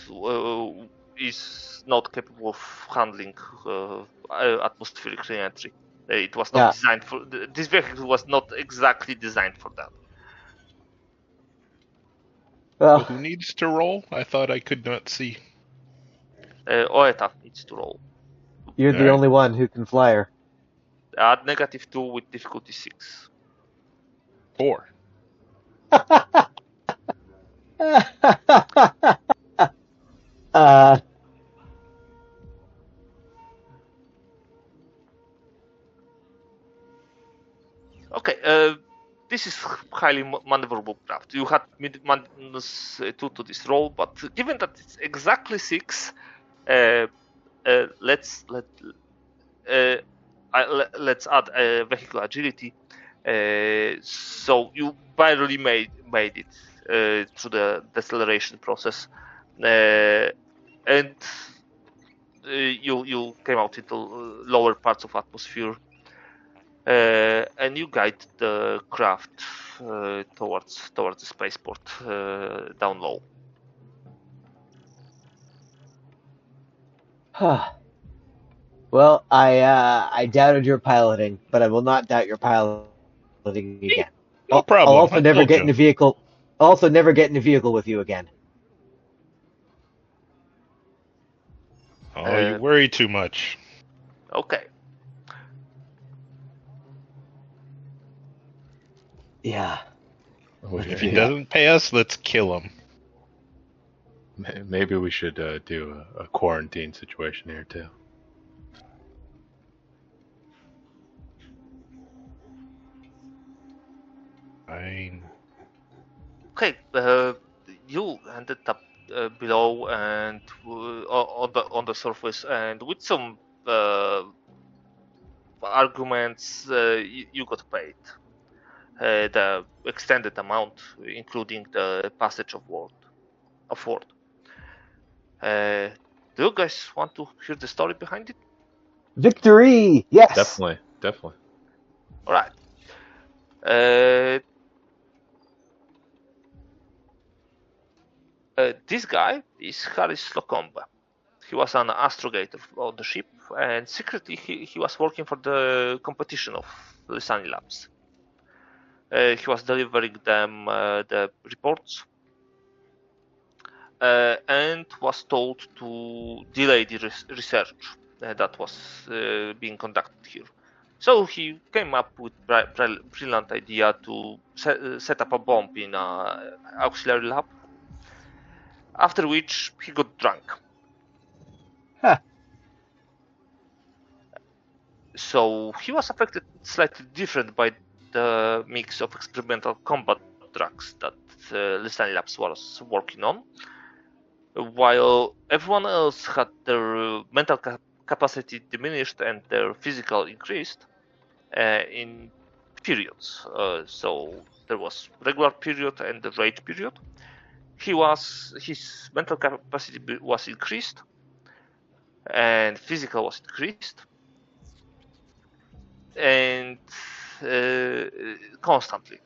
is not capable of handling atmospheric re-entry. It was not Yeah. designed for. This vehicle was not exactly designed for that. So Well, who needs to roll? I thought I could not see. Oeta needs to roll. you're the Alright. only one who can fly her. Add -2 with difficulty 6. 4. uh, Okay, this is highly maneuverable craft. You had -2 to this roll, but given that it's exactly 6, let's add vehicle agility. So you barely made it through the deceleration process, and you came out into lower parts of atmosphere. And you guide the craft towards the spaceport down low. well, I doubted your piloting, but I will not doubt your piloting again. No I'll problem. also I never told get in you. a vehicle. Also, never get in a vehicle with you again. Oh, you worry too much. Okay. Yeah. If he doesn't pay us, let's kill him. Maybe we should do a quarantine situation here too. Fine. Okay. You ended up below and on the surface, and with some arguments, you got paid the extended amount, including the passage of word. Do you guys want to hear the story behind it? Victory! Yes. Definitely. All right. This guy is Harris Locombe. He was an astrogator on the ship, and secretly he was working for the competition of Lisani Labs. He was delivering them the reports and was told to delay the research that was being conducted here. So he came up with brilliant idea to set up a bomb in an auxiliary lab. After which he got drunk. Huh. So he was affected slightly different by the mix of experimental combat drugs that Listani Labs was working on, while everyone else had their mental capacity diminished and their physical increased in periods. So there was regular period and the rage period. His mental capacity was increased and physical was increased, and constantly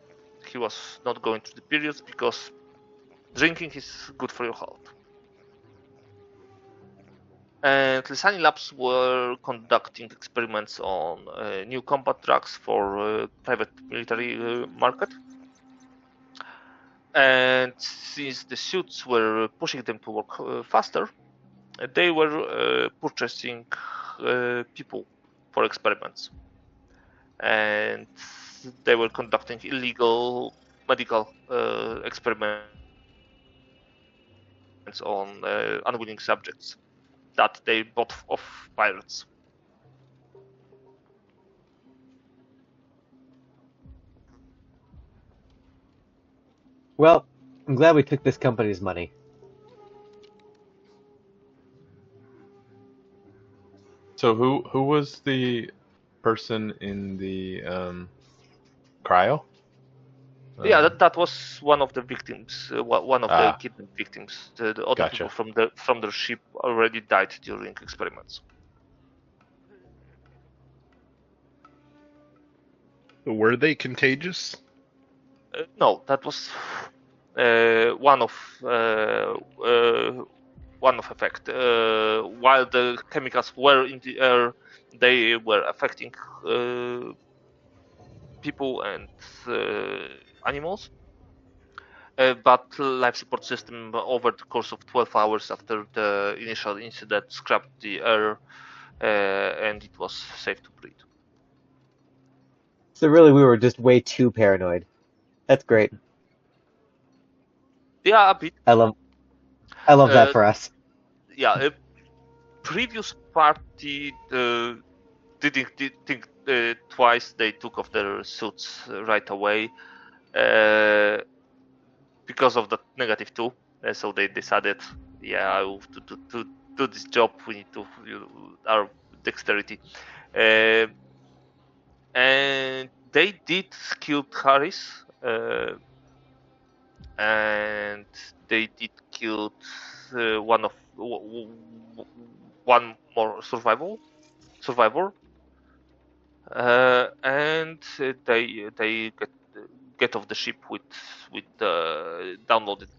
he was not going through the periods because drinking is good for your health. And Lisani Labs were conducting experiments on new combat drugs for private military market. And since the suits were pushing them to work faster, they were purchasing people for experiments. And they were conducting illegal medical experiments on unwilling subjects that they bought off pirates. Well, I'm glad we took this company's money. So who was the person in the cryo? Yeah, that was one of the victims, one of the kidnapped victims. The other Gotcha. people from their ship already died during experiments. Were they contagious? No, that was one of effect. While the chemicals were in the air, they were affecting people and animals. But life support system over the course of 12 hours after the initial incident scrapped the air, and it was safe to breathe. So really, we were just way too paranoid. That's great. Yeah, a bit. I love that for us. Yeah, a previous party didn't think twice. They took off their suits right away because of the -2. So they decided, yeah, to do this job, we need to our dexterity. And they did kill Harris, and they did kill one more survivor, and they get off the ship with downloaded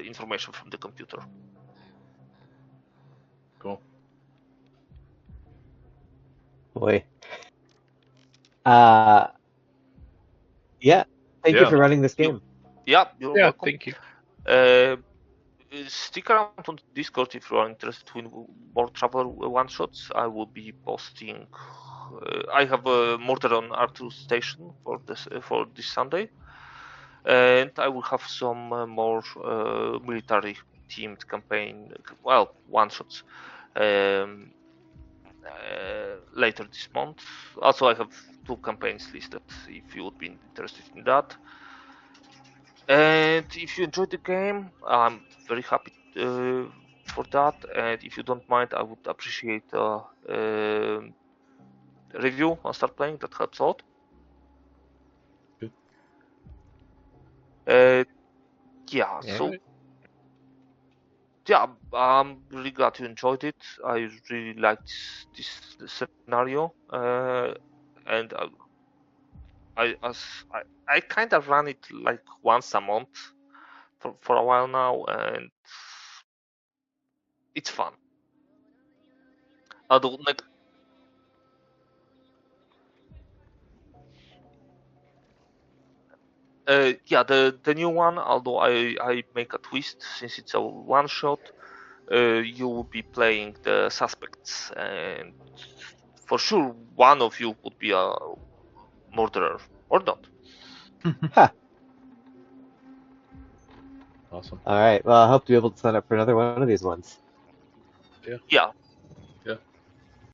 information from the computer. Cool. Boy. Yeah. Thank you Yeah. for running this game. Yeah, you're Yeah, welcome. thank you. Stick around on Discord if you are interested in more Traveller one-shots. I will be posting. I have a Murder on Arthur Station for this Sunday, and I will have some more military themed campaign, well, one-shots later this month. Also, I have 2 campaigns listed if you would be interested in that. And if you enjoyed the game, I'm very happy for that. And if you don't mind, I would appreciate a review on Start Playing. That helps a lot. Good. Yeah, so Alright. yeah, I'm really glad you enjoyed it. I really liked this scenario, and I kind of run it like once a month for a while now, and it's fun. Although like yeah, the new one, although I make a twist since it's a one shot, you will be playing the suspects, and for sure one of you would be a murderer or not. Ha. Awesome. All right. Well, I hope to be able to sign up for another one of these ones. Yeah,